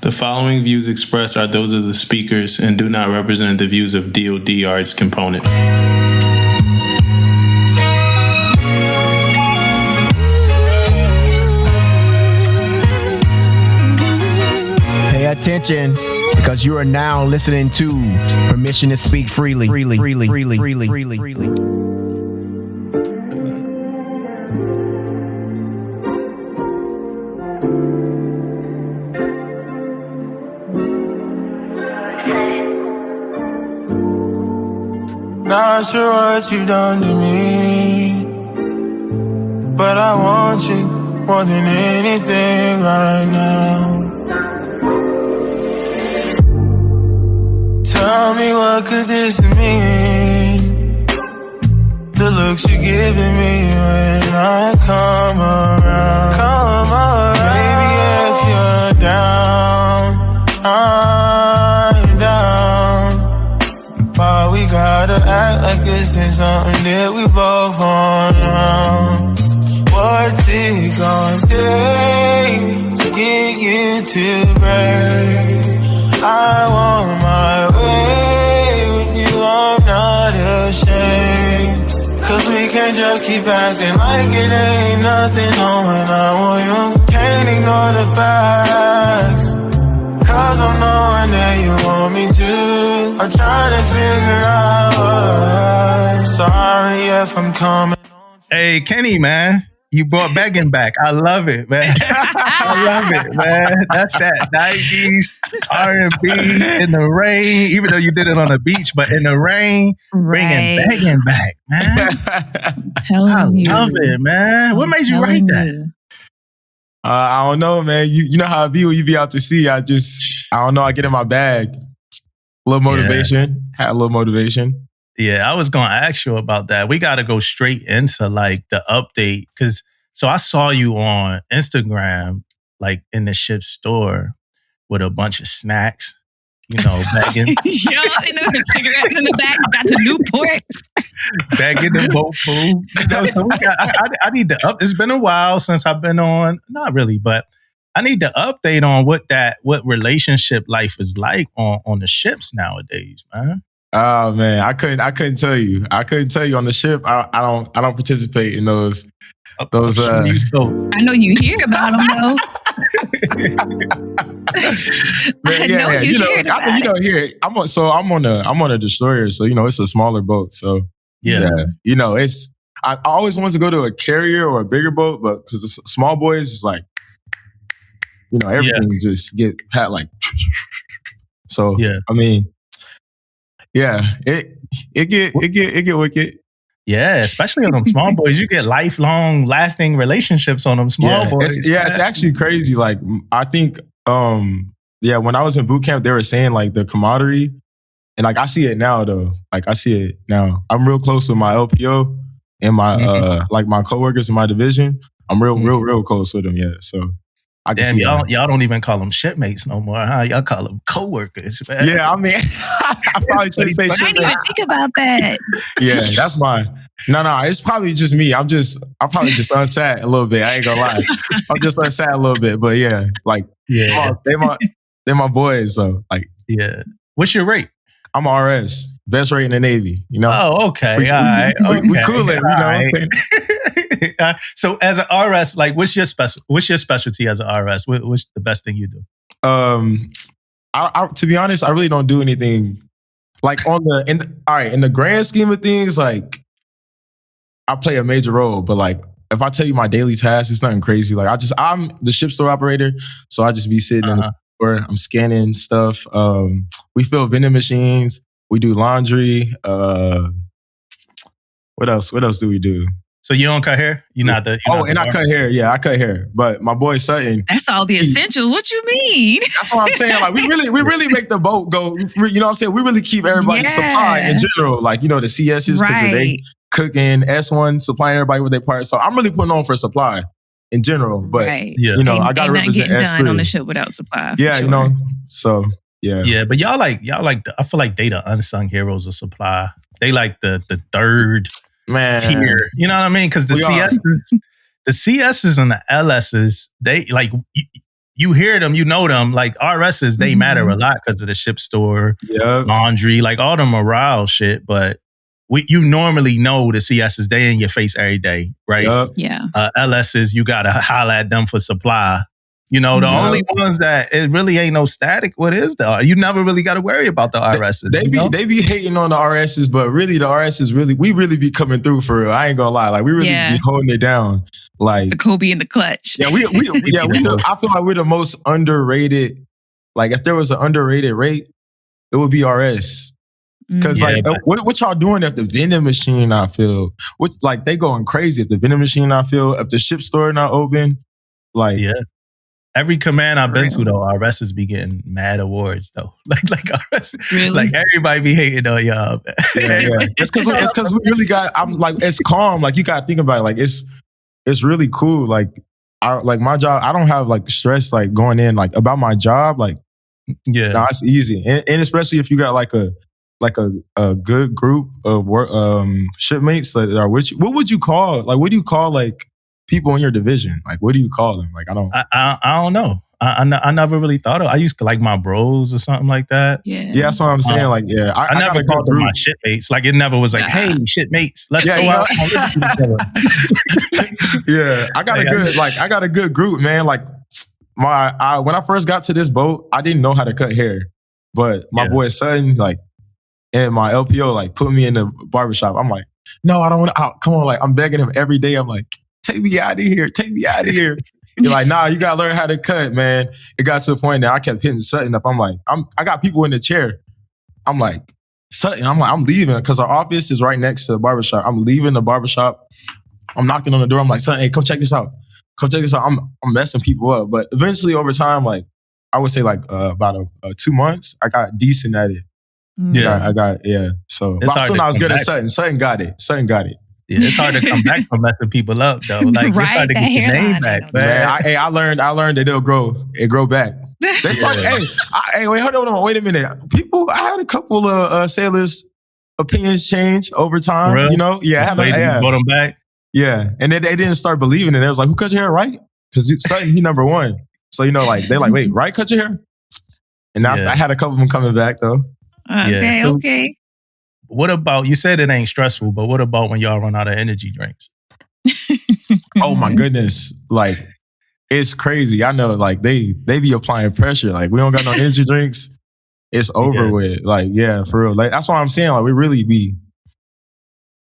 The following views expressed are those of the speakers and do not represent the views of DoD or its components. Pay attention, because you are now listening to Permission to Speak Freely. Not sure what you done to me, but I want you more than anything right now. Tell me, what could this mean? The looks you're giving me when I come around. Baby, if you're down, I'm down. Why we gotta act like this ain't something that we both want now? What's it gonna take to get you to break? I want my way with you, I'm not ashamed. Cause we can't just keep acting like it ain't nothing on when I want you. Can't ignore the facts, cause I'm knowing that you want me to. I'm trying to figure out why. Sorry if I'm coming. Hey, Kenny, man. You brought begging back. I love it, man. I love it, man. That's that 90s R&B in the rain, even though you did it on the beach, but in the rain, bringing begging back, man. I love it, man. What made you write that? I don't know, man. You know how it be when you be out to sea. I don't know. I get in my bag. A little motivation. Had a little motivation. Yeah, I was going to ask you about that. We got to go straight into like the update. So I saw you on Instagram, like in the ship store with a bunch of snacks, you know, bagging. Yo, the cigarettes in the back, got the Newports. Bagging the boat food. You know, so I need to it's been a while since I've been on, not really, but I need to update on what relationship life is like on the ships nowadays, man. Oh man, I couldn't tell you. I couldn't tell you on the ship. I don't participate in those. I know you hear about them though. Man, yeah. You know, here I'm on a destroyer, so you know it's a smaller boat. So yeah. You know, I always wanted to go to a carrier or a bigger boat, but because the small boys is like, you know, everything just get pat like. So I mean. Yeah, it get wicked. Yeah, especially on them small boys. You get lifelong, lasting relationships on them small boys. It's actually crazy. Like, I think, when I was in boot camp, they were saying like the camaraderie, and like I see it now though. Like I see it now. I'm real close with my LPO and my like my coworkers in my division. I'm real close with them. Yeah, so. Damn, y'all don't even call them shipmates no more, huh? Y'all call them coworkers, man. Yeah, I mean, I probably should say shipmates. I didn't even think about that. Yeah, that's mine. No, it's probably just me. I'm probably just unsat a little bit. I ain't gonna lie. I'm just unsat a little bit, but yeah, like, they're my boys, so like. Yeah. What's your rate? I'm RS. Best rate in the Navy, you know? Oh, okay. All right. We cool it, you know what I'm saying? So as an RS, like what's your specialty as an RS? What's the best thing you do? To be honest, I really don't do anything like in the grand scheme of things, like I play a major role, but like if I tell you my daily tasks, it's nothing crazy. Like I'm the ship store operator, so I just be sitting in the store, I'm scanning stuff. We fill vending machines, we do laundry. What else do we do? So you don't cut hair? I cut hair. Yeah, I cut hair. But my boy Sutton. That's all the essentials. What you mean? That's what I'm saying. Like we really make the boat go. You know what I'm saying? We really keep everybody supplied in general. Like, you know, the CSs because they cooking, S1 supplying everybody with their parts. So I'm really putting on for supply in general. But you know, I gotta represent S3 on the ship without supply. Yeah, sure. You know. So yeah. Yeah, but y'all like I feel like they the unsung heroes of supply. They like the third tier, you know what I mean? Because the CSs and the LSs, they like you hear them, you know them. Like RSs, they matter a lot because of the ship store, laundry, like all the morale shit. But you normally know the CSs, they in your face every day, right? Yeah. LSs, you gotta holler at them for supply. You know, the only ones that it really ain't no static. What is the? You never really got to worry about the RSs. They be hating on the RSs, but really the RSs we really be coming through for real. I ain't gonna lie, like we really be holding it down. Like the Kobe in the clutch. Yeah, we I feel like we're the most underrated. Like if there was an underrated rate, it would be RS. Because what y'all doing if the vending machine not filled? What like they going crazy if the vending machine not filled, if the ship store not open? Like every command I've been to though, RSs be getting mad awards though. Like RS, really? Like everybody be hating on y'all. It's because we really got. I'm like it's calm. Like you got to think about it. Like it's really cool. Like my job. I don't have like stress like going in like about my job. Like it's easy, and especially if you got like a good group of work shipmates that are with you. What would you call what do you call like people in your division? Like what do you call them? Like I don't know. I never really thought of. I used to like my bros or something like that. Yeah, that's what I'm saying. I never called them my shitmates. Like it never was like, hey, shitmates, let's go out. I got a good group, man. Like when I first got to this boat, I didn't know how to cut hair, but my boy Sutton and my LPO put me in the barbershop. I'm like, no, I don't want to. Come on, like I'm begging him every day. I'm like, take me out of here. Take me out of here. You're like, nah, you got to learn how to cut, man. It got to the point that I kept hitting Sutton up. I'm like, I got people in the chair. I'm like, Sutton, I'm leaving because our office is right next to the barbershop. I'm leaving the barbershop. I'm knocking on the door. I'm like, Sutton, hey, come check this out. Come check this out. I'm messing people up. But eventually over time, like I would say about 2 months, I got decent at it. I got. So but I'm still not as good as Sutton. Sutton got it. Yeah, it's hard to come back from messing people up though. Like it's hard to get your name back, man. I learned that it'll grow. It grow back. That's like, wait, hold on, wait a minute. People, I had a couple of sailors' opinions change over time. Really? You know, you brought them back. Yeah, and they didn't start believing it. It was like, who cut your hair, right? Because Sutton, he number one. So you know, like they're like, wait, right, cut your hair. And now I had a couple of them coming back though. Okay. What about, you said it ain't stressful, but what about when y'all run out of energy drinks? Oh my goodness. Like, it's crazy. I know, like, they be applying pressure. Like, we don't got no energy drinks. It's over with. Like, for real. Like, that's what I'm saying. Like, we really be,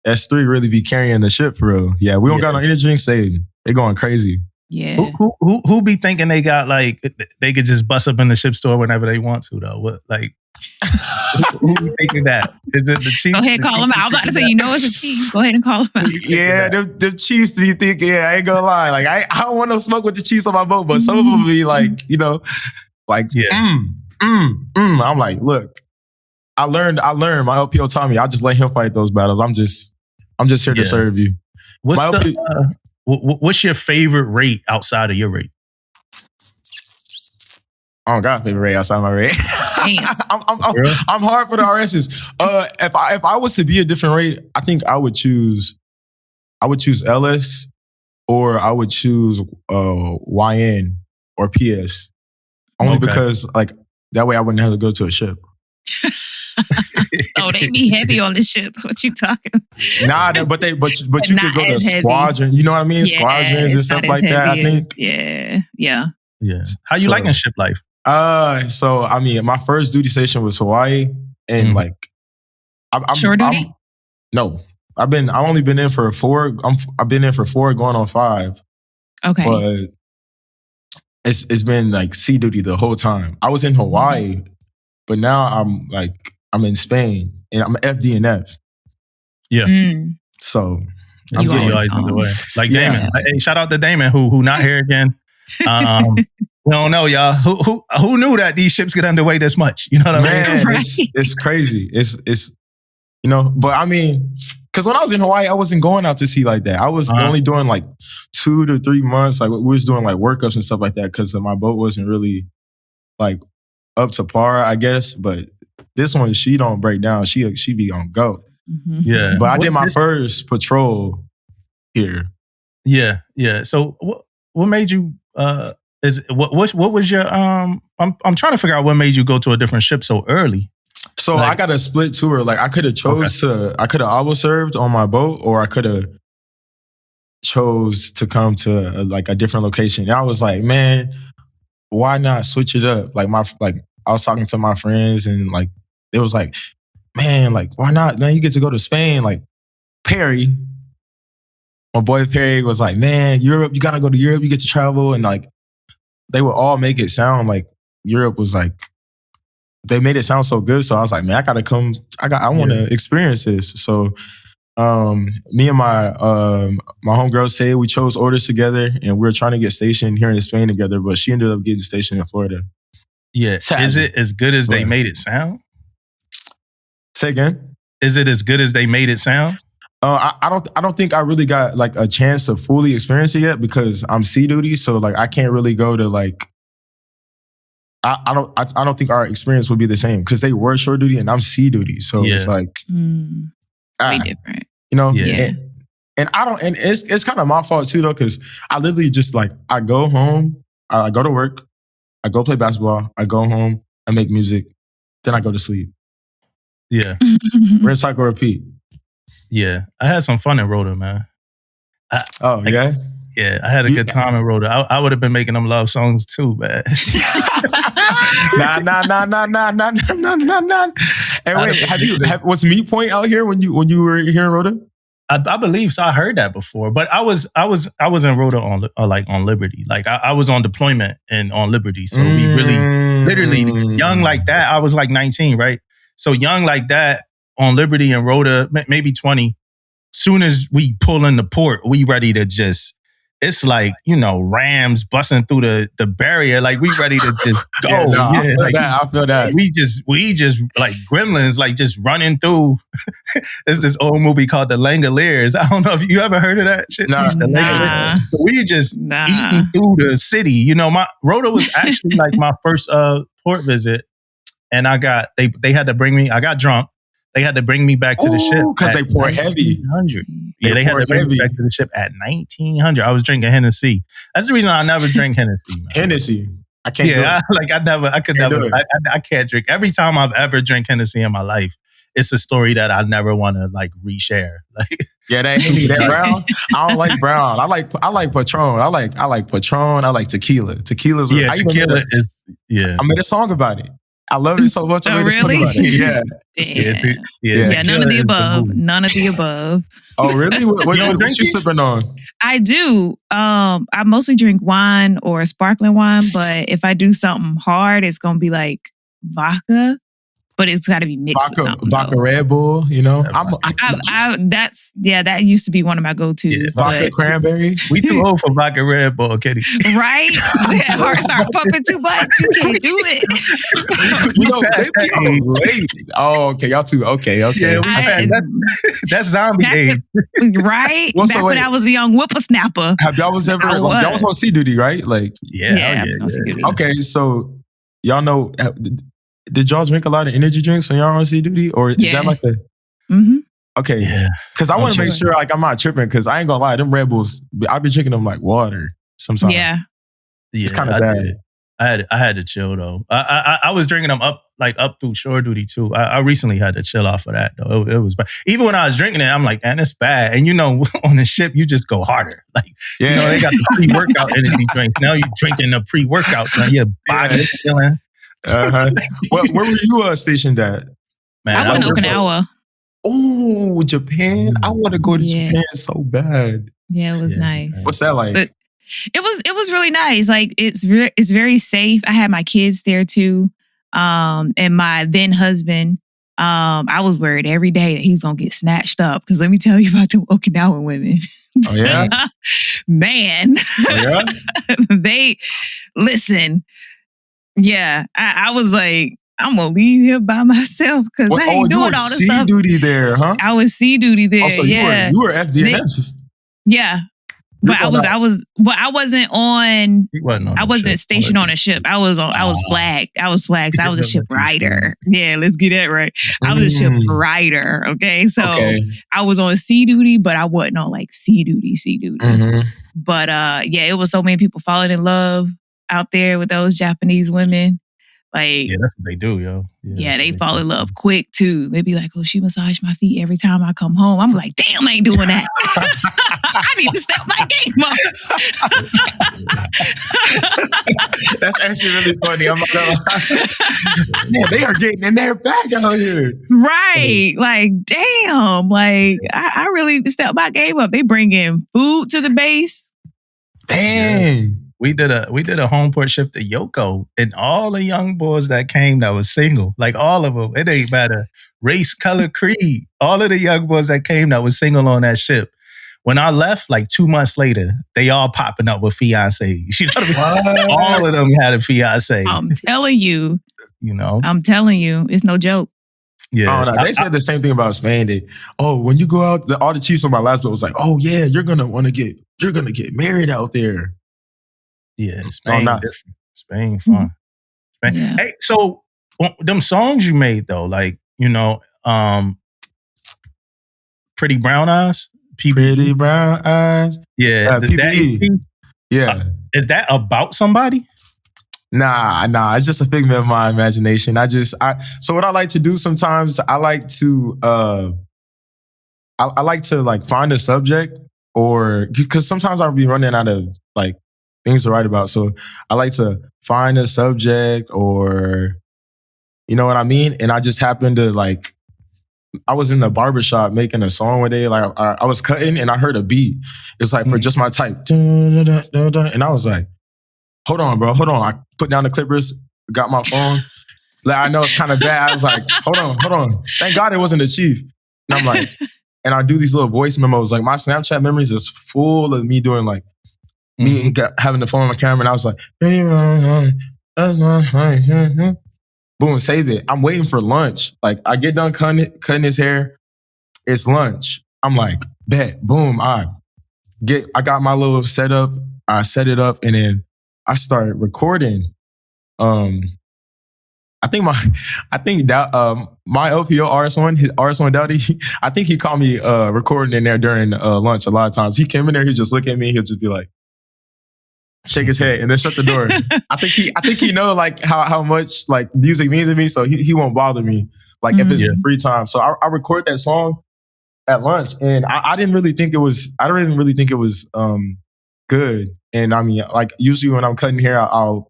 S3 really be carrying the ship for real. Yeah, we don't got no energy drinks. They going crazy. Yeah. Who be thinking they got, like, they could just bust up in the ship store whenever they want to, though? What, like... Who be thinking that? Is it the Chiefs? Go ahead and call them out. I was about to say, it's a Chief. Go ahead and call them out. Yeah, them Chiefs be thinking, I ain't gonna lie. Like, I don't want no smoke with the Chiefs on my boat, but some of them be like, I'm like, look, I learned. My LPO taught me, I just let him fight those battles. I'm just here to serve you. What's your favorite rate outside of your rate? I don't got a favorite rate outside my rate. I'm hard for the RSs. If I was to be a different rate, I think I would choose LS, or I would choose YN or PS. Only because like that way I wouldn't have to go to a ship. Oh, they be heavy on the ships. What you talking about? Nah, but you could go to squadron. You know what I mean? Squadrons and stuff like that. I think. Yeah. How you liking ship life? So I mean, my first duty station was Hawaii, and like, I'm shore duty. No, I've only been in for 4. I've been in for 4, going on 5. Okay, but it's been like sea duty the whole time. I was in Hawaii, but now I'm in Spain, and I'm FD&F. Yeah. So I'm seeing you always in the way. Like Damon. Hey, shout out to Damon who not here again. We don't know, y'all. Who knew that these ships get underway this much? You know what I mean? Right. It's crazy. It's but I mean, because when I was in Hawaii, I wasn't going out to sea like that. I was only doing like 2 to 3 months. Like we was doing like workups and stuff like that because my boat wasn't really like up to par, I guess. But this one, she don't break down. She be on go. Mm-hmm. Yeah. But I did my first patrol here. Yeah. So what made you What was your I'm trying to figure out what made you go to a different ship so early. So I got a split tour. Like I could have I could have always served on my boat, or I could have chose to come to a different location. And I was like, man, why not switch it up? Like I was talking to my friends, and like it was like, man, like why not? Man, you get to go to Spain. Like Perry, my boy Perry was like, man, Europe, you gotta go to Europe. You get to travel, and like they would all make it sound like Europe was like. They made it sound so good, so I was like, man, I gotta come. I want to experience this. So, me and my homegirl say we chose orders together, and we were trying to get stationed here in Spain together, but she ended up getting stationed in Florida. Yeah, is it as good as they made it sound? Say again. Is it as good as they made it sound? I don't think I really got like a chance to fully experience it yet because I'm sea duty, so like I can't really go to like. I don't think our experience would be the same because they were shore duty and I'm sea duty. So it's like way different. You know? Yeah. And it's kind of my fault too though, because I literally just like I go home, I go to work, I go play basketball, I go home, I make music, then I go to sleep. Yeah. Rinse, cycle, repeat. Yeah. I had some fun in Rhoda, man. Yeah? Yeah, I had a good time in Rhoda. I would have been making them love songs too, man. Nah. Hey, wait, was Meat Point out here when you were here in Rhoda? I believe so. I heard that before, but I was in Rhoda on Liberty. Like I was on deployment and on Liberty, so we really literally young like that. I was like 19, right? So young like that on Liberty and Rhoda, maybe 20. Soon as we pull in the port, we ready to just. It's like, Rams busting through the barrier. Like we ready to just go. I feel that. We just like gremlins, like just running through. It's this old movie called The Langoliers. I don't know if you ever heard of that shit. Nah. So we just eating through the city. My Rhoda was actually like my first port visit, and they had to bring me. I got drunk. They had to bring me back to the ship because they pour heavy. 1900. Yeah, they had to bring me back to the ship at 1900. I was drinking Hennessy. That's the reason I never drink Hennessy. Man. Hennessy, I can't. Yeah, I can't drink. Every time I've ever drank Hennessy in my life, it's a story that I never want to like reshare. Like, yeah, that brown. I don't like brown. I like Patron. I like Patron. I like tequila. Tequila is. Yeah. I made a song about it. I love it so much. I made a song about it. Yeah. None of the above. None of the above. Oh, really? What you sipping on? I do. I mostly drink wine or sparkling wine, but if I do something hard, it's gonna be like vodka. But it's got to be mixed with something. Vodka Red Bull, that used to be one of my go-tos. Yeah, vodka cranberry. We too old for vodka Red Bull, Kitty. Right? That heart start pumping too much. You can't do it. Oh, okay. Y'all too. Okay. Yeah, that's zombie age. Right? Well, back when I was a young whippersnapper. Have y'all was ever? Y'all was on sea duty, right? Like, yeah. Okay, so y'all know. Did y'all drink a lot of energy drinks when y'all on sea duty, or is that like a? Mm-hmm. Okay, because I want to make sure like I'm not tripping. Because I ain't gonna lie, them Red Bulls, I be drinking them like water sometimes. Yeah, it's kind of bad. I had to chill though. I was drinking them up through shore duty too. I recently had to chill off of that though. It was bad. Even when I was drinking it, I'm like, man, it's bad. And on the ship, you just go harder. Like, they got the pre-workout energy drinks. Now you're drinking the pre-workout drink. Your body's feeling. Where were you stationed at? Man, I was in Okinawa. Oh, Japan! I want to go to Japan so bad. Yeah, it was nice. What's that like? But it was really nice. Like it's very safe. I had my kids there too, and my then husband. I was worried every day that he's gonna get snatched up because let me tell you about the Okinawan women. Oh yeah, man. Oh yeah, they listen. Yeah, I was like, I'm gonna leave here by myself because I ain't doing all this stuff. Sea duty there, huh? I was sea duty there. Also, you were FDNF. Yeah, but I wasn't on. I wasn't stationed on a ship. I was flagged. I was flagged. So I was a ship rider. Yeah, let's get that right. I was a ship rider. Okay, so I was on sea duty, but I wasn't on like sea duty. Mm-hmm. But it was so many people falling in love. out there with those Japanese women. Like, yeah, that's what they do, yo. Yeah, they fall in love quick too. They be like, "Oh, she massaged my feet every time I come home." I'm like, "Damn, I ain't doing that. I need to step my game up." That's actually really funny. I'm not gonna lie. Yeah, they are getting in their bag out here. Right. Like, damn. Like, I really need to step my game up. They bring in food to the base. Dang. Yeah. We did a home port shift to Yoko, and all the young boys that came that was single, like all of them, it ain't matter race, color, creed. All of the young boys that came that was single on that ship. When I left, like 2 months later, they all popping up with fiancés. You know what I mean? All of them had a fiancé. I'm telling you. You know? I'm telling you. It's no joke. Yeah. Oh, no, they said the same thing about Spain. When you go out, all the chiefs on my last boat was like, "Oh yeah, you're gonna get married out there." Yeah, Spain different. Spain fun. Spain. Yeah. Hey, so them songs you made though, like, you know, Pretty Brown Eyes? PBE. Pretty Brown Eyes. Yeah. PBE. Yeah. Is that about somebody? Nah. It's just a figment of my imagination. So what I like to do sometimes, I like to like find a subject, or because sometimes I'll be running out of like things to write about. So I like to find a subject, or you know what I mean? And I just happened to like, I was in the barbershop making a song one day. Like I was cutting and I heard a beat. It's like for just my type. And I was like, hold on, bro. Hold on. I put down the clippers, got my phone. Like, I know it's kind of bad. I was like, hold on. Thank God it wasn't the chief. And I'm like, and I do these little voice memos. Like my Snapchat memories is full of me doing like, me having the phone on my camera, and I was like, boom, saved it. I'm waiting for lunch. Like I get done cutting his hair. It's lunch. I'm like, bet, boom. I got my little setup. I set it up, and then I started recording. I think my LPO RS1 Dowdy, I think he caught me recording in there during lunch a lot of times. He came in there, he'd just look at me, he'll just be like, shake his head and then shut the door. I think he know like how much like music means to me, so he won't bother me like if it's free time. So I record that song at lunch, and I didn't really think it was good. And I mean, like usually when I'm cutting hair, I'll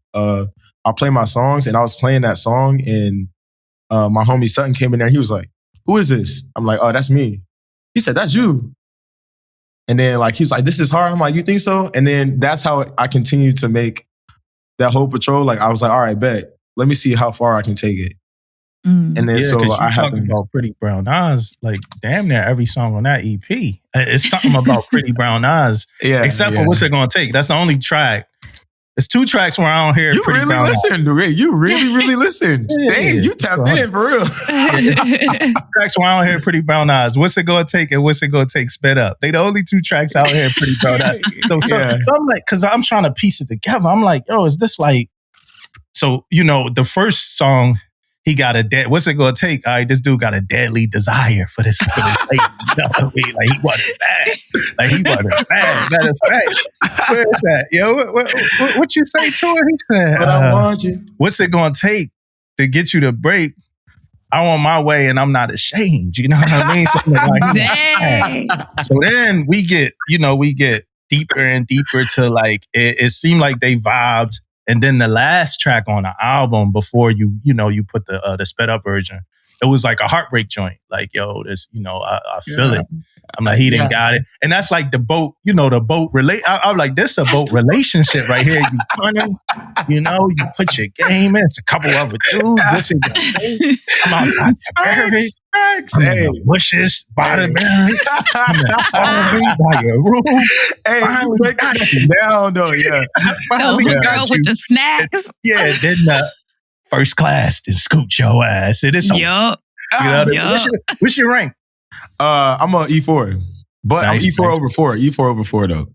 play my songs, and I was playing that song, and my homie Sutton came in there. He was like, "Who is this?" I'm like, "Oh, that's me." He said, "That's you." And then like he's like, "This is hard." I'm like, "You think so?" And then that's how I continued to make that whole patrol. Like I was like, "All right, bet. Let me see how far I can take it." And then so I happened about Pretty Brown Eyes, like damn near every song on that EP. It's something about Pretty Brown Eyes. Yeah. Except for What's It Gonna Take? That's the only track. It's 2 tracks where I don't hear you Pretty really Brown listened, Eyes. You really listened. Dang, you tapped in for real. Tracks where I don't hear Pretty Brown Eyes. What's It Gonna Take and What's It Gonna Take Sped Up. They the only 2 tracks out here Pretty Brown Eyes. So I'm like, because I'm trying to piece it together. I'm like, yo, is this like, so, you know, the first song, he got what's it gonna take? All right, this dude got a deadly desire for this lady. You know what I mean? Like he wanted bad. Matter of fact, where is that? Yo, what you say to her? He said, "But I want you." What's it gonna take to get you to break? I want my way, and I'm not ashamed. You know what I mean? So then we get deeper and deeper to like it seemed like they vibed. And then the last track on the album before you put the sped up version, it was like a Heartbreak joint. Like, yo, this, I feel it. I'm like, he didn't got it. And that's like the boat, the boat I'm like, this is a boat relationship right here. You funny, you put your game in. It's a couple other dudes. This is I'm out married. Hey, wishes, bottom barracks. By your room. Hey, you break it down though, yeah. Girl with the snacks. Yeah, then first class to scoot your ass. It is so. Yup. What's your rank? I'm on E4, but nice, I'm E4 over 4. E4 over 4 though.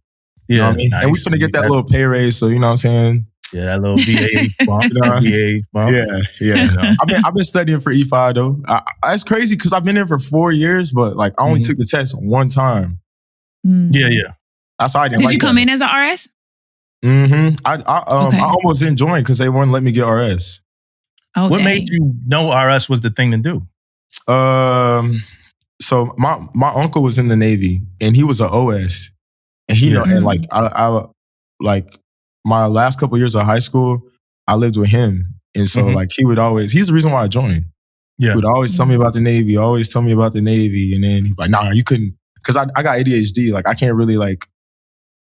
You know what I mean? Nice. And we finna get that little pay raise, so you know what I'm saying? Yeah, that little VA bump. Yeah. I've been studying for E5 though. It's crazy because I've been there for 4 years, but like I only took the test one time. Yeah. That's how I didn't. Did you come in as an RS? I almost didn't join because they wouldn't let me get RS. Oh, what dang. made you know RS was the thing to do? So my uncle was in the Navy and he was an OS, and he know, and like I like my last couple years of high school, I lived with him, and so like he's the reason why I joined. Yeah, he would always tell me about the Navy, and then he's like, nah, you couldn't, because I got ADHD, like I can't really like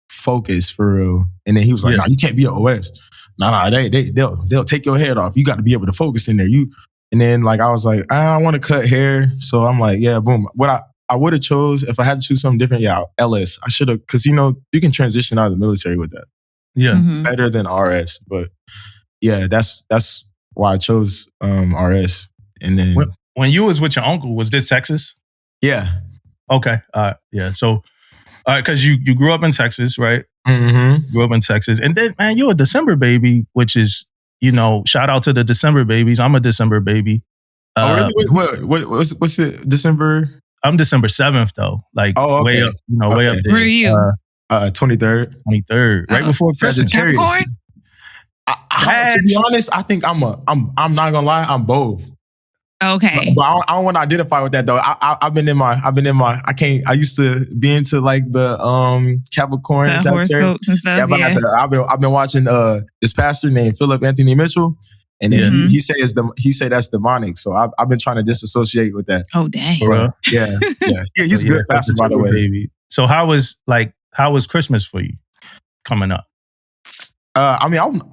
focus for real. And then he was like, nah, you can't be an OS. Nah, they'll take your head off. You got to be able to focus in there. And then like I was like, I want to cut hair, so I'm like, yeah, boom. What I would have chose if I had to choose something different, LS. I should have, because you can transition out of the military with that. Yeah, better than RS. But yeah, that's why I chose RS. And then when you was with your uncle, was this Texas? Yeah. Okay. Yeah. So, because you grew up in Texas, right? Mm-hmm. Grew up in Texas, and then man, you're a December baby, which is shout out to the December babies. I'm a December baby. Oh really? What's it? December? I'm December 7th though. Like way up, way up there. Where are you? 23rd. 23rd, right before Christmas. Capricorn? To be honest, I think I'm not gonna lie, I'm both. Okay. But I don't want to identify with that though. I used to be into like the Capricorn horoscopes and stuff. Yeah, but I've been watching this pastor named Philip Anthony Mitchell, and then he say that's demonic. So I've been trying to disassociate with that. Oh dang. Yeah. He's a good pastor, by the way. Baby. So how was Christmas for you coming up? I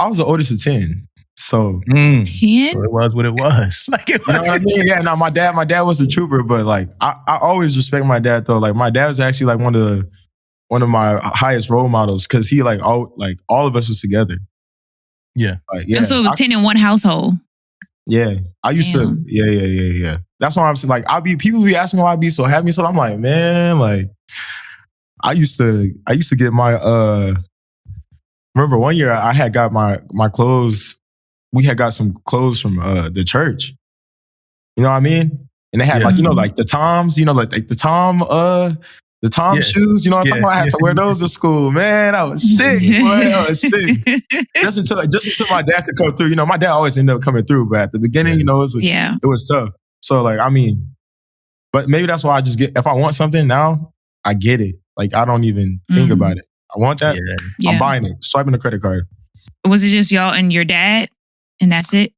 was the oldest of 10. So 10? So it was what it was. Like it was. You know what I mean? Yeah. No, my dad was a trooper, but like I always respect my dad though. Like my dad was actually like one of my highest role models because he all of us was together. Yeah. So it was 10 in one household. Yeah. I used to. Yeah. That's why I'm saying like people be asking me why I be so happy. So I'm like, man, like I used to get my remember one year I had got my clothes. We had got some clothes from the church. You know what I mean? And they had like the Toms, like the Tom shoes. You know what I'm talking about? I had to wear those to school. Man, I was sick. Boy, I was sick. Just until my dad could come through. My dad always ended up coming through, but at the beginning, it was tough. So like, but maybe that's why I just if I want something now, I get it. Like I don't even think about it. I want that. Yeah. I'm buying it. Swiping the credit card. Was it just y'all and your dad? And that's it?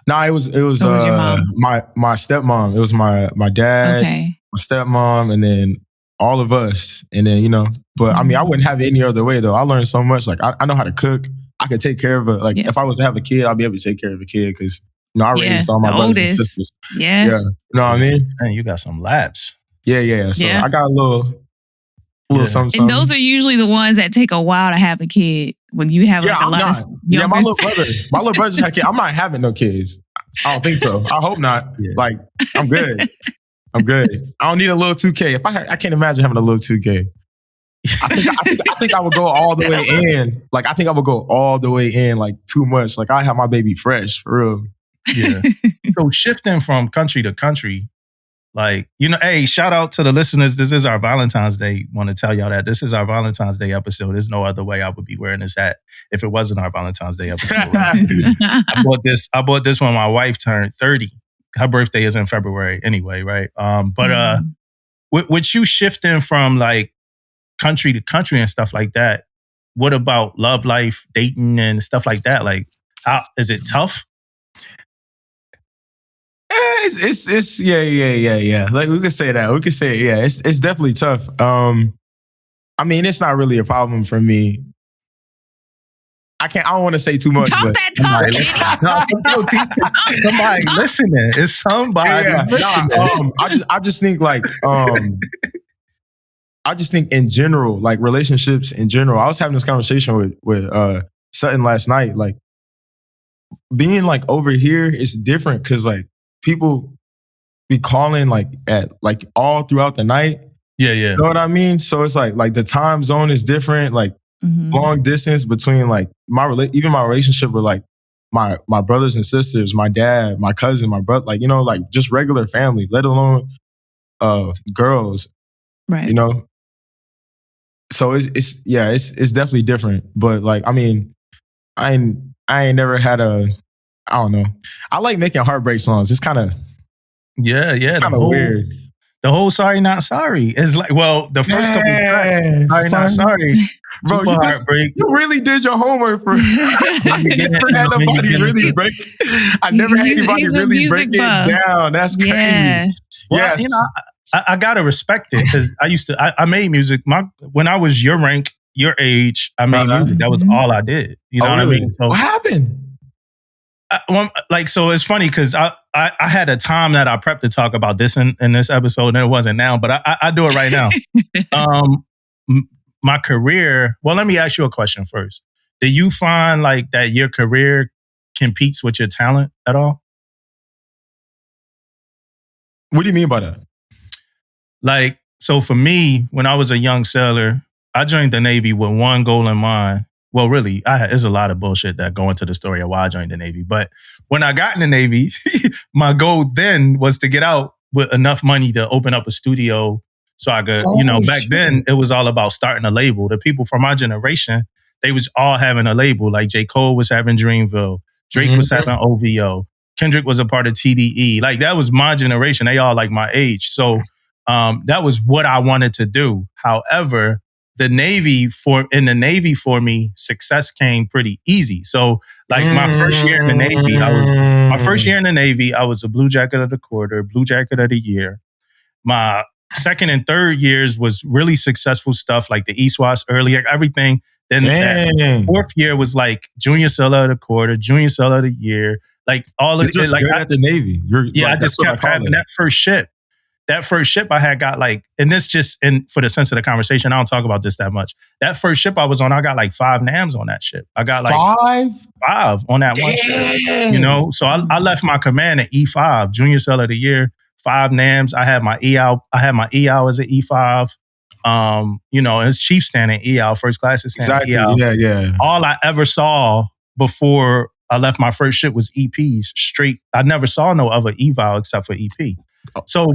No, it was your mom? my stepmom. It was my dad, my stepmom, and then all of us. And then, but I wouldn't have it any other way though. I learned so much. Like I know how to cook. I could take care of it. Like if I was to have a kid, I'll be able to take care of a kid because I raised all my brothers and sisters. Yeah. You know what I mean? Man, you got some laps. Yeah. So I got a little something. And those are usually the ones that take a while to have a kid. When you have like a lot of my little brother just had kids. I'm not having no kids. I don't think so. I hope not. Yeah. Like I'm good. I don't need a little 2K. If I can't imagine having a little 2K. I think I would go all the way in. Like I think I would go all the way in like too much. Like I have my baby fresh for real. Yeah. So shifting from country to country, like, hey, shout out to the listeners. This is our Valentine's Day. Want to tell y'all that this is our Valentine's Day episode. There's no other way I would be wearing this hat if it wasn't our Valentine's Day episode. I bought this when my wife turned 30. Her birthday is in February anyway, right? With you shifting from like country to country and stuff like that, what about love life, dating and stuff like that? Like, how is it tough? It's yeah. Like we could say that. We could say it's definitely tough. It's not really a problem for me. I don't want to say too much. Talk that talk. Somebody listening. It's somebody. Yeah. I just think like I just think in general, like relationships in general. I was having this conversation with Sutton last night. Like being like over here is different because like people be calling like at like all throughout the night. Yeah. You know what I mean? So it's like the time zone is different. Like long distance between like even my relationship with like my brothers and sisters, my dad, my cousin, my brother, like like just regular family, let alone girls. Right. So it's definitely different. But like, I mean, I ain't never had I don't know. I like making heartbreak songs. It's kind of it's kind of weird. The whole Sorry Not Sorry is like, well, the first couple tracks, Sorry Not Sorry, bro, Heartbreak. You really did your homework for. I never had anybody really break it down. That's crazy. Yeah. Well, yes. you know, I gotta respect it because I made music. When I was your rank, your age, I made music. That was all I did. You know what I mean? So, what happened? So it's funny because I had a time that I prepped to talk about this in this episode, and it wasn't now, but I do it right now. My career. Well, let me ask you a question first. Do you find like that your career competes with your talent at all? What do you mean by that? Like, so for me, when I was a young sailor, I joined the Navy with one goal in mind. Well, really, there's a lot of bullshit that go into the story of why I joined the Navy. But when I got in the Navy, my goal then was to get out with enough money to open up a studio so I could, back then it was all about starting a label. The people from my generation, they was all having a label. Like J. Cole was having Dreamville. Drake was having OVO. Kendrick was a part of TDE. Like that was my generation. They all like my age. So that was what I wanted to do. However, in the Navy for me, success came pretty easy. So like my first year in the Navy, I was a Blue Jacket of the Quarter, Blue Jacket of the Year. My second and third years was really successful stuff like the ESWAS early, everything. Then that fourth year was like Junior Sailor of the Quarter, Junior Sailor of the Year, like all of it. Like at the Navy. I just kept having that first ship. That first ship I had got like, and this just, and for the sense of the conversation, I don't talk about this that much. That first ship I was on, I got like 5 NAMs on that ship. I got like 5 on that one ship, So I left my command at E5, Junior Sailor of the Year, 5 NAMs. I had my EAL as an E5. It's chief standing EAL, first class is standing EAL. Yeah. All I ever saw before I left my first ship was EPs straight. I never saw no other eval except for EP. So,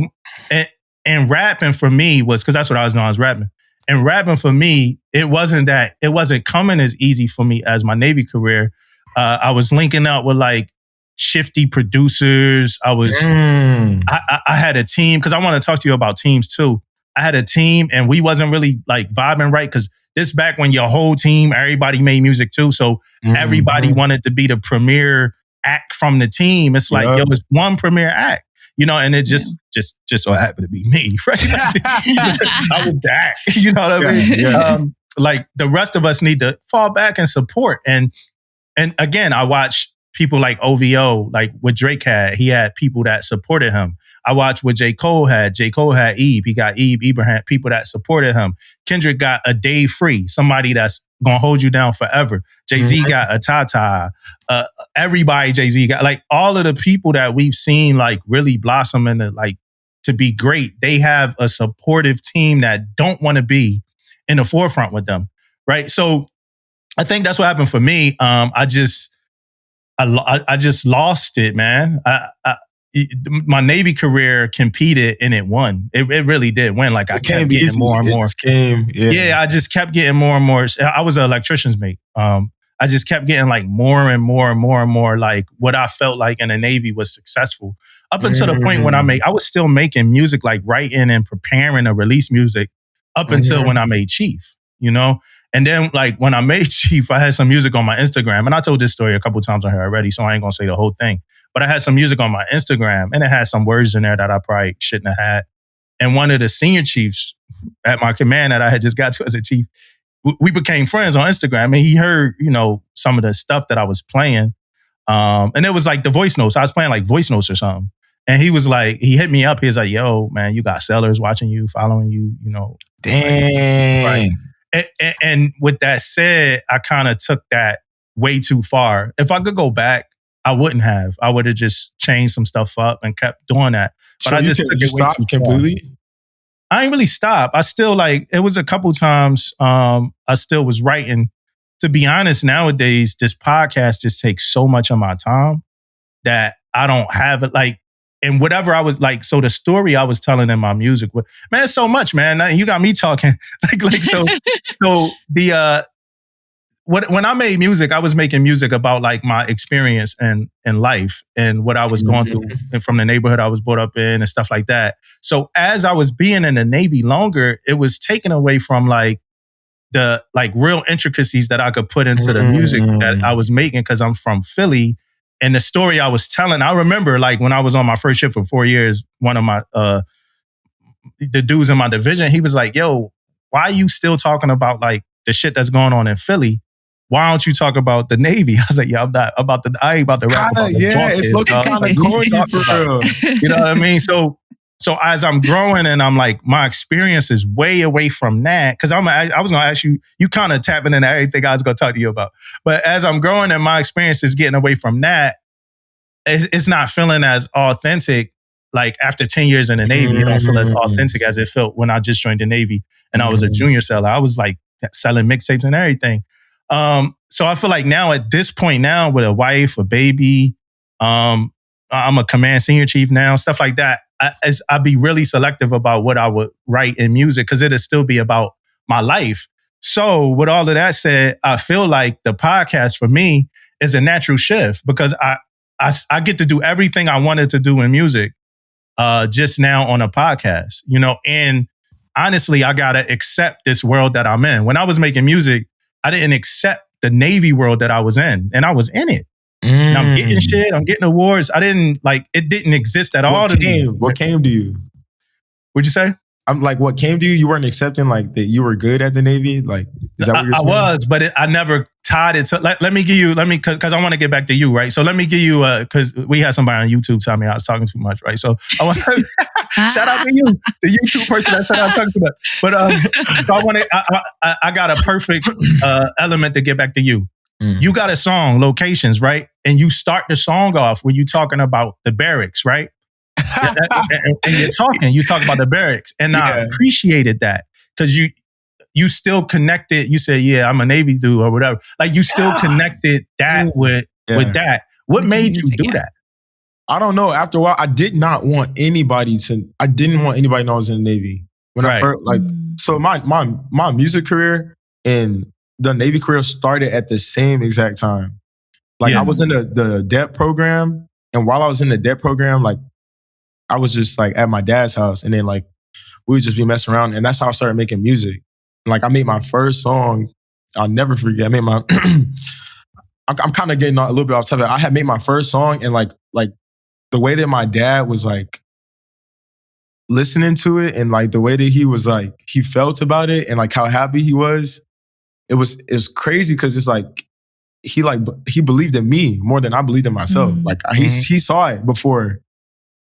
and rapping for me was, because that's what I was doing, I was rapping. And rapping for me, it wasn't coming as easy for me as my Navy career. I was linking up with like shifty producers. I had a team, because I want to talk to you about teams too. I had a team and we wasn't really like vibing right, because this back when your whole team, everybody made music too. So everybody wanted to be the premier act from the team. It's like, there was one premier act. And it just so happened to be me, right? I was the act, you know what I mean? Yeah. Like the rest of us need to fall back and support. And again, I watch people like OVO, like what Drake had. He had people that supported him. I watched what J. Cole had. J. Cole had Eve. He got Eve, Ibrahim, people that supported him. Kendrick got a day free, somebody that's going to hold you down forever. Jay-Z got a Tata. Everybody Jay-Z got, like all of the people that we've seen like really blossom into like to be great. They have a supportive team that don't want to be in the forefront with them, right? So I think that's what happened for me. I just lost it, man. My Navy career competed and it won. It really did win. Like I kept getting more and more. I just kept getting more and more. I was an electrician's mate. I just kept getting like more and more and more and more like what I felt like in the Navy was successful. Up until the point when I was still making music, like writing and preparing to release music up until when I made Chief, And then like when I made Chief, I had some music on my Instagram. And I told this story a couple times on here already, so I ain't gonna say the whole thing. But I had some music on my Instagram and it had some words in there that I probably shouldn't have had. And one of the senior chiefs at my command that I had just got to as a chief, we became friends on Instagram, and he heard, some of the stuff that I was playing. And it was like the voice notes. I was playing like voice notes or something. And he was like, he hit me up. He was like, yo, man, you got sellers watching you, following you, Dang. Right. And with that said, I kind of took that way too far. If I could go back, I wouldn't have. I would have just changed some stuff up and kept doing that. But I just took it way too completely. Far. I ain't really stopped. I still it was a couple times I still was writing. To be honest, nowadays, this podcast just takes so much of my time that I don't have it. Like and whatever I was like, so the story I was telling in my music, man, so much, man. You got me talking so the when I made music, I was making music about like my experience in life and what I was going through and from the neighborhood I was brought up in and stuff like that. So as I was being in the Navy longer, it was taken away from like the like real intricacies that I could put into the music that I was making because I'm from Philly. And the story I was telling, I remember like when I was on my first ship for 4 years, one of my the dudes in my division, he was like, yo, why are you still talking about like the shit that's going on in Philly? Why don't you talk about the Navy? I was like, yeah, I ain't about to rap about the it's looking kind of corny for real. You know what I mean? So as I'm growing and I'm like, my experience is way away from that. Cause I was gonna ask you kind of tapping into everything I was gonna talk to you about. But as I'm growing and my experience is getting away from that, it's not feeling as authentic. Like after 10 years in the Navy, it don't feel as authentic as it felt when I just joined the Navy and I was a junior seller. I was like selling mixtapes and everything. So I feel like now at this point now with a wife, a baby, I'm a command senior chief now, stuff like that. I'd be really selective about what I would write in music because it'd still be about my life. So with all of that said, I feel like the podcast for me is a natural shift because I get to do everything I wanted to do in music just now on a podcast, you know, and honestly, I got to accept this world that I'm in. When I was making music, I didn't accept the Navy world that I was in, and I was in it. And I'm getting shit, I'm getting awards. I didn't like, it didn't exist at all to me. What came to you? What'd you say? I'm like, what came to you? You weren't accepting like that you were good at the Navy? Like, is that what you're saying? I was, but I never tied it to, let me, cause I want to get back to you, right? So let me give you, cause we had somebody on YouTube tell me I was talking too much, right? So I want to shout out to you, the YouTube person that said I was talking too much. But so I got a perfect element to get back to you. You got a song, Locations, right? And you start the song off when you talking about the barracks, right? and you talk about the barracks. And I appreciated that because you still connected. You said, yeah, I'm a Navy dude or whatever. Like you still connected that with that. What made you do that? I don't know. After a while, I didn't want anybody to know I was in the Navy. When I first, like, so my music career and the Navy career started at the same exact time. Like I was in the DEP program. And while I was in the DEP program, like I was just like at my dad's house and then like we would just be messing around. And that's how I started making music. Like I made my first song. I'll never forget. I made my, I'm kind of getting a little bit off topic. I had made my first song and like the way that my dad was like listening to it and like the way that he was like, he felt about it and like how happy he was. It was crazy because it's like, he believed in me more than I believed in myself. Like he saw it before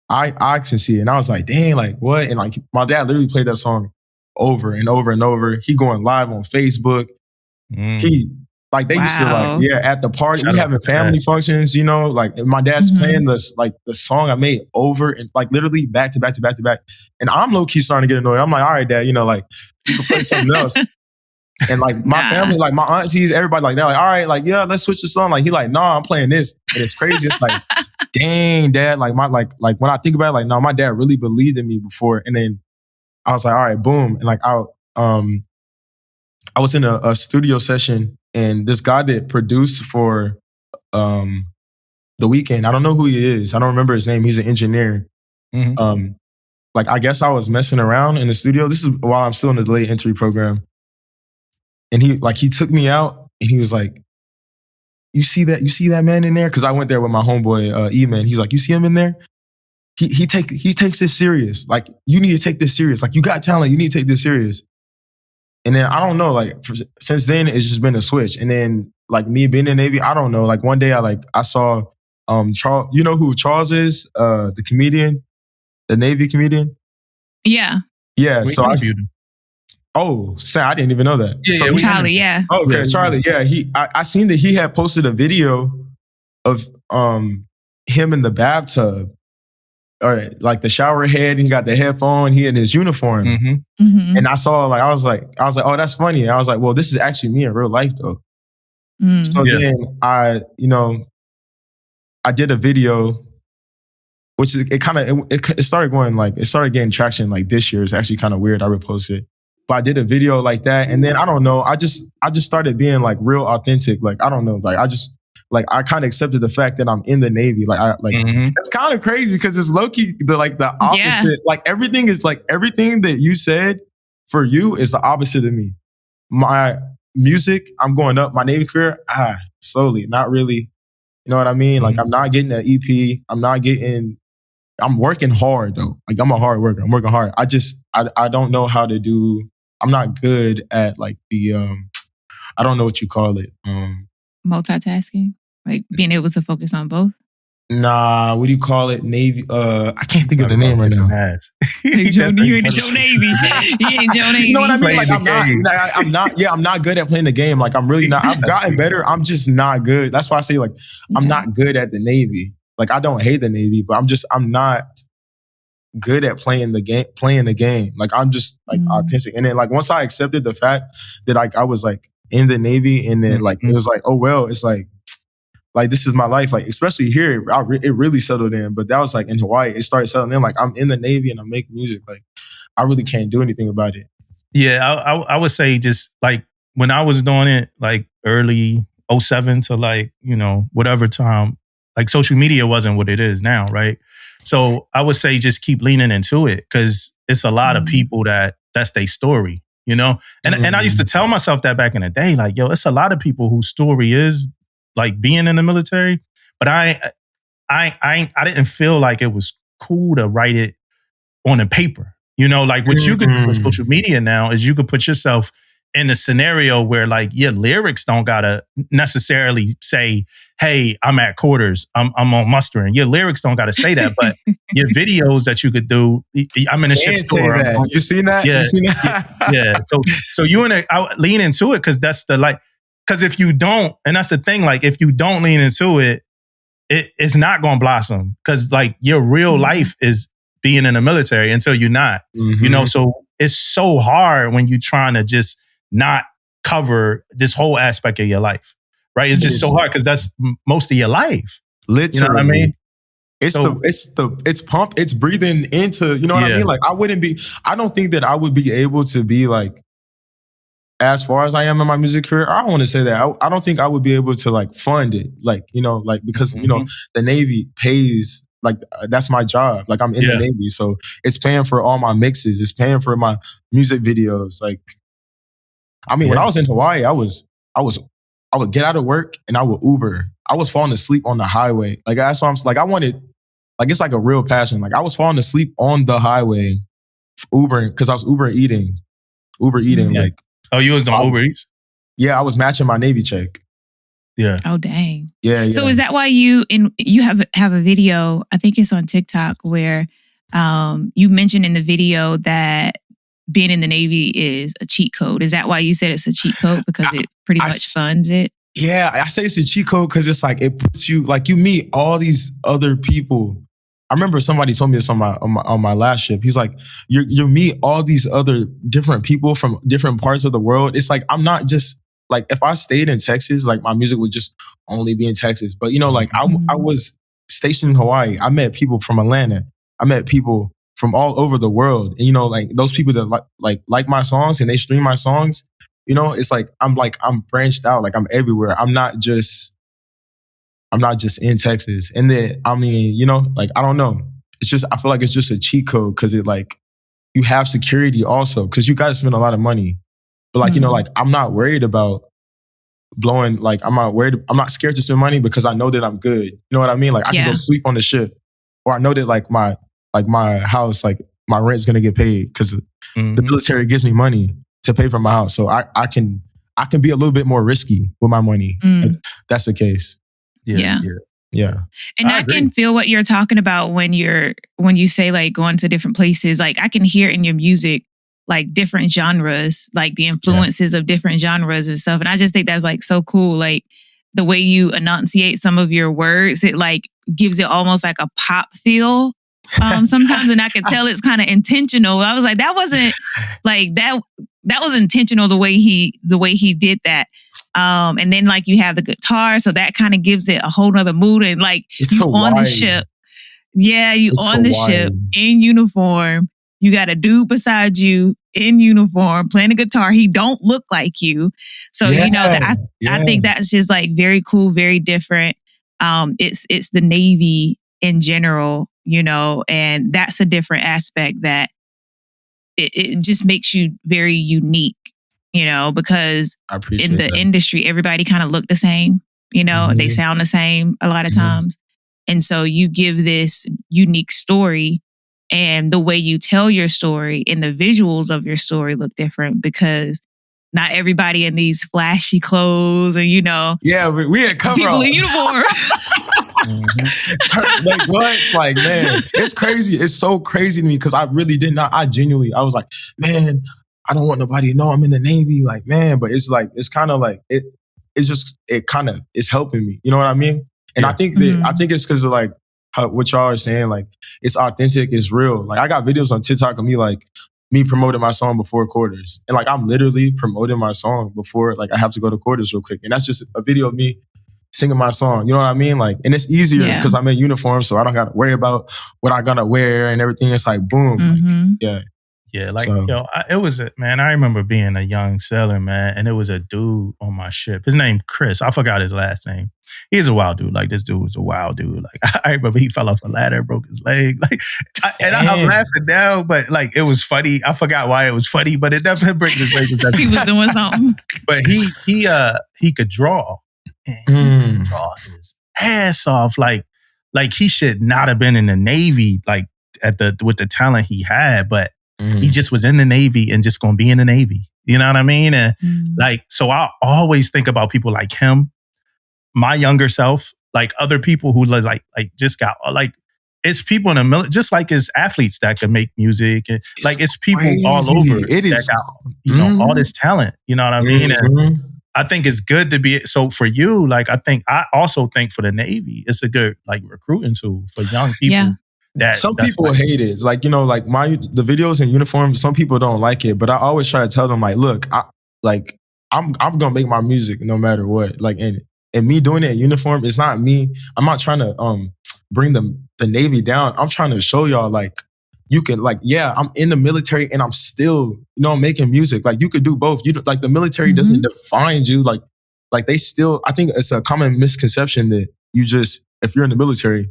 I can see it. And I was like, dang, like what? And like my dad literally played that song over and over and over. He going live on Facebook. He like they used to like, at the party, we having family functions, you know, like my dad's playing this like the song I made over and like literally back to back to back to back. And I'm low key starting to get annoyed. I'm like, all right, dad, you know, like you can play something else. And like my family, like my aunties, everybody like, they're like, all right, like, yeah, let's switch the song. Like he like, nah, I'm playing this. And it's crazy. It's like, dang, dad, like my, like when I think about it, like, no, my dad really believed in me before. And then I was like, all right, boom. And like, I was in a studio session and this guy that produced for The Weeknd, I don't know who he is. I don't remember his name. He's an engineer. Like, I guess I was messing around in the studio. This is while I'm still in the delayed entry program. And he took me out and he was like, you see that man in there? Cause I went there with my homeboy, E-Man. He's like, you see him in there? He takes this serious. Like, you need to take this serious. Like, you got talent. You need to take this serious. And then I don't know, like since then it's just been a switch. And then like me being in the Navy, I don't know. Like one day I saw Charles. You know who Charles is? The comedian, the Navy comedian. Yeah. Yeah. So Sam, I didn't even know that. Yeah, so Charlie. Yeah. Okay, Charlie. Yeah. I seen that he had posted a video of him in the bathtub. Or like the shower head, and he got the headphone, he in his uniform. And I saw like, I was like, oh, that's funny. And I was like, well, this is actually me in real life though. So then I did a video which it started going like, it started getting traction like this year. It's actually kind of weird. I reposted, but I did a video like that. And then I don't know, I just started being like real authentic. Like, I don't know, like I kind of accepted the fact that I'm in the Navy. It's kind of crazy because it's low-key the opposite. Yeah. Like everything that you said for you is the opposite of me. My music, I'm going up. My Navy career, slowly, not really. You know what I mean? Like I'm not getting an EP. I'm working hard though. Like I'm a hard worker. I'm working hard. I don't know how to do. I'm not good at like the I don't know what you call it. Multitasking, like being able to focus on both. Nah, what do you call it? Navy. I can't think of the name right now. You ain't Joe Navy. He ain't Joe Navy. You know what I mean? Like I'm not. Yeah, I'm not good at playing the game. Like I'm really not. I've gotten better. I'm just not good. That's why I say like I'm not good at the Navy. Like I don't hate the Navy, but I'm not good at playing the game. Like I'm just like autistic. And then like once I accepted the fact that like I was like in the Navy, and then like it was like, oh well, it's like this is my life. Like especially here, it really settled in. But that was like in Hawaii, it started settling in. Like I'm in the Navy and I'm making music. Like I really can't do anything about it. Yeah, I would say just like when I was doing it, like early 2007 to like, you know, whatever time, like social media wasn't what it is now, right? So I would say just keep leaning into it because it's a lot of people that's their story, you know? And I used to tell myself that back in the day, like, yo, it's a lot of people whose story is like being in the military, but I didn't feel like it was cool to write it on a paper. You know, like what you could do with social media now is you could put yourself in a scenario where like your lyrics don't gotta necessarily say, hey, I'm at quarters, I'm on mustering. Your lyrics don't gotta say that, but your videos that you could do, I'm in a ship store. You seen that? Yeah. You seen that? Yeah. So I lean into it because that's the like, because if you don't, and that's the thing, like if you don't lean into it, it's not gonna blossom. Because like your real life is being in the military until you're not. You know, so it's so hard when you're trying to just not cover this whole aspect of your life, right? It's just so hard because that's most of your life. Literally. You know what I mean? It's breathing into, you know what I mean? Like I don't think that I would be able to be like, as far as I am in my music career, I don't want to say that. I don't think I would be able to like fund it. Like, you know, like because, you know, the Navy pays, like that's my job. Like I'm in the Navy. So it's paying for all my mixes. It's paying for my music videos. Like, I mean, when I was in Hawaii, I would get out of work and I would Uber. I was falling asleep on the highway. Like that's why I'm like, I wanted, like, it's like a real passion. Like I was falling asleep on the highway, Ubering, because I was Uber eating. Like, oh, you was doing Uber Eats? Yeah, I was matching my Navy check. Yeah. Oh, dang. Yeah. So is that why you have a video, I think it's on TikTok, where you mentioned in the video that being in the Navy is a cheat code? Is that why you said it's a cheat code? Because it pretty much funds it? Yeah, I say it's a cheat code because it's like, it puts you, like you meet all these other people. I remember somebody told me this on my last ship. He's like, you meet all these other different people from different parts of the world. It's like, I'm not just, like if I stayed in Texas, like my music would just only be in Texas. But you know, like I was stationed in Hawaii. I met people from Atlanta. I met people from all over the world. And you know, like those people that like my songs and they stream my songs, you know, it's like I'm branched out, like I'm everywhere. I'm not just in Texas. And then, I mean, you know, like, I don't know. It's just, I feel like it's just a cheat code because it like, you have security also because you guys spend a lot of money. But like, you know, like I'm not worried about blowing, like I'm not scared to spend money because I know that I'm good. You know what I mean? Like I can go sleep on the ship, or I know that like my house, like my rent's going to get paid because the military gives me money to pay for my house. So I can be a little bit more risky with my money. If that's the case. Yeah. And I can feel what you're talking about when you say like going to different places. Like I can hear in your music like different genres, like the influences of different genres and stuff. And I just think that's like so cool. Like the way you enunciate some of your words, it like gives it almost like a pop feel sometimes. And I can tell it's kind of intentional. I was like, that wasn't like that was intentional the way he did that. And then like you have the guitar, so that kind of gives it a whole nother mood. And like you on the ship, Yeah, you It's on so the wild. ship in uniform. You got a dude beside you in uniform playing a guitar. He don't look like you. So, you know, I think that's just like very cool, very different. It's the Navy in general, you know, and that's a different aspect that it just makes you very unique, you know, because in the industry, everybody kind of look the same, you know, they sound the same a lot of times. And so you give this unique story, and the way you tell your story and the visuals of your story look different because not everybody in these flashy clothes or, you know. Yeah, we had cover people in uniform. Like what? Like, man, it's crazy. It's so crazy to me because I really did not. I was like, man, I don't want nobody to know I'm in the Navy. Like, man, but it's like, it's kind of like, it kind of is helping me. You know what I mean? And I think it's because of like what y'all are saying, like it's authentic, it's real. Like I got videos on TikTok of me like me promoting my song before quarters. And like I'm literally promoting my song before like I have to go to quarters real quick. And that's just a video of me singing my song. You know what I mean? Like, and it's easier because I'm in uniform, so I don't gotta worry about what I gotta wear and everything. It's like boom. Like, yeah. Yeah, like, yo, it was man, I remember being a young sailor, man, and it was a dude on my ship. His name, Chris. I forgot his last name. He's a wild dude. Like, this dude was a wild dude. Like, I remember he fell off a ladder, broke his leg. Like, I'm laughing now, but like, it was funny. I forgot why it was funny, but it definitely broke his leg. He was doing something. But he could draw. And he could draw his ass off. Like he should not have been in the Navy, like, with the talent he had, but he just was in the Navy and just gonna be in the Navy. You know what I mean? And like, so I always think about people like him, my younger self, like other people who like just got like, it's people in the military, just like it's athletes that can make music, and like it's people all over that got, you know, all this talent. You know what I mean? And I think it's good to be, so for you, like I also think for the Navy, it's a good like recruiting tool for young people. Yeah. Some people like, hate it. Like, you know, like the videos in uniform, some people don't like it, but I always try to tell them like, look, I'm gonna make my music no matter what. Like, and me doing it in uniform, it's not me. I'm not trying to bring the Navy down. I'm trying to show y'all like you can, like, yeah, I'm in the military and I'm still, you know, making music. Like you could do both. You like the military doesn't define you. Like they still, I think it's a common misconception that you just, if you're in the military,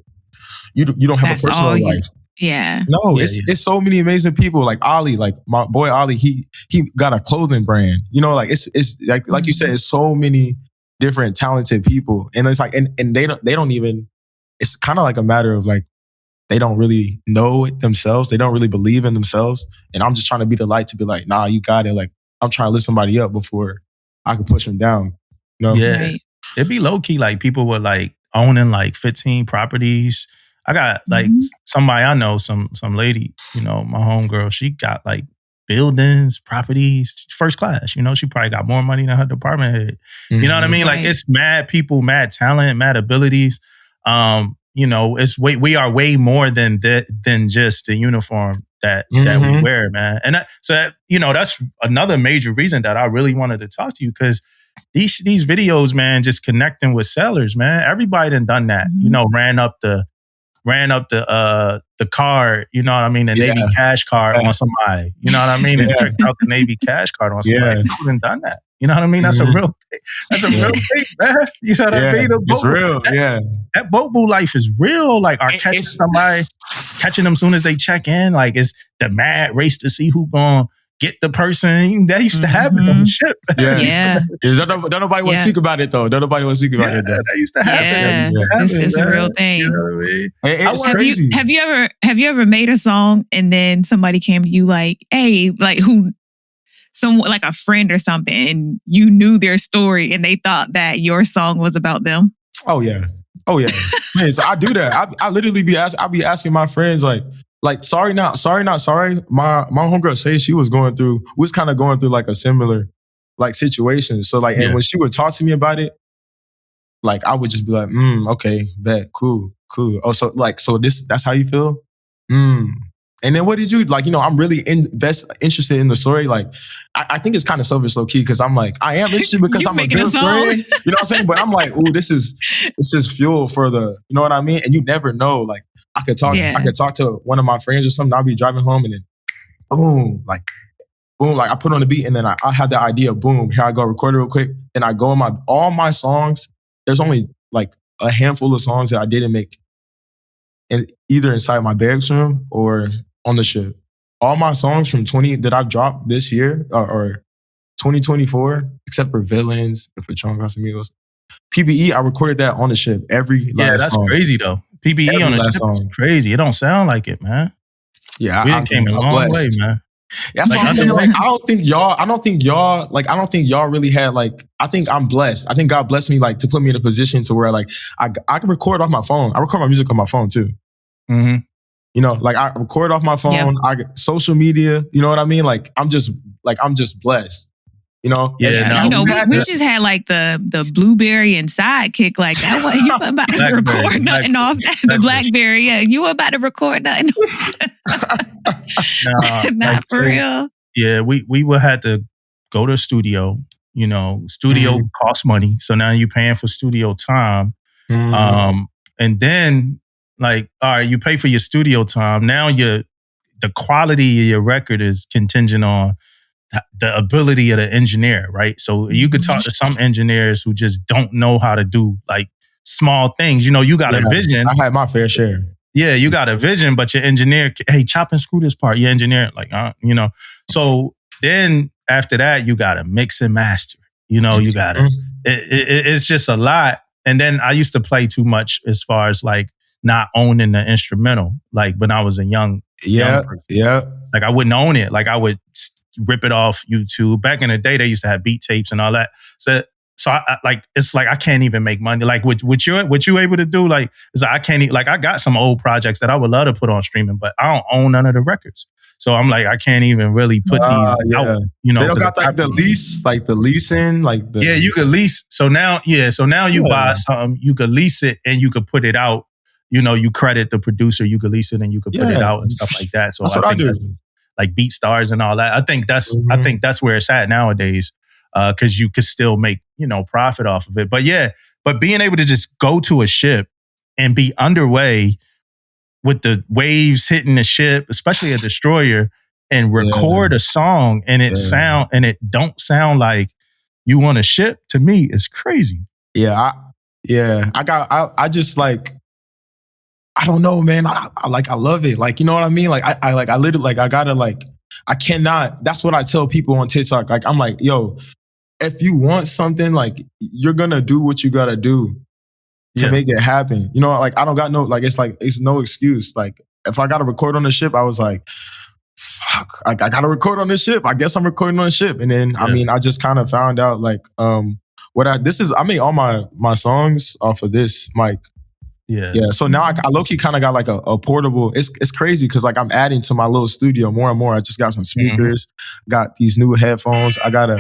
you don't have a personal life. Yeah. No, it's so many amazing people. Like Ollie, like my boy Ollie, he got a clothing brand. You know, like it's like you said, it's so many different talented people. And it's like and they don't even, it's kind of like a matter of like they don't really know it themselves. They don't really believe in themselves. And I'm just trying to be the light to be like, nah, you got it. Like I'm trying to lift somebody up before I can push them down. You know? Yeah. Right. It'd be low key like people were like owning like 15 properties. I got like somebody I know, some lady, you know, my homegirl, she got like buildings, properties, first class. You know, she probably got more money than her department head. You know what I mean? Like it's mad people, mad talent, mad abilities. You know, we are way more than just the uniform that we wear, man. And so you know, that's another major reason that I really wanted to talk to you, because these videos, man, just connecting with sailors, man. Everybody done that. You know, ran up the card, you know what I mean? The Navy cash card on somebody. You know what I mean? And tricked out the Navy cash card on somebody. People done done that. You know what I mean? That's a real thing. That's a real thing, man. You know what I mean? It's real, That boat boo life is real. Like, are catching somebody, catching them soon as they check in. Like, it's the mad race to see who gonna get the person. That used to happen on the ship. Don't nobody want to speak about it, though. Don't nobody want to speak about it, though. That used to happen. It's a real thing. You know what I mean? It's crazy. Have you ever made a song and then somebody came to you like, hey, like someone like a friend or something, and you knew their story and they thought that your song was about them? Oh yeah. Man, so I do that. I literally be asking my friends like sorry, not sorry. My homegirl says she was kind of going through like a similar like situation. So like, and when she would talk to me about it, like I would just be like, okay, bet, cool. Oh, so that's how you feel? And then what did you, like, you know, I'm really interested in the story. Like, I think it's kind of selfish low key, because I'm like, I am interested because I'm a good friend. You know what I'm saying? But I'm like, ooh, this is fuel for the, you know what I mean? And you never know. Like, I could talk to one of my friends or something. I'll be driving home and then boom, like I put on the beat and then I have the idea, boom, here I go, record it real quick. And I go in all my songs, there's only like a handful of songs that I didn't make either inside my barracks room or on the ship. All my songs from that I've dropped this year or 2024, except for Villains and for Patron Casamigos. PBE, I recorded that on the ship. Every last song. Crazy though. PBE on the ship is crazy. It don't sound like it, man. Yeah, we came a long way, man. That's what I'm saying. Like, I don't think y'all really had like. I think I'm blessed. I think God blessed me like to put me in a position to where like I can record off my phone. I record my music on my phone too. Mm-hmm. You know, like I record off my phone. Yep. I get social media. You know what I mean? Like I'm just blessed. You know, yeah. You know, we just had like the Blueberry and Sidekick like that. Was you weren't about to record nothing off the Blackberry? Yeah, you were about to record nothing. Not like, for real. Yeah, we would have to go to a studio. You know, studio costs money, so now you're paying for studio time. And then like, all right, you pay for your studio time. Now the quality of your record is contingent on the ability of the engineer, right? So you could talk to some engineers who just don't know how to do like small things. You know, you got a vision. I had my fair share. Yeah, you got a vision, but your engineer, hey, chop and screw this part. Your engineer, like, you know. So then after that, you got to mix and master. You know, you got to. It's just a lot. And then I used to play too much as far as like not owning the instrumental. Like when I was a young person. Like I wouldn't own it. Like I would rip it off YouTube. Back in the day, they used to have beat tapes and all that. So I like, it's like I can't even make money. Like what you able to do, like, is I can't like I got some old projects that I would love to put on streaming, but I don't own none of the records. So I'm like, I can't even really put these out. You know, they don't got like the leasing, like the you could lease. So now you buy something, you could lease it and you could put it out. You know, you credit the producer, you could lease it and you could put it out and stuff like that. So that's what I do. Like BeatStars and all that. I think that's where it's at nowadays. Because you could still make, you know, profit off of it. But being able to just go to a ship and be underway with the waves hitting the ship, especially a destroyer, and record a song and it don't sound like you on a ship, to me is crazy. I just like, I don't know, man. I love it. Like, you know what I mean? Like I literally like I gotta like I cannot. That's what I tell people on TikTok. Like I'm like, yo, if you want something, like you're gonna do what you gotta do to make it happen. You know, like I don't got no, like it's no excuse. Like if I gotta record on the ship, I was like, fuck, I gotta record on this ship. I guess I'm recording on the ship. And then I mean, I just kind of found out like I made all my songs off of this mic. Yeah. So now I low-key kind of got like a portable. It's crazy because like I'm adding to my little studio more and more. I just got some speakers, got these new headphones. I got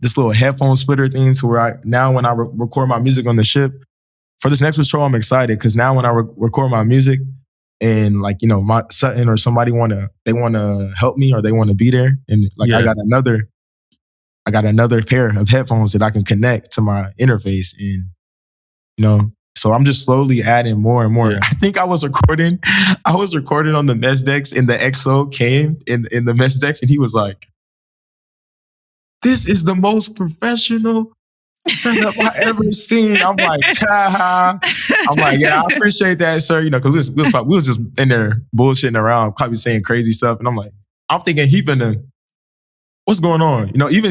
this little headphone splitter thing to where when I record my music on the ship for this next patrol, I'm excited because now when I record my music and like, you know, my Sutton or somebody they want to help me or they want to be there, and like I got another pair of headphones that I can connect to my interface, and you know, so I'm just slowly adding more and more. I think I was recording on the mess decks, and the XO came in the mess decks, and he was like, "This is the most professional setup I ever seen." I'm like, ha. I'm like, yeah, I appreciate that, sir. You know, because we was just in there bullshitting around, probably saying crazy stuff, and I'm thinking he finna, what's going on? You know, even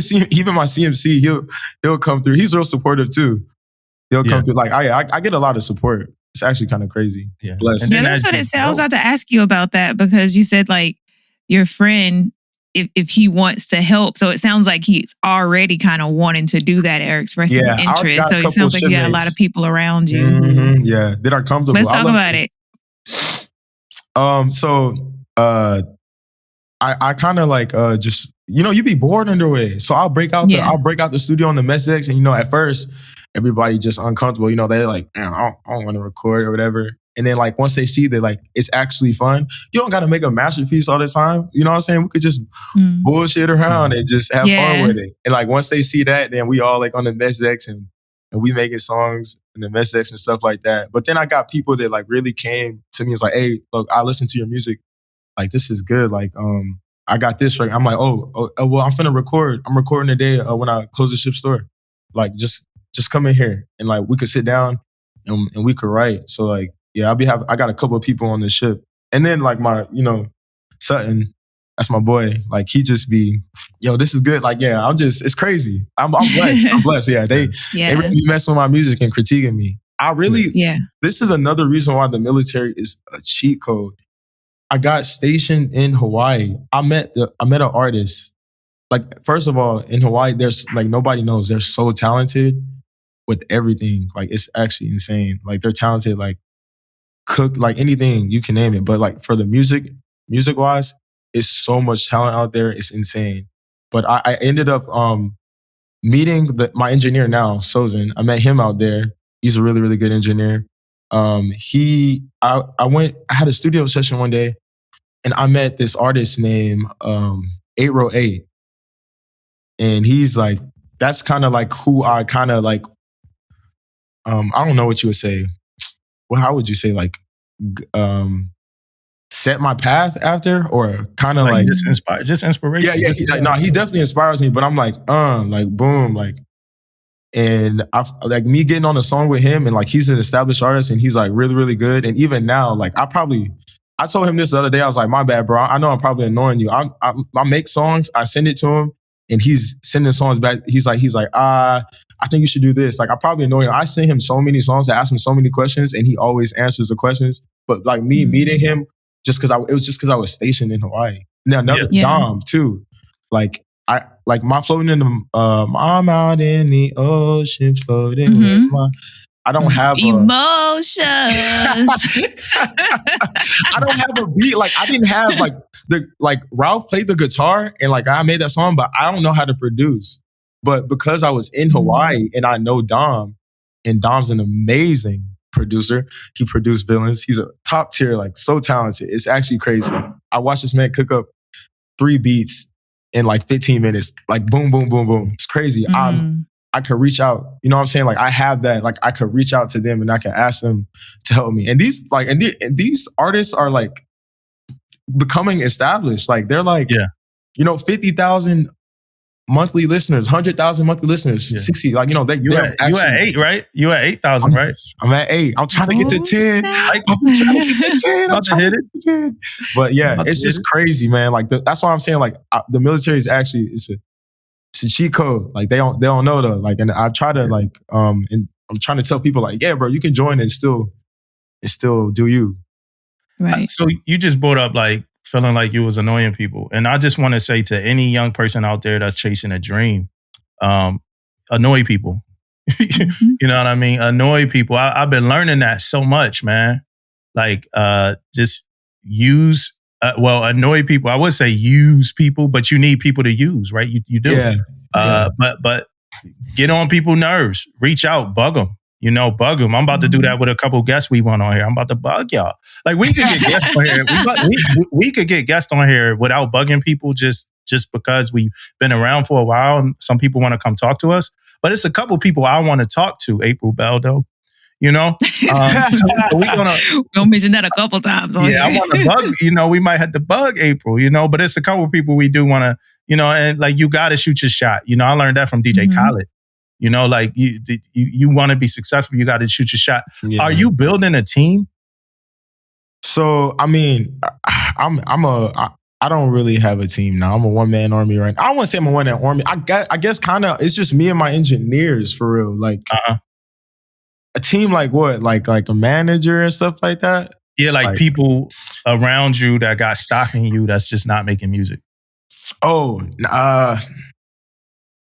my CMC, he'll come through. He's real supportive too. He'll come through. Like I get a lot of support. It's actually kind of crazy. Yeah, bless. Yeah, that's what it said. I was about to ask you about that because you said like your friend, if he wants to help, so it sounds like he's already kind of wanting to do that or expressing interest. So it sounds like you got a lot of people around you. Mm-hmm. Yeah, that are comfortable. Let's talk about it. I kind of like just, you know, you be bored underway. So I'll break out the studio on the mess decks, and you know, at first everybody just uncomfortable. You know, they're like, man, I don't want to record or whatever. And then like once they see that like it's actually fun, you don't got to make a masterpiece all the time. You know what I'm saying? We could just bullshit around and just have fun with it. And like once they see that, then we all like on the mess decks and and we making songs and the mess decks and stuff like that. But then I got people that like really came to me and was like, hey, look, I listen to your music. Like, this is good. Like, I got this right. I'm like, well, I'm finna record. I'm recording today when I close the ship store. Like, just come in here and like we could sit down and we could write. So like, yeah, I got a couple of people on the ship. And then like my, Sutton, that's my boy. Like he just be, yo, this is good. Like, yeah, it's crazy. I'm blessed. I'm blessed. Yeah, they really mess with my music and critiquing me. This is another reason why the military is a cheat code. I got stationed in Hawaii. I met an artist. Like, first of all, in Hawaii, there's like nobody knows. They're so talented with everything. Like, it's actually insane. Like, they're talented, like cook, like anything you can name it. But like for the music wise, it's so much talent out there. It's insane. But I ended up meeting my engineer now, Sozin. I met him out there. He's a really, really good engineer. I had a studio session one day and I met this artist named 808. And he's like, that's kind of like who I kind of like, I don't know what you would say. Well, how would you say like, set my path after, or kind of like just inspiration. Yeah. He definitely inspires me, but I'm like boom, like, and I like me getting on a song with him, and like he's an established artist, and he's like really, really good. And even now, like I told him this the other day. I was like, my bad, bro. I know I'm probably annoying you. I make songs, I send it to him, and he's sending songs back. He's like, I think you should do this. Like I probably annoy him. I send him so many songs, I ask him so many questions, and he always answers the questions. But like me meeting him, it was just because I was stationed in Hawaii. Now another Dom too. Like my floating in the I'm out in the ocean floating with my. I don't have emotions. I don't have a beat. Like I didn't have like Ralph played the guitar and like I made that song, but I don't know how to produce. But because I was in Hawaii and I know Dom, and Dom's an amazing producer. He produced Villains. He's a top tier, like so talented. It's actually crazy. I watched this man cook up 3 beats in like 15 minutes. Like boom, boom, boom, boom. It's crazy. I could reach out. You know what I'm saying? Like I have that. Like I could reach out to them and I can ask them to help me. And these artists are like becoming established. Like they're like, 50,000 monthly listeners, 100,000 monthly listeners, 60. Like, you at 8, right? You at 8,000, right? I'm at 8. I'm trying to get to 10. I'm trying to get to 10. I'm trying to hit it to 10. But yeah, it's just crazy, man. Like that's why I'm saying like the military is actually it's a cheat code. Like they don't know though. Like, and I try to like and I'm trying to tell people like, yeah, bro, you can join and still do you. Right. So you just brought up like feeling like you was annoying people. And I just want to say to any young person out there that's chasing a dream, annoy people. You know what I mean? Annoy people. I've been learning that so much, man. Like just use, annoy people. I would say use people, but you need people to use, right? You do. Yeah. But get on people's nerves. Reach out, bug them. Bug them. I'm about to do that with a couple guests we want on here. I'm about to bug y'all. Like we could get guests on here. We could get guests on here without bugging people just because we've been around for a while and some people want to come talk to us. But it's a couple people I want to talk to, April Baldo. So we're gonna mention that a couple times. I want to bug. We might have to bug April. But it's a couple people we do want to. And like you got to shoot your shot. I learned that from DJ Khaled. Like you want to be successful, you got to shoot your shot. Yeah. Are you building a team? So I mean, I don't really have a team now. I'm a one-man army right now. I wouldn't say I'm a one-man army. I guess kind of it's just me and my engineers for real. Like a team like what? Like a manager and stuff like that? Yeah, like people around you that got stock in you that's just not making music. Oh,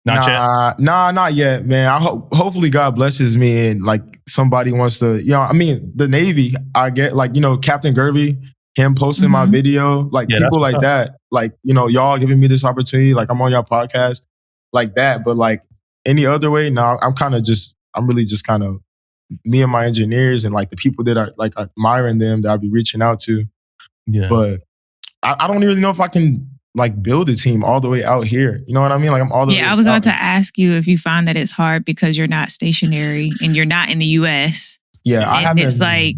not yet, man. Hopefully God blesses me and like somebody wants to, the Navy, I get like, Captain Gervy, him posting my video, like people like that, like, y'all giving me this opportunity, like I'm on y'all podcast, like that. But like any other way, no, I'm really just kind of me and my engineers and like the people that are like admiring them that I'll be reaching out to. Yeah. But I don't really know if I can like build a team all the way out here. You know what I mean? Like I'm all the way. Yeah, I was about to ask you if you find that it's hard because you're not stationary and you're not in the US. Yeah, I haven't. It's like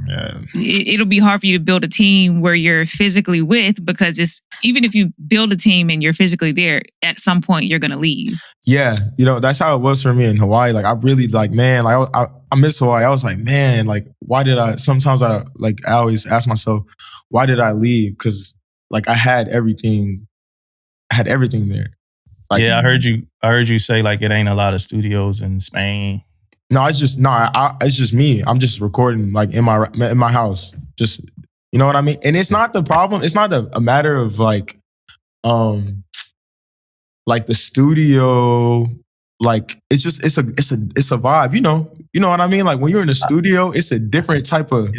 it'll be hard for you to build a team where you're physically with, because it's even if you build a team and you're physically there, at some point you're gonna leave. Yeah, you know, that's how it was for me in Hawaii. Like I really like, man, like I miss Hawaii. I was like, man, like why did I? Sometimes I always ask myself, why did I leave? Because like I had everything there. Like, yeah, I heard you say like it ain't a lot of studios in Spain. No, it's just it's just me. I'm just recording like in my house. Just, you know what I mean? And it's not the problem. It's not a matter of like the studio. Like it's just it's a vibe. You know what I mean? Like when you're in the studio, it's a different type of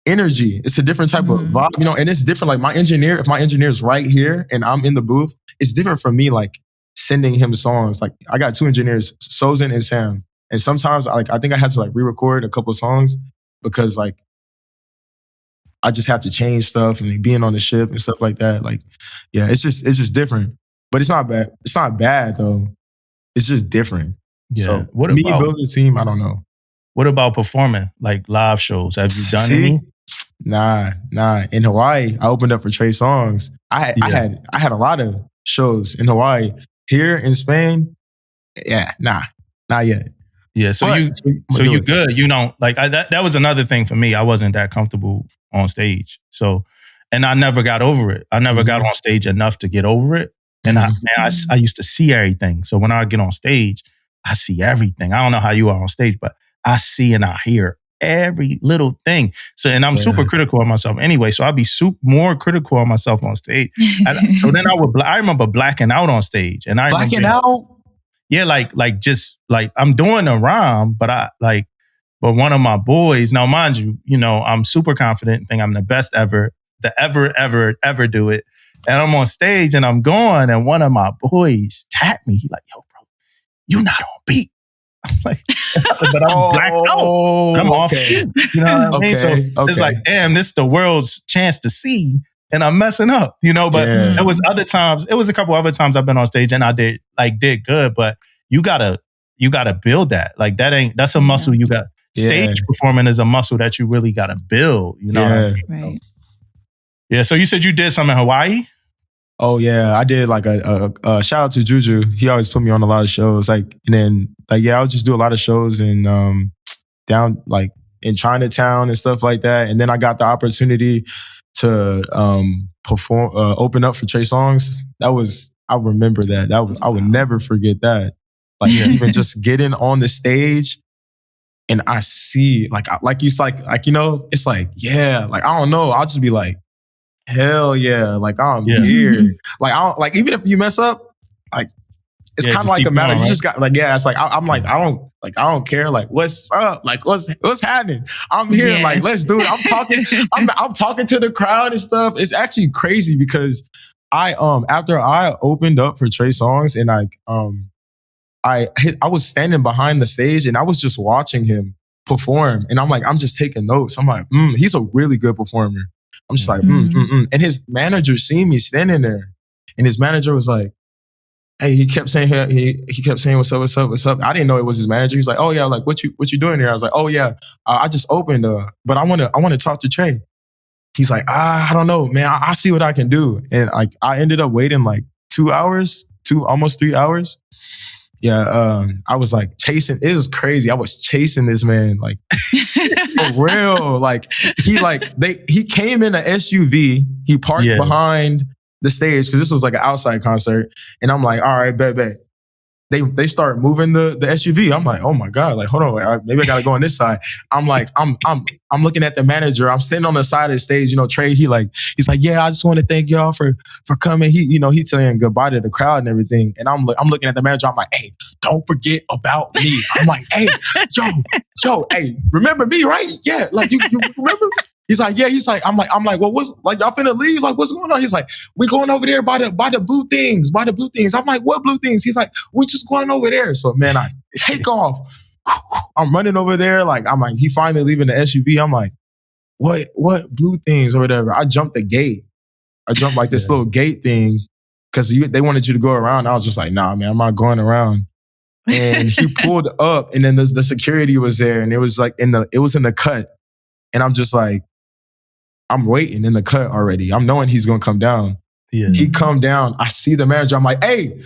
energy. It's a different type of vibe. You know, and it's different. Like if my engineer is right here and I'm in the booth, it's different from me like sending him songs. Like I got 2 engineers, Sozin and Sam. And sometimes I think I had to like re-record a couple of songs because like I just have to change stuff and like, being on the ship and stuff like that. Like, yeah, it's just different. But it's not bad. It's not bad though. It's just different. Yeah. So building a team, I don't know. What about performing like live shows? Have you done any? Nah. In Hawaii, I opened up for Trey Songz. I had a lot of shows in Hawaii. Here in Spain, not yet. Yeah, so you good. You don't like that was another thing for me. I wasn't that comfortable on stage. So, and I never got over it. I never got on stage enough to get over it. And I used to see everything. So when I get on stage, I see everything. I don't know how you are on stage, but I see and I hear every little thing. So, and I'm super critical of myself anyway. So I'd be more critical of myself on stage. So then I remember blacking out on stage, and blacking out. Yeah, like just like I'm doing a rhyme, but one of my boys, now mind you, you know, I'm super confident and think I'm the best ever to ever do it. And I'm on stage and I'm going, and one of my boys tapped me. He like, yo, bro, you not on beat. I'm like, but I'm blacked out. I'm off beat. You know what I mean? So it's like, damn, this is the world's chance to see. And I'm messing up, you know, but it was a couple other times I've been on stage and I did good, but you gotta build that. Like that's a muscle you got. Stage performing is a muscle that you really gotta build, you know what I mean? Right. Yeah, so you said you did some in Hawaii? Oh yeah, I did like a shout out to Juju. He always put me on a lot of shows. Like, and then I'll just do a lot of shows in down like in Chinatown and stuff like that. And then I got the opportunity to perform, open up for Trey Songz. I remember that. I would never forget that. Like even just getting on the stage and I see like you know, it's like, yeah, like I don't know. I'll just be like, hell yeah, like I'm here. Like I don't, like even if you mess up, like it's kind of like a matter. You just got like, it's like I'm like I don't care. Like what's up? Like what's happening? I'm here. Yeah. Like let's do it. I'm talking. I'm talking to the crowd and stuff. It's actually crazy because I after I opened up for Trey Songz and I was standing behind the stage and I was just watching him perform and I'm just taking notes. I'm like, he's a really good performer. I'm just like, And his manager seen me standing there, and his manager was like, hey, he kept saying what's up. I didn't know it was his manager. He's like, oh yeah, like what you doing here? I was like, oh yeah, I just opened, but I want to talk to Trey. He's like, I don't know, man. I see what I can do, and like I ended up waiting like 2 hours, almost 3 hours. Yeah, I was like chasing. It was crazy. I was chasing this man, like for real. Like he came in an SUV. He parked behind the stage because this was like an outside concert, and I'm like, all right, bet. They start moving the SUV. I'm like, oh my god, like hold on, maybe I gotta go on this side. I'm like, I'm looking at the manager. I'm standing on the side of the stage. You know, Trey. He's like, yeah, I just want to thank y'all for coming. He's saying goodbye to the crowd and everything. And I'm looking at the manager. I'm like, hey, don't forget about me. I'm like, hey, yo, hey, remember me, right? Yeah, like you remember. He's like, yeah. He's like, I'm like, well, what's like y'all finna leave? Like, what's going on? He's like, we going over there by the blue things, I'm like, what blue things? He's like, we just going over there. So man, I take off. I'm running over there. Like, I'm like, he finally leaving the SUV. I'm like, what blue things or whatever. I jumped the gate. I jumped like this little gate thing. because they wanted you to go around. I was just like, nah, man, I'm not going around. And he pulled up, and then the security was there, and it was like it was in the cut, and I'm just like, I'm waiting in the cut already. I'm knowing he's gonna come down. Yeah. He come down. I see the manager. I'm like, hey,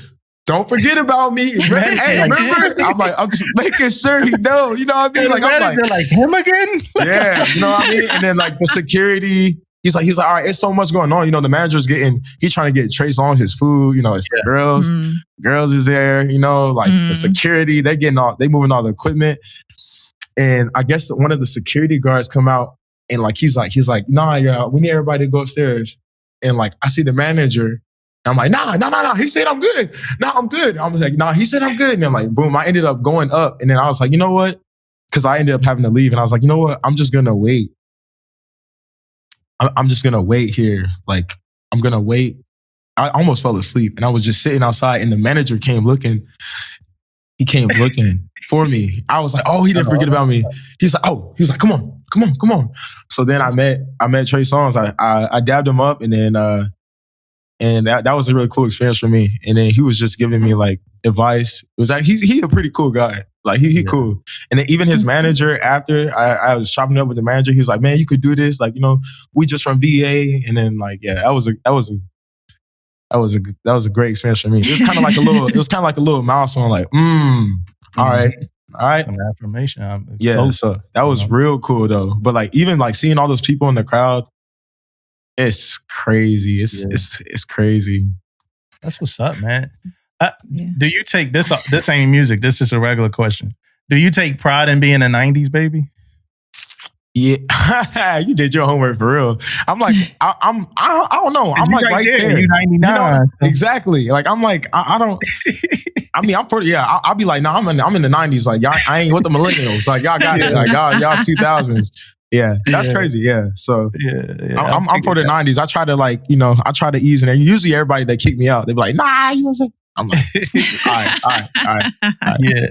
don't forget about me. Remember? I'm just making sure he know. You know what I mean? Like, I'm like him again? Yeah, you know what I mean? And then like the security, he's like, all right, it's so much going on. You know, the manager's he's trying to get Trace on his food. You know, it's the girls is there. You know, like the security, they moving all the equipment. And I guess one of the security guards come out and like he's like, nah, yeah, we need everybody to go upstairs. And like I see the manager, and I'm like, nah. He said I'm good. Nah, I'm good. I was like, nah, he said I'm good. And I'm like, boom. I ended up going up, and then I was like, you know what? Because I ended up having to leave, and I was like, you know what? I'm just gonna wait. I'm just gonna wait here. Like I'm gonna wait. I almost fell asleep, and I was just sitting outside, and the manager came looking. He came looking for me. I was like, oh, he didn't forget about me. He's like, come on. So then I met Trey Songz. I dabbed him up, and then and that was a really cool experience for me. And then he was just giving me like advice. It was like he a pretty cool guy. Like he cool. And then even his manager, after I was chopping up with the manager, he was like, man, you could do this. Like, you know, we just from VA. And then like, yeah, that was a great experience for me. It was kind of like a little milestone. Like, all right. Some affirmation. Yeah. So that was real cool though. But like, even like seeing all those people in the crowd, it's crazy. It's crazy. That's what's up, man. Do you take this? This ain't music. This is a regular question. Do you take pride in being a '90s baby? Yeah, you did your homework for real. I'm like, I don't know. I'm like right there. You 99. You know, exactly. Like I'm like, I don't. I mean, I'm 40. Yeah, I'll be like, no, I'm in the '90s. Like y'all, I ain't with the millennials. Like y'all got it. Like y'all 2000s. Yeah, that's crazy. Yeah, so I'm for the '90s. I try to like, you know, I try to ease in there. Usually everybody that kick me out, they be like, nah, you wasn't. I'm like, all right. Yeah,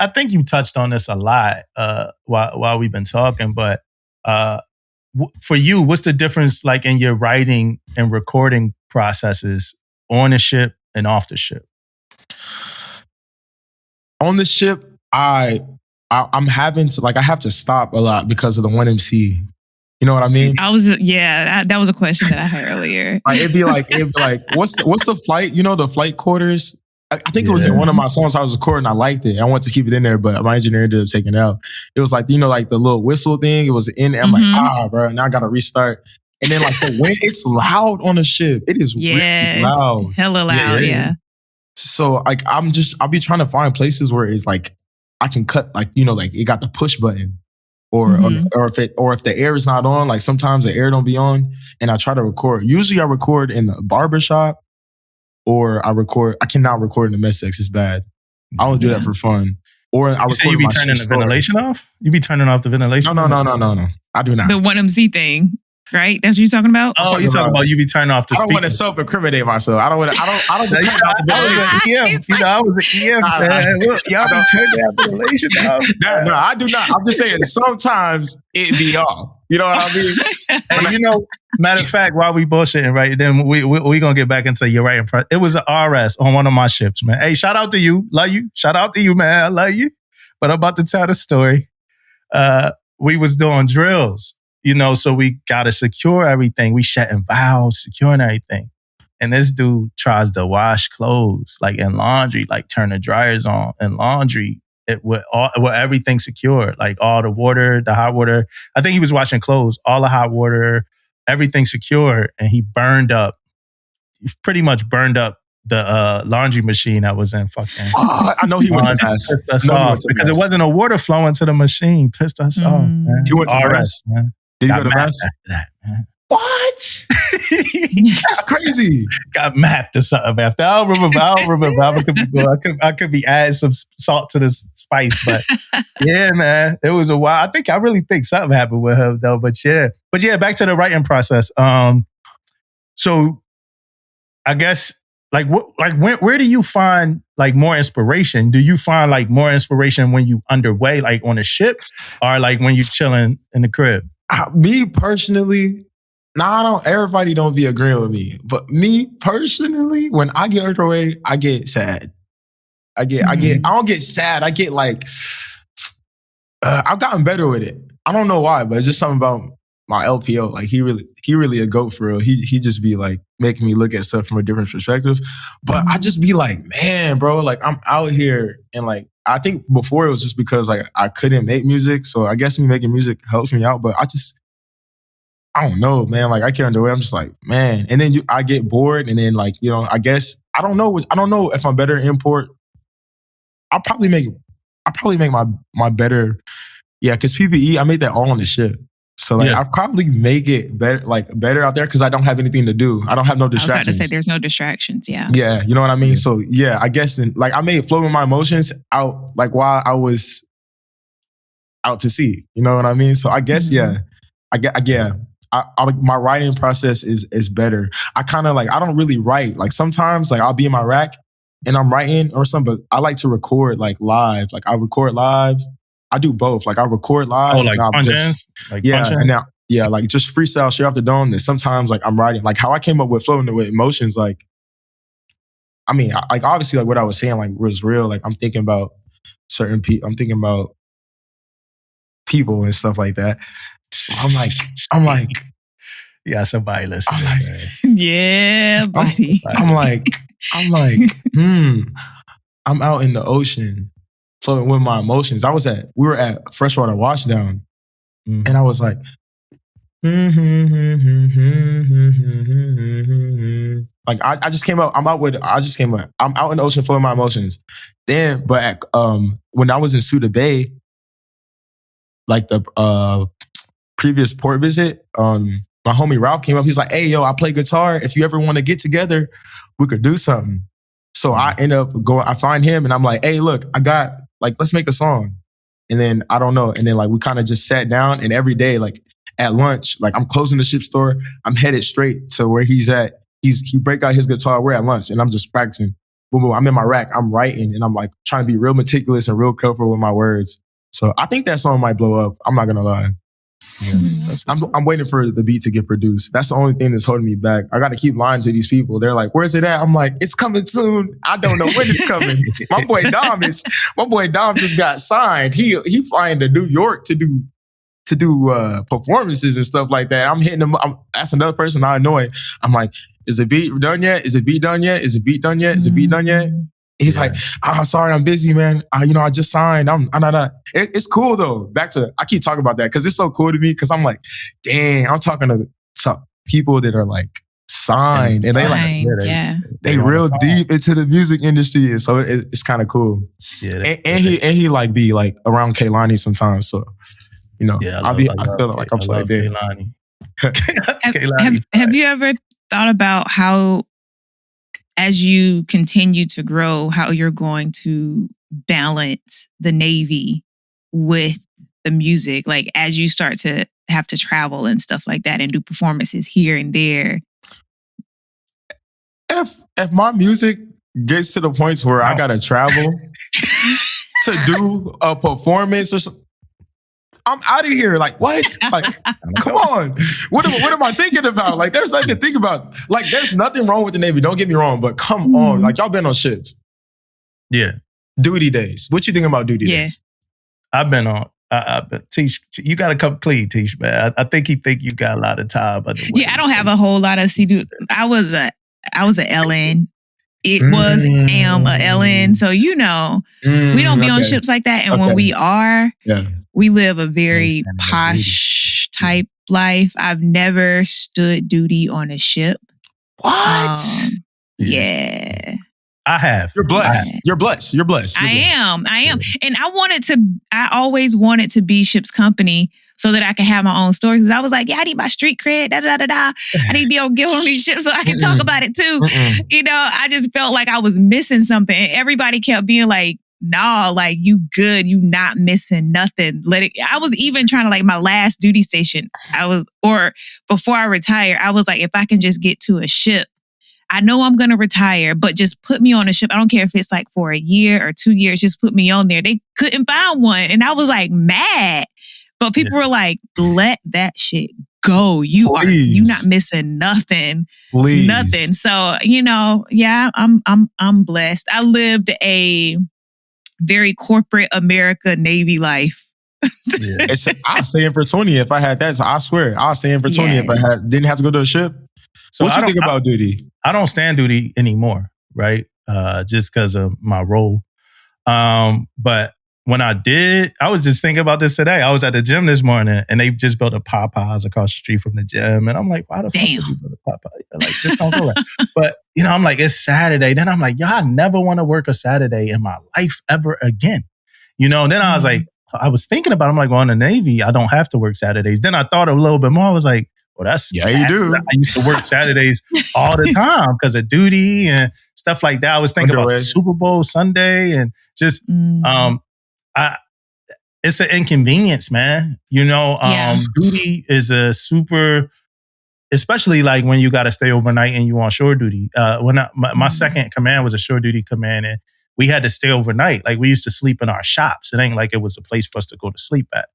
I think you touched on this a lot while we've been talking, but for you, what's the difference like in your writing and recording processes on the ship and off the ship? On the ship, I'm having to I have to stop a lot because of the 1MC. You know what I mean? That was a question that I had earlier. Like, it'd be like, what's the flight? You know, the flight quarters. I think it was in one of my songs I was recording. I liked it. I wanted to keep it in there, but my engineer ended up taking it out. It was like, you know, like the little whistle thing. It was in there. I'm like, bro, now I got to restart. And then like the wind, it's loud on the ship. It is really loud. Hella loud, yeah. So like, I'll be trying to find places where it's like, I can cut, like, you know, like it got the push button. Or if the air is not on, like sometimes the air don't be on, and I try to record. Usually I record in the barbershop, or I cannot record in the med sex. It's bad. I don't do that for fun. Or I record. You be turning the ventilation off? You be turning off the ventilation? No. I do not. The 1MC thing. Right? That's what you're talking about? Oh, you're talking about you be turning off the speakers. I don't want to self-incriminate myself. I don't. I was an EM, man. Y'all be turning that ventilation off. No, I do not. I'm just saying sometimes it be off. You know what I mean? Hey, you know, matter of fact, while we bullshitting, right? Then we gonna get back into your writing process. It was an RS on one of my ships, man. Hey, shout out to you. Love you. Shout out to you, man. I love you. But I'm about to tell the story. We was doing drills. You know, so we got to secure everything. We shutting valves, securing everything. And this dude tries to wash clothes, like in laundry, like turn the dryers on in laundry with everything secured, like all the water, the hot water. I think he was washing clothes, all the hot water, everything secure. And he pretty much burned up the laundry machine that was in fucking. I know he went to mess. Pissed us off because it wasn't a water flowing to the machine. Pissed us off, man. He went to mess, man. Did he go to mess? After that, man. What? That's crazy. Got mapped or something after. I don't remember. I could be adding some salt to the spice, but yeah, man, it was a while. I really think something happened with her though. But yeah, back to the writing process. So I guess where do you find like more inspiration? Do you find like more inspiration when you underway, like on a ship, or like when you chilling in the crib? Me personally, Nah, everybody don't be agreeing with me. But me personally, when I get underway, I get sad. I don't get sad. I get like, I've gotten better with it. I don't know why, but it's just something about my LPO. Like he really a goat for real. He just be like making me look at stuff from a different perspective. But I just be like, man, bro, like I'm out here and like, I think before it was just because like I couldn't make music. So I guess me making music helps me out. But I don't know, man. Like I can't do it. I'm just like, man. And then I get bored, and then like, you know, I guess I don't know if I'm better at import. I'll probably make my better, yeah. Because PPE, I made that all on the ship, so like I probably make it better out there because I don't have anything to do. I don't have no distractions. I was about to say there's no distractions. Yeah, you know what I mean. So yeah, I guess like I made Flow with My Emotions out like while I was out to sea. You know what I mean. So I guess my writing process is better. I kind of like, I don't really write. Like sometimes like I'll be in my rack and I'm writing or something, but I like to record like live. Like I record live. I do both. Like I record live. Oh, like punch-ins? And now, like just freestyle straight off the dome. Then sometimes like I'm writing. Like how I came up with Flowing with Emotions, like, I mean, like obviously like what I was saying like was real. Like I'm thinking about certain people. I'm thinking about people and stuff like that. I'm like, yeah, somebody listening. Yeah, buddy. I'm like, I'm out in the ocean, floating with my emotions. We were at Freshwater Washdown, and I was like, like I just came up. I'm out in the ocean, floating my emotions. Then, but when I was in Suda Bay, like the previous port visit, my homie Ralph came up. He's like, hey, yo, I play guitar. If you ever want to get together, we could do something. So I end up going, I find him and I'm like, hey, look, I got, like, let's make a song. And then, I don't know. And then like, we kind of just sat down and every day, like at lunch, like I'm closing the ship store. I'm headed straight to where he's at. He break out his guitar. We're at lunch and I'm just practicing. Boom, boom. I'm in my rack. I'm writing and I'm like trying to be real meticulous and real careful with my words. So I think that song might blow up. I'm not going to lie. Yeah. I'm waiting for the beat to get produced. That's the only thing that's holding me back. I got to keep lying to these people. They're like, "Where's it at?" I'm like, "It's coming soon." I don't know when it's coming. my boy Dom just got signed. He flying to New York to do performances and stuff like that. I'm hitting him. That's another person I annoy. I'm like, "Is the beat done yet? Is the beat done yet? Is the beat done yet? Is the beat done yet?" He's like, sorry, I'm busy, man. I just signed. I'm not. It's cool though. I keep talking about that because it's so cool to me because I'm like, dang, I'm talking to people that are like signed and they like, they real deep into the music industry. And so it's kind of cool. Yeah, and he like be like around Kehlani sometimes. So, you know, I feel like I'm like that. Have you ever thought about how, as you continue to grow, how you're going to balance the Navy with the music? Like as you start to have to travel and stuff like that and do performances here and there. If my music gets to the points where I gotta travel to do a performance or something, I'm out of here. Like, what? Like, come on. What am I thinking about? Like, there's nothing to think about. Like, there's nothing wrong with the Navy. Don't get me wrong, but come on. Like, y'all been on ships. Yeah. Duty days. What you think about duty days? I've been on. Tish, you got to come clean, Tish, man. I think you got a lot of time. I don't have a whole lot of CD. I was a LN. Am a LN. So, you know, we don't be on ships like that. And when we are, we live a very posh type life. I've never stood duty on a ship. What? Yeah. I have. You're blessed. You're blessed. I am. And I always wanted to be ship's company so that I could have my own stories. Because I was like, I need my street cred, I need to be able to get on these ships so I can talk about it too. You know, I just felt like I was missing something. And everybody kept being like, nah, like you good, you not missing nothing. I was even trying to, like, my last duty station, before I retired, I was like, if I can just get to a ship, I know I'm going to retire, but just put me on a ship. I don't care if it's like for a year or 2 years, just put me on there. They couldn't find one. And I was like mad. But people were like, let that shit go. You not missing nothing. Please. Nothing. So, I'm blessed. I lived a very corporate America Navy life. Yeah. I'll stay in for 20 if I had that. So I swear, I'll stay in for 20 if I didn't have to go to a ship. So what you think about duty? I don't stand duty anymore, right? Just because of my role. But when I did, I was just thinking about this today. I was at the gym this morning and they just built a Popeyes across the street from the gym. And I'm like, why the fuck would you build a Popeyes? Like, this don't go right. But, I'm like, it's Saturday. Then I'm like, I never want to work a Saturday in my life ever again. Then I was like, I was thinking about it. I'm like, well, in the Navy, I don't have to work Saturdays. Then I thought a little bit more. I was like, well, that's you do. I used to work Saturdays all the time because of duty and stuff like that. I was thinking about the Super Bowl Sunday and just it's an inconvenience, man. Duty is a super, especially like when you got to stay overnight and you on shore duty. My second command was a shore duty command, and we had to stay overnight. Like we used to sleep in our shops. It ain't like it was a place for us to go to sleep at.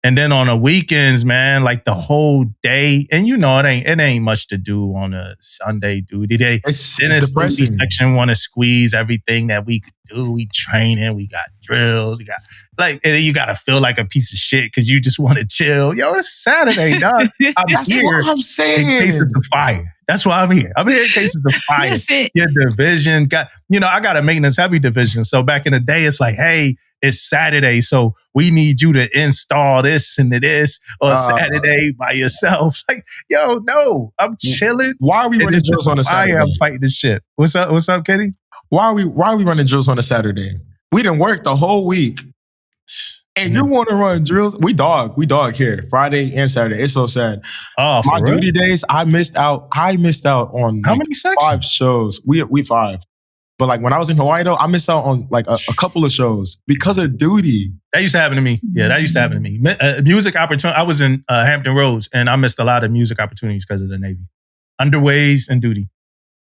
And then on the weekends, man, like the whole day, and it ain't much to do on a Sunday duty day. It's duty section want to squeeze everything that we could do. We training, we got drills, we got and you got to feel like a piece of shit because you just want to chill. Yo, it's Saturday, dog. That's what I'm saying. In cases of fire. That's why I'm here. I'm here in cases of fire. Your division I got a maintenance heavy division. So back in the day, it's like, hey, it's Saturday, so we need you to install this and this on Saturday by yourself. Like, yo, no, I'm chilling. Why are we running drills on a Saturday? I'm fighting this shit. What's up, Kenny? Why are we running drills on a Saturday? We didn't work the whole week. And you want to run drills? We dog here, Friday and Saturday. It's so sad. Oh, my duty days, I missed out on how many sections? 5 shows. We 5. But like when I was in Hawaii though, I missed out on like a couple of shows because of duty. That used to happen to me. Yeah, that used to happen to me. Music opportunity. I was in Hampton Roads and I missed a lot of music opportunities because of the Navy. Underways and duty.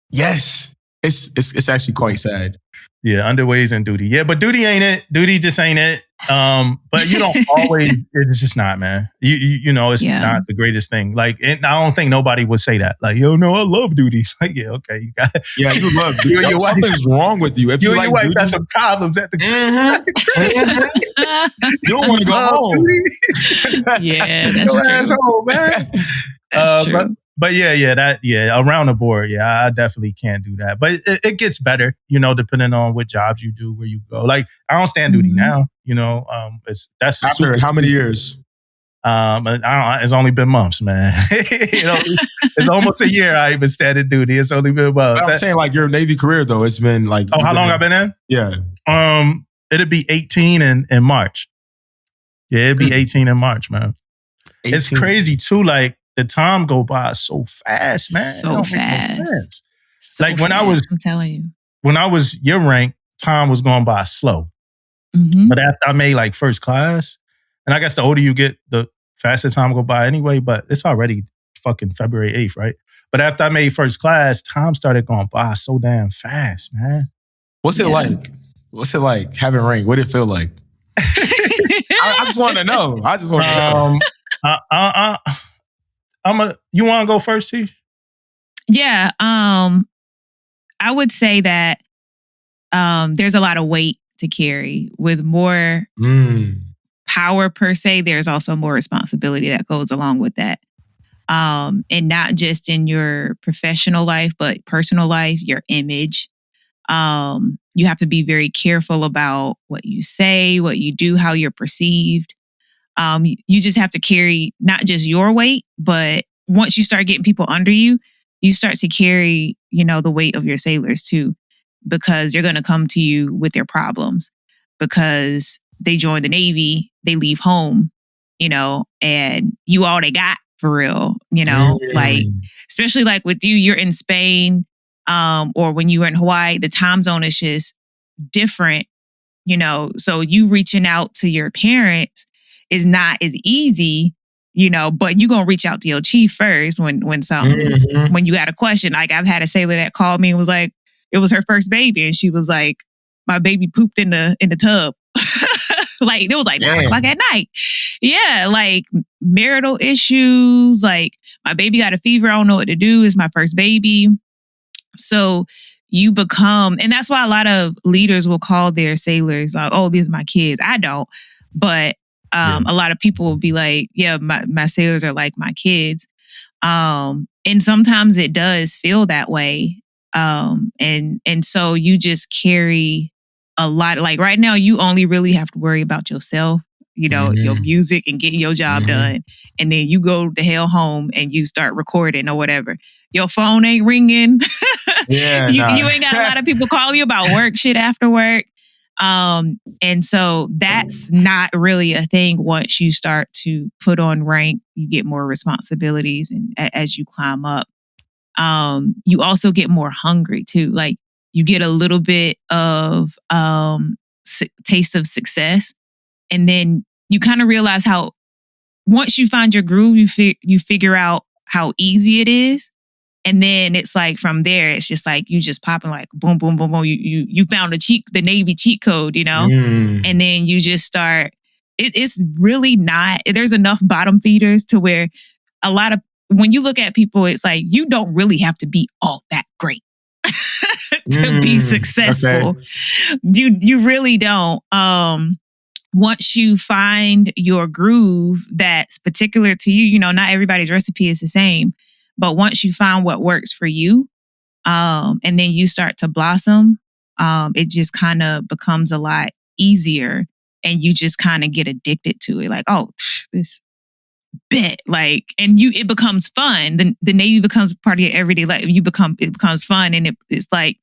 Yes. It's actually quite sad. Yeah, underways and duty. Yeah, but duty ain't it. Duty just ain't it. But you don't always, it's just not, man. It's not the greatest thing. Like, I don't think nobody would say that. Like, yo, no, I love duty. Like, yeah, okay. You got it. Yeah, you love duty. Something's wrong with you. If you like your wife duty, got some problems at the you don't want to go home. Yeah, that's true. Asshole, man. That's true. But around the board, I definitely can't do that. But it gets better, depending on what jobs you do, where you go. Like, I don't stand duty now, that's after how many years? It's only been months, man. It's almost a year I ain't been standing duty. It's only been months. But I'm saying like your Navy career though, it's been like how long I've been in? Yeah. It'll be 18 in March. Yeah, it'll be 18 in March, man. 18. It's crazy too, like the time go by so fast, man. So fast. Like when I'm telling you. When I was your rank, time was going by slow. Mm-hmm. But after I made like first class, and I guess the older you get, the faster time go by anyway, but it's already fucking February 8th, right? But after I made first class, time started going by so damn fast, man. What's it like? What's it like having rank? What did it feel like? I just want to know. You want to go first, T? Yeah. I would say that there's a lot of weight to carry. With more power per se, there's also more responsibility that goes along with that. And not just in your professional life, but personal life, your image. You have to be very careful about what you say, what you do, how you're perceived. You just have to carry not just your weight, but once you start getting people under you, you start to carry, the weight of your sailors too, because they're going to come to you with their problems because they join the Navy, they leave home, and you all they got for real, like, especially like with you, you're in Spain, or when you were in Hawaii, the time zone is just different, so you reaching out to your parents is not as easy, but you're going to reach out to your chief first when you got a question. Like I've had a sailor that called me and was like, it was her first baby. And she was like, my baby pooped in the tub. Like it was like 9 o'clock at night. Yeah, like marital issues. Like my baby got a fever. I don't know what to do. It's my first baby. So you become, and that's why a lot of leaders will call their sailors like, oh, these are my kids. I don't. But a lot of people will be like, yeah, my sailors are like my kids. And sometimes it does feel that way. And so you just carry a lot. Like right now, you only really have to worry about yourself, your music and getting your job done. And then you go the hell home and you start recording or whatever. Your phone ain't ringing. Yeah, you ain't got a lot of people call you about work shit after work. And so that's not really a thing. Once you start to put on rank, you get more responsibilities, and as you climb up, you also get more hungry too. Like you get a little bit of taste of success, and then you kind of realize how once you find your groove, you figure out how easy it is. And then it's like from there, it's just like you just popping like boom, boom, boom, boom. You found the Navy cheat code, and then you just start. It's really not. There's enough bottom feeders to where a lot of when you look at people, it's like you don't really have to be all that great to be successful. Okay. You really don't. Once you find your groove that's particular to you, not everybody's recipe is the same. But once you find what works for you, and then you start to blossom, it just kind of becomes a lot easier, and you just kind of get addicted to it. Like, oh, this bit, like, and it becomes fun. The Navy becomes part of your everyday life. It becomes fun, and it's like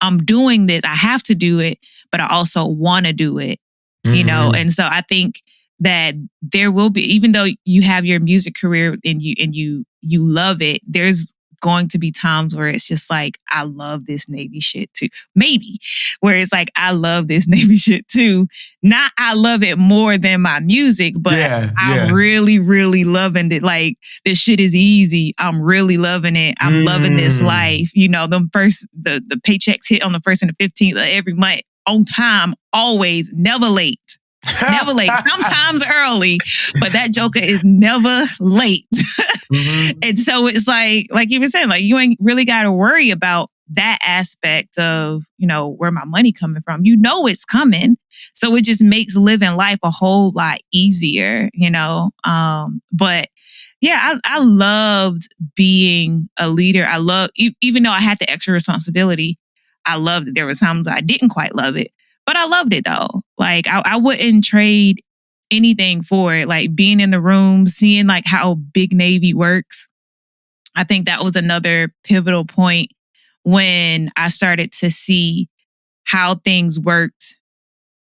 I'm doing this. I have to do it, but I also want to do it. And so I think that there will be, even though you have your music career and you love it, there's going to be times where it's just like, I love this Navy shit too. Maybe where it's like, I love this Navy shit too. Not I love it more than my music, but I'm really, really loving it. Like this shit is easy. I'm really loving it. I'm loving this life. The paychecks hit on the 1st and the 15th of every month, on time, always, never late. Never late. Sometimes early, but that joker is never late. And so it's like you were saying, like you ain't really got to worry about that aspect of, where my money coming from. It's coming. So it just makes living life a whole lot easier, But yeah, I loved being a leader. I love, even though I had the extra responsibility, I loved it. There were times I didn't quite love it. But I loved it though. Like I wouldn't trade anything for it. Like being in the room, seeing like how big Navy works. I think that was another pivotal point when I started to see how things worked.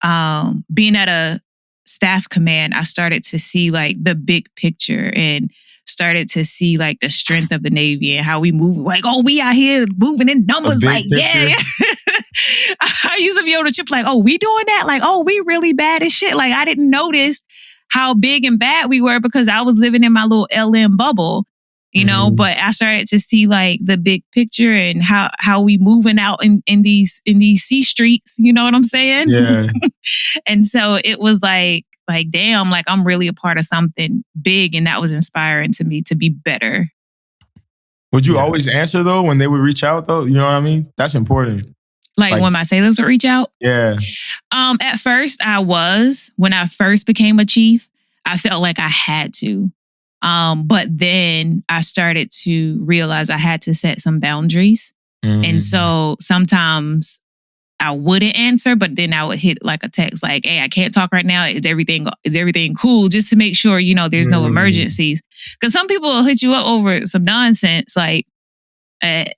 Being at a staff command, I started to see like the big picture and started to see like the strength of the Navy and how we move. Like, oh, we out here moving in numbers. Like, yeah. I used to be on the trip like, oh, we doing that? Like, oh, we really bad as shit. Like, I didn't notice how big and bad we were because I was living in my little LM bubble, but I started to see like the big picture and how we moving out in these sea streets. You know what I'm saying? Yeah. And so it was like, damn, like I'm really a part of something big. And that was inspiring to me to be better. Would you always answer though when they would reach out though? You know what I mean? That's important. Like when my sailors would reach out? Yeah. At first when I first became a chief, I felt like I had to. But then I started to realize I had to set some boundaries. And so sometimes I wouldn't answer, but then I would hit like a text like, hey, I can't talk right now. Is everything cool? Just to make sure, there's no emergencies. Because some people will hit you up over some nonsense like at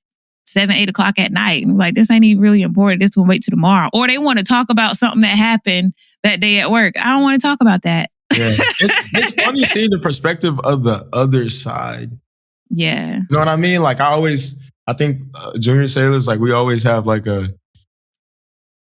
7, 8 o'clock at night. And like, this ain't even really important. This will wait till tomorrow. Or they want to talk about something that happened that day at work. I don't want to talk about that. Yeah. It's funny seeing the perspective of the other side. Yeah. You know what I mean? Like I think junior sailors, like we always have like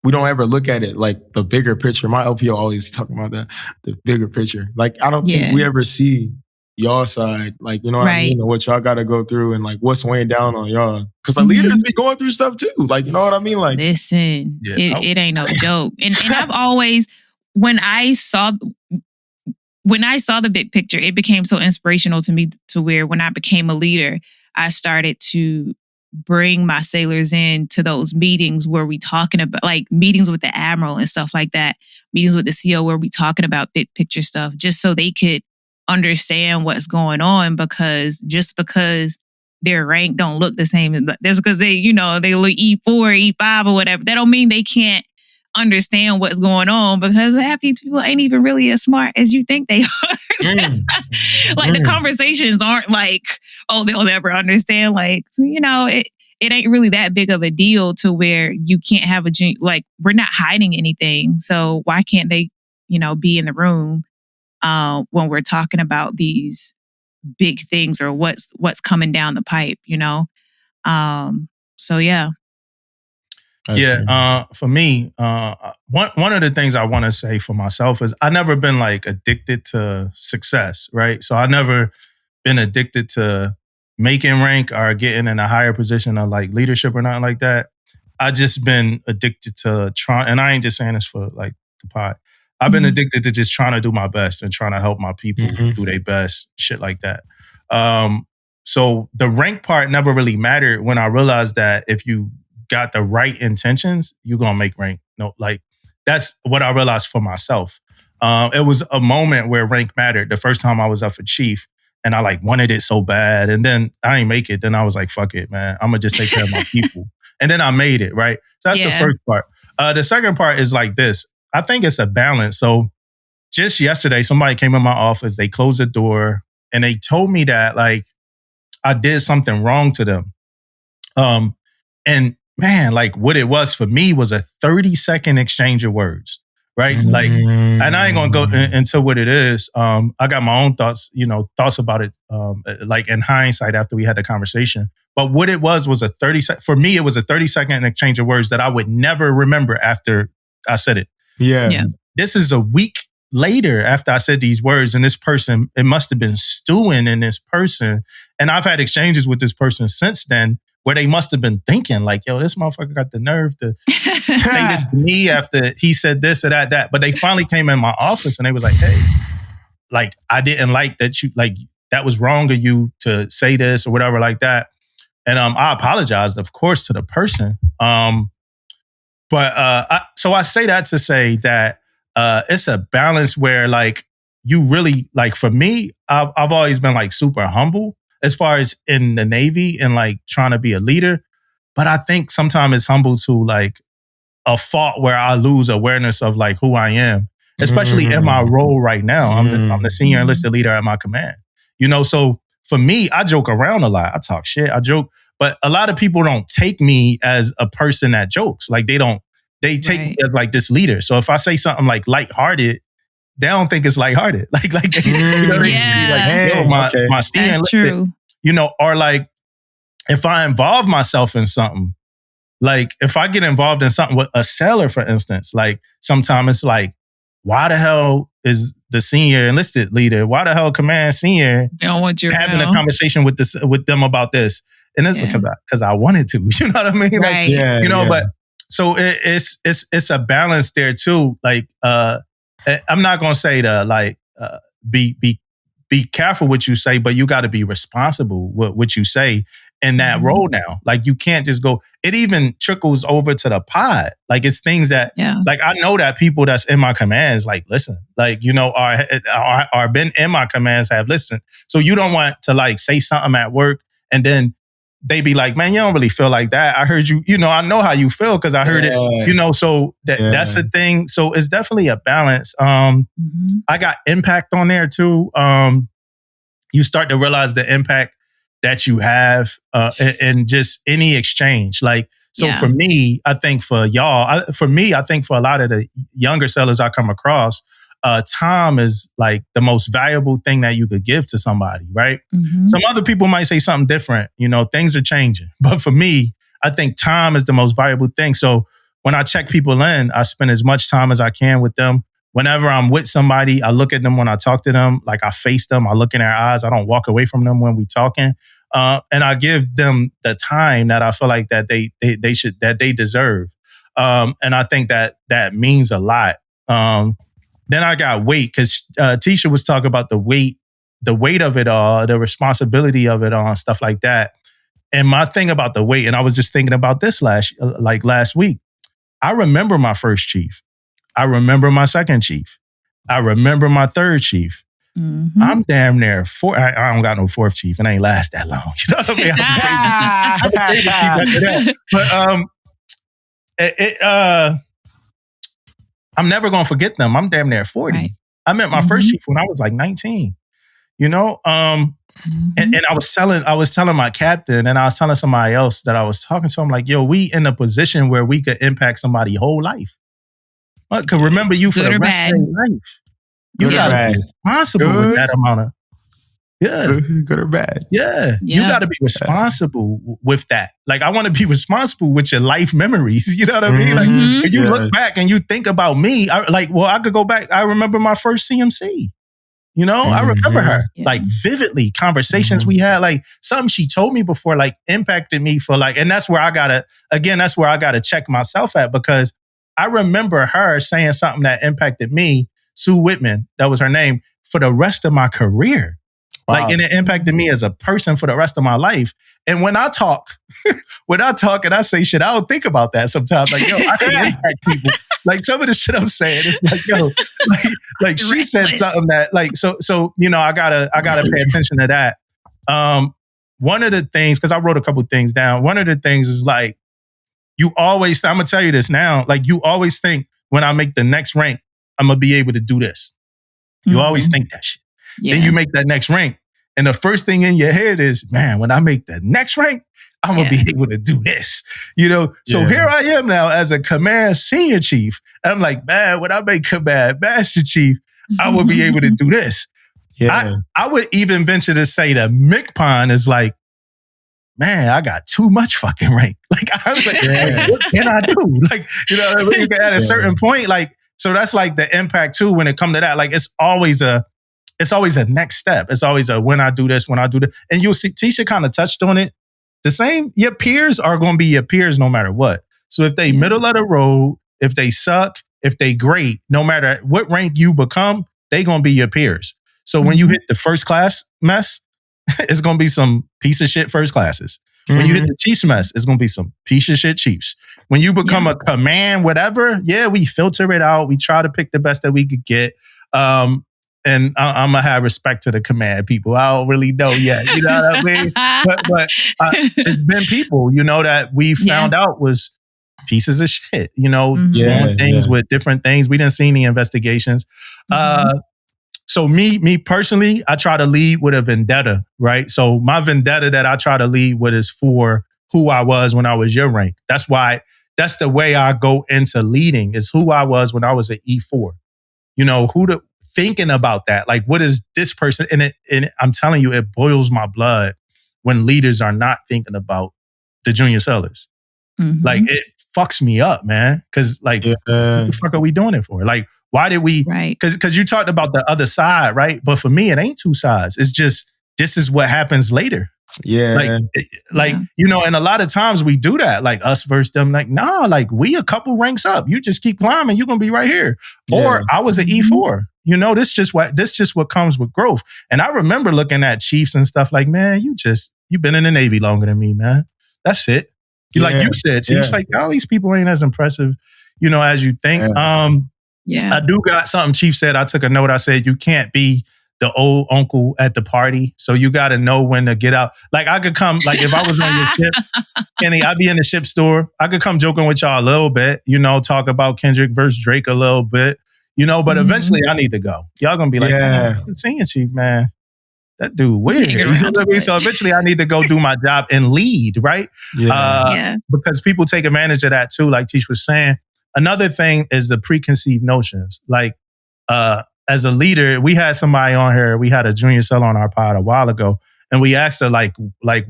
we don't ever look at it like the bigger picture. My LPO always talking about that, the bigger picture. Like I don't think we ever see y'all side, like, you know what I mean? And what y'all got to go through and like what's weighing down on y'all. Because the leaders be going through stuff too. Like, you know what I mean? Like, listen, it ain't no joke. And I've always, when I saw the big picture, it became so inspirational to me to where when I became a leader, I started to bring my sailors in to those meetings where we talking about like meetings with the admiral and stuff like that, meetings with the CO where we talking about big picture stuff, just so they could understand what's going on, because their rank don't look the same. There's because they look E4, E5 or whatever. That don't mean they can't understand what's going on, because half these people ain't even really as smart as you think they are. The conversations aren't like, oh, they'll never understand. Like, it ain't really that big of a deal to where you can't have we're not hiding anything. So why can't they, be in the room when we're talking about these big things or what's coming down the pipe, So yeah. For me, one of the things I want to say for myself is I never been like addicted to success, right? So I never been addicted to making rank or getting in a higher position of like leadership or nothing like that. I just been addicted to trying, and I ain't just saying this for like the pod. I've been addicted to just trying to do my best and trying to help my people do their best, shit like that. So the rank part never really mattered when I realized that if you got the right intentions, you're gonna make rank. That's what I realized for myself. It was a moment where rank mattered. The first time I was up for chief, and I like wanted it so bad, and then I didn't make it. Then I was like, "Fuck it, man! I'm gonna just take care of my people." And then I made it, right? So that's the first part. The second part is like this. I think it's a balance. So just yesterday, somebody came in my office. They closed the door, and they told me that like I did something wrong to them. And man, like what it was for me was a 30-second exchange of words, right? Like, and I ain't gonna go into what it is. I got my own thoughts about it, like in hindsight after we had the conversation. But what it was a 30-second, for me, it was a 30-second exchange of words that I would never remember after I said it. Yeah. This is a week later after I said these words, and this person, it must have been stewing in this person. And I've had exchanges with this person since then, where they must have been thinking like, yo, this motherfucker got the nerve to say this to me after he said this or that. But they finally came in my office and they was like, hey, like, I didn't like that you, like, that was wrong of you to say this or whatever like that. And I apologized, of course, to the person. So I say that to say that it's a balance where like, you really, like for me, I've always been like super humble as far as in the Navy and like trying to be a leader. But I think sometimes it's humble to like a fault where I lose awareness of like who I am, especially in my role right now. I'm the senior enlisted leader at my command. So for me, I joke around a lot. I talk shit, I joke, but a lot of people don't take me as a person that jokes. Like they take me as like this leader. So if I say something like lighthearted, they don't think it's lighthearted. Like they, hey, my senior that's enlisted, true. Or like if I involve myself in something, like if I get involved in something with a sailor, for instance, like sometimes it's like, why the hell is the senior enlisted leader? Why the hell command senior they don't want you having around. A conversation with them about this? And it's because I wanted to. You know what I mean? Right. Like, but so it's a balance there too. Like I'm not gonna say to like be careful what you say, but you got to be responsible with what you say in that role now. Like you can't just go, it even trickles over to the pod. Like it's things that, like I know that people that's in my commands, like listen, like, are been in my commands have listened. So you don't want to like say something at work and then they be like, man, you don't really feel like that. I heard you, I know how you feel because I heard it, so that's the thing. So it's definitely a balance. I got impact on there too. You start to realize the impact that you have in just any exchange. Like, so for me, I think for y'all, I think for a lot of the younger sellers I come across, time is like the most valuable thing that you could give to somebody, right? Some other people might say something different, things are changing. But for me, I think time is the most valuable thing. So when I check people in, I spend as much time as I can with them. Whenever I'm with somebody, I look at them when I talk to them, like I face them, I look in their eyes, I don't walk away from them when we talking. And I give them the time that I feel like that they deserve. And I think that means a lot. then I got weight because Tisha was talking about the weight of it all, the responsibility of it all, and stuff like that. And my thing about the weight, and I was just thinking about this last week. I remember my first chief. I remember my second chief. I remember my third chief. Mm-hmm. I'm damn near four. I don't got no fourth chief, and I ain't last that long. You know what I mean? But I'm never gonna forget them. I'm damn near 40. Right. I met my first chief when I was like 19. You know, and I was telling my captain, and I was telling somebody else that I was talking to. I'm like, yo, we in a position where we could impact somebody's whole life. I could remember you for the rest of their life. You gotta be responsible with that amount of good or bad. Yeah. You gotta be responsible with that. Like, I want to be responsible with your life memories. You know what I mean? Like, when you look back and you think about me, I could go back. I remember my first CMC. You know, I remember her like vividly. Conversations we had, like something she told me before, like impacted me for like, and that's where I gotta check myself at, because I remember her saying something that impacted me, Sue Whitman, that was her name, for the rest of my career. Wow. Like, and it impacted me as a person for the rest of my life. And when I talk and I say shit, I don't think about that sometimes. Like, yo, I can impact people. Like, some of the shit I'm saying, it's like, yo, like she said something that, like, so you know, I gotta pay attention to that. One of the things, because I wrote a couple things down. One of the things is like, I'm gonna tell you this now. Like, you always think, when I make the next rank, I'm gonna be able to do this. You always think that shit. Yeah. Then you make that next rank, and the first thing in your head is, man, when I make the next rank, I'm going to be able to do this, you know? So here I am now as a command senior chief. And I'm like, man, when I make command master chief, I will be able to do this. Yeah. I would even venture to say that MCPON is like, man, I got too much fucking rank. Like, I was like, what can I do? Like, you know, at a certain point, like, so that's like the impact too, when it comes to that. Like, it's always a next step. It's always a when I do this. And you'll see, Tisha kind of touched on it. The same, your peers are going to be your peers no matter what. So if they middle of the road, if they suck, if they great, no matter what rank you become, they going to be your peers. So when you hit the first class mess, it's going to be some piece of shit first classes. When you hit the chiefs mess, it's going to be some piece of shit chiefs. When you become a command, whatever, we filter it out. We try to pick the best that we could get. And I'm going to have respect to the command people. I don't really know yet. You know what I mean? But it's been people, you know, that we found out was pieces of shit, you know, doing things with different things. We didn't see any investigations. So me personally, I try to lead with a vendetta, right? So my vendetta that I try to lead with is for who I was when I was your rank. That's the way I go into leading, is who I was when I was an E4. You know, thinking about that, like, what is this person? And I'm telling you, it boils my blood when leaders are not thinking about the junior sellers. Like, it fucks me up, man. Because like, what the fuck are we doing it for? Like, why did we? Right. Because you talked about the other side, right? But for me, it ain't two sides. It's just, this is what happens later. Yeah. Like, you know, and a lot of times we do that, like us versus them. Like, nah, like, we a couple ranks up. You just keep climbing. You're going to be right here. Or I was an E4. You know, this just what comes with growth. And I remember looking at chiefs and stuff like, man, you've been in the Navy longer than me, man. That's it. Like you said, Chiefs, like, all these people ain't as impressive, you know, as you think. I do got something Chief said. I took a note. I said, you can't be the old uncle at the party. So you got to know when to get out. Like, I could come, like, if I was on your ship, Kenny, I'd be in the ship store. I could come joking with y'all a little bit, you know, talk about Kendrick versus Drake a little bit. You know, but eventually I need to go. Y'all gonna be like, senior chief, man, that dude weird. You know what I mean? So eventually I need to go do my job and lead, right? Because people take advantage of that too, like Tish was saying. Another thing is the preconceived notions. Like, as a leader, we had somebody on here, we had a junior seller on our pod a while ago, and we asked her, like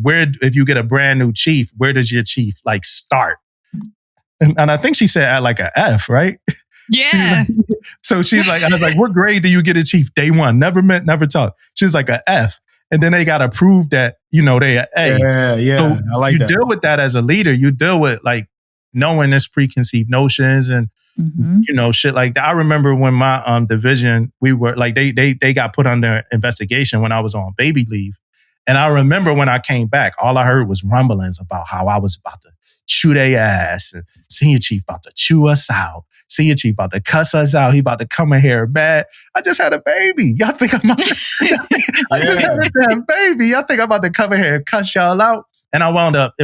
where, if you get a brand new chief, where does your chief like start? And I think she said at like an F, right? Yeah. So she's like, I was like, what grade do you get a chief? Day one. Never met, never talked. She's like, an F. And then they got to prove that, you know, they A. Yeah. So I like that. You deal with that as a leader. You deal with like knowing this preconceived notions and you know, shit like that. I remember when my division, we were like, they got put under investigation when I was on baby leave. And I remember when I came back, all I heard was rumblings about how I was about to chew their ass, and senior chief about to chew us out. Senior chief about to cuss us out. He about to come in here mad. I just had a baby. Y'all think I'm about to, I just had a damn baby. Y'all think I'm about to come in here and cuss y'all out? And it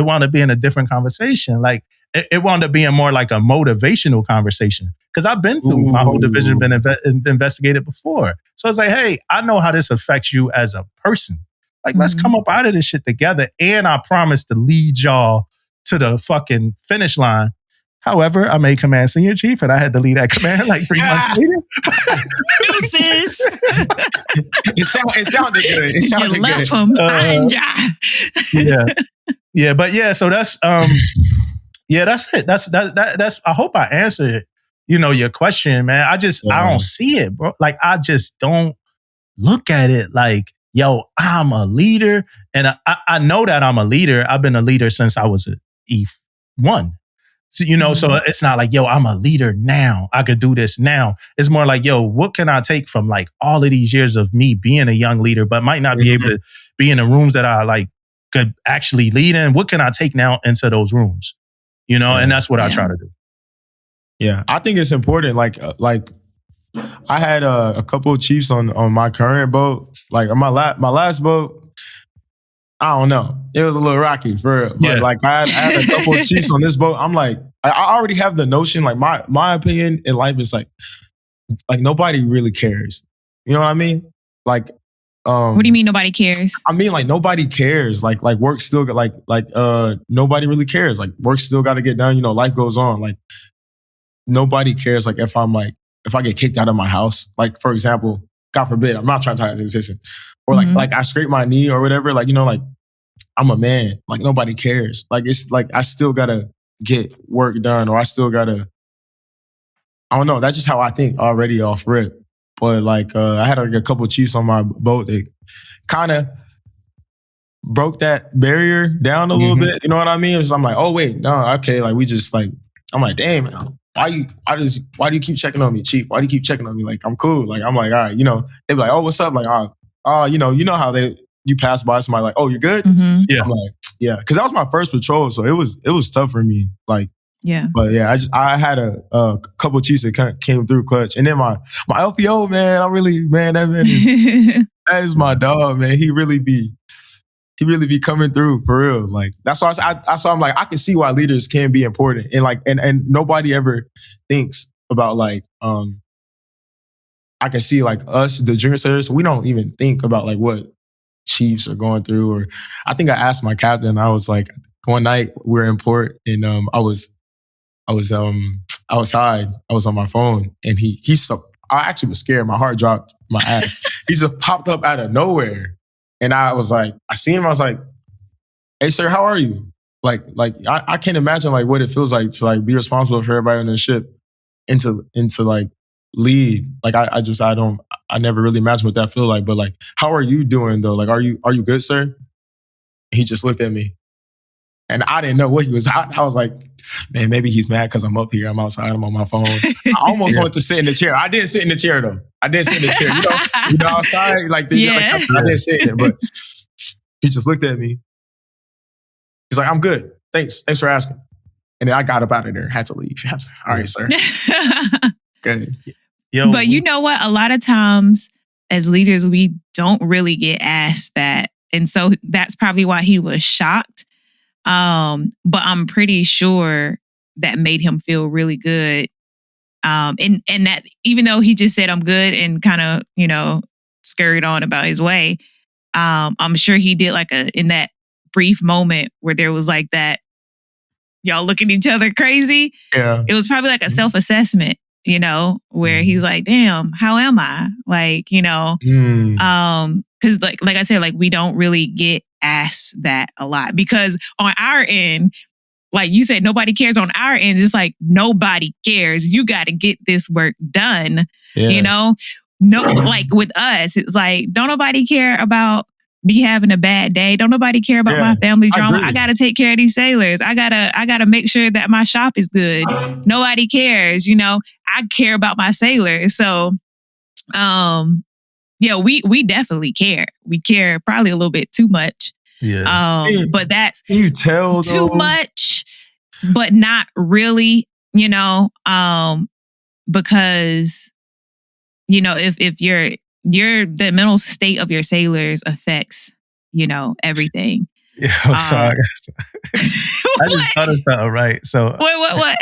wound up being a different conversation. Like it wound up being more like a motivational conversation. Because I've been through my whole division, been investigated before. So it's like, hey, I know how this affects you as a person. Like, let's come up out of this shit together. And I promise to lead y'all to the fucking finish line. However, I made command senior chief and I had to lead that command like 3 months later. It sounded good. It sounded you left him. Yeah. But yeah, so that's that's it. That's I hope I answered, you know, your question, man. I don't see it, bro. Like, I just don't look at it like, yo, I'm a leader. And I know that I'm a leader. I've been a leader since I was an E1. So, you know, so it's not like, yo, I'm a leader now. I could do this now. It's more like, yo, what can I take from like all of these years of me being a young leader, but might not be able to be in the rooms that I like could actually lead in? What can I take now into those rooms? You know, and that's what I try to do. Yeah, I think it's important. Like I had a couple of chiefs on my current boat. Like on my last boat, I don't know. It was a little rocky for real. But like I had a couple of chiefs on this boat. I'm like, I already have the notion, like my opinion in life is like nobody really cares. You know what I mean? Like, what do you mean nobody cares? I mean, like nobody cares. Like work still nobody really cares. Like work still got to get done. You know, life goes on. Like nobody cares. Like if I get kicked out of my house, like for example, God forbid, I'm not trying to tie it to existence, or like I scrape my knee or whatever. Like, you know, like I'm a man. Like nobody cares. Like it's like I still gotta get work done, or I still gotta. I don't know. That's just how I think already off rip. But like I had like a couple of chiefs on my boat that kind of broke that barrier down a little bit. You know what I mean? I'm like, oh wait, no, okay. Like we just like, I'm like, damn, man, why do you keep checking on me, chief? Why do you keep checking on me? Like I'm cool. Like I'm like, all right, you know. They be like, oh, what's up? Like, you know how you pass by somebody like, oh, you're good. Yeah, I'm like, yeah, because that was my first patrol, so it was tough for me. Like. Yeah. But yeah, I had a couple of chiefs that came through clutch. And then my LPO, man, that is my dog, man. He really be coming through for real. Like that's why I'm like, I can see why leaders can be important. And like and nobody ever thinks about like I can see like us, the junior sailors, we don't even think about like what chiefs are going through. Or I think I asked my captain, I was like, one night we were in port and I was outside. I was on my phone, and I actually was scared. My heart dropped my ass. He just popped up out of nowhere, and I was like, I seen him. I was like, "Hey, sir, how are you?" Like I can't imagine like what it feels like to like be responsible for everybody on the ship, and to like lead. Like I never really imagined what that feel like. But like, how are you doing though? Like, are you good, sir? He just looked at me. And I didn't know what he was. I was like, man, maybe he's mad because I'm up here. I'm outside. I'm on my phone. I almost wanted to sit in the chair. I didn't sit in the chair though. I didn't sit in the chair. You know outside like I didn't sit in it. But he just looked at me. He's like, I'm good. Thanks for asking. And then I got up out of there and had to leave. All right, sir. Good. But you know what? A lot of times as leaders, we don't really get asked that. And so that's probably why he was shocked. But I'm pretty sure that made him feel really good. And that even though he just said I'm good and kind of, you know, scurried on about his way, I'm sure he did like in that brief moment where there was like that, y'all look at each other crazy. Yeah. It was probably like a self-assessment, you know, where he's like, damn, how am I? Like, you know, because like I said, like we don't really get asked that a lot because on our end, like you said, nobody cares. On our end, it's like nobody cares. You got to get this work done. Yeah. You know, no, like with us, it's like don't nobody care about be having a bad day. Don't nobody care about my family drama. I gotta take care of these sailors. I gotta make sure that my shop is good. Nobody cares, you know. I care about my sailors. So yeah, we definitely care. We care probably a little bit too much. Yeah. But that's you tell too much, but not really, you know, because, you know, if the mental state of your sailors affects, you know, everything. Yeah, I'm sorry. I just thought of something, right? So what?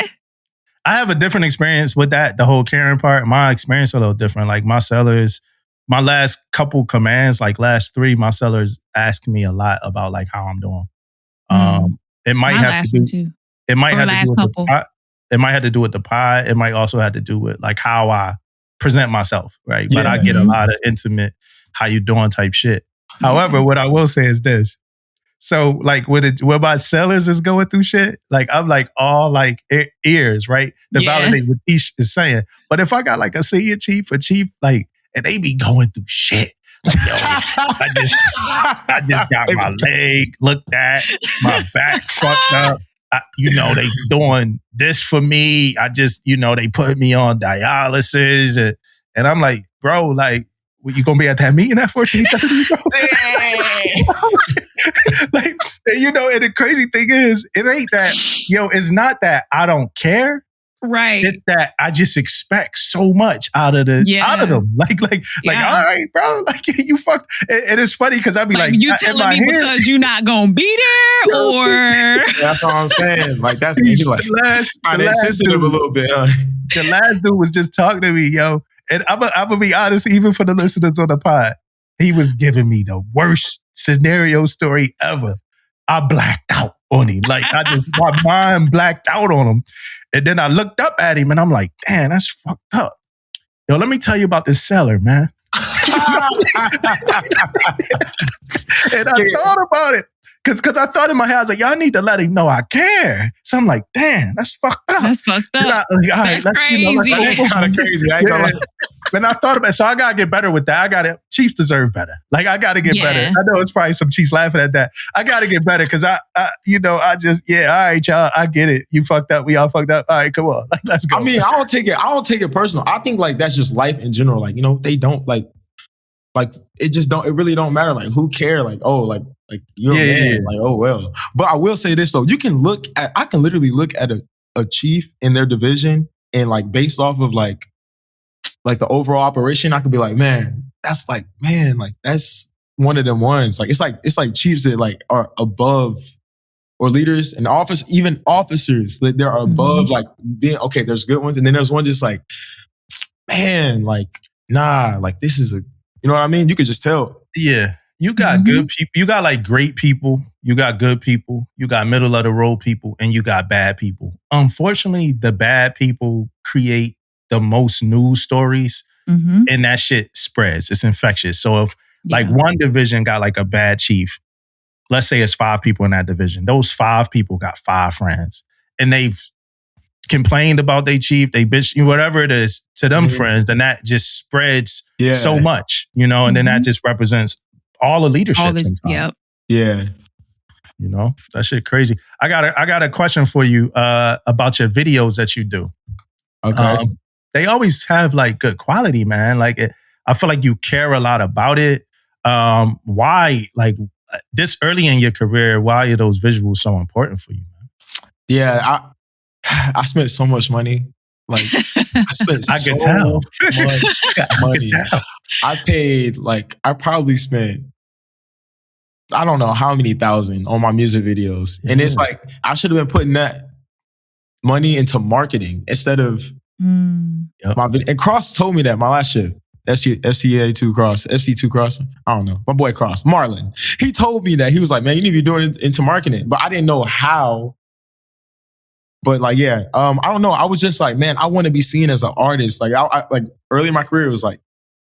I have a different experience with that, the whole caring part. My experience a little different. Like my sellers, my last couple commands, like last 3, my sellers ask me a lot about like how I'm doing. It might my have last to do. One too. It might Or have to last do with couple. the pot. It might have to do with the pie. It might also have to do with like how I present myself, right? But I get a lot of intimate, how you doing type shit. However, what I will say is this. So like when my sellers is going through shit, like I'm like all like ears, right? To validate what each is saying. But if I got like a senior chief, a chief, like, and they be going through shit. Like, yo, I just got my leg looked at, my back fucked up. You know, they doing this for me. I just, you know, they put me on dialysis. And I'm like, bro, like, you gonna be at that meeting at 14:30? Like, you know, and the crazy thing is, it ain't that, it's not that I don't care. Right. It's that I just expect so much out of them. Like, all right, bro, like you fucked. And it's funny because I be like, you telling me because you're not gonna be there, or that's what I'm saying. Like that's like the last sensitive dude, a little bit. The last dude was just talking to me, yo, and I'm gonna be honest, even for the listeners on the pod, he was giving me the worst scenario story ever. I blacked out on him. Like my mind blacked out on him. And then I looked up at him and I'm like, damn, that's fucked up. Yo, let me tell you about this seller, man. And I thought about it. Because I thought in my head, I was like, y'all need to let him know I care. So I'm like, damn, that's fucked up. That's fucked up. That's crazy. That's kind of crazy. And I thought about it. So I got to get better with that. Chiefs deserve better. Like, I got to get better. I know it's probably some Chiefs laughing at that. I got to get better because all right, y'all, I get it. You fucked up. We all fucked up. All right, come on. Like, let's go. I mean, I don't take it personal. I think like that's just life in general. Like, you know, they don't like it really don't matter. Like, who care? Like, oh, like you're like, oh, well. But I will say this though, I can literally look at a chief in their division and like based off of like the overall operation, I could be like, man, that's one of them ones. Like, it's like chiefs that like are above or leaders and even officers that they're above like being, okay, there's good ones. And then there's one just like, man, like, nah, like this is you know what I mean? You could just tell. Yeah. You got good people. You got like great people. You got good people. You got middle of the road people, and you got bad people. Unfortunately, the bad people create the most news stories, and that shit spreads. It's infectious. So if like one division got like a bad chief, let's say it's 5 people in that division. Those 5 people got 5 friends, and they've complained about their chief, they bitch, whatever it is to them friends. Then that just spreads so much, you know, and then that just represents all the leadership. Yeah. You know, that shit crazy. I got a question for you about your videos that you do. Okay. They always have like good quality, man. Like I feel like you care a lot about it. Why, like this early in your career, why are those visuals so important for you, man? Yeah, I spent so much money. Like I spent I so could tell. much money. I probably spent, I don't know how many thousand on my music videos. And it's like, I should have been putting that money into marketing instead of my video. And Cross told me that my last shit, FC2 Cross. I don't know. My boy Cross, Marlon. He told me that. He was like, man, you need to be doing it into marketing. But I didn't know how. But like, I don't know. I was just like, man, I want to be seen as an artist. Like, I like early in my career, it was like,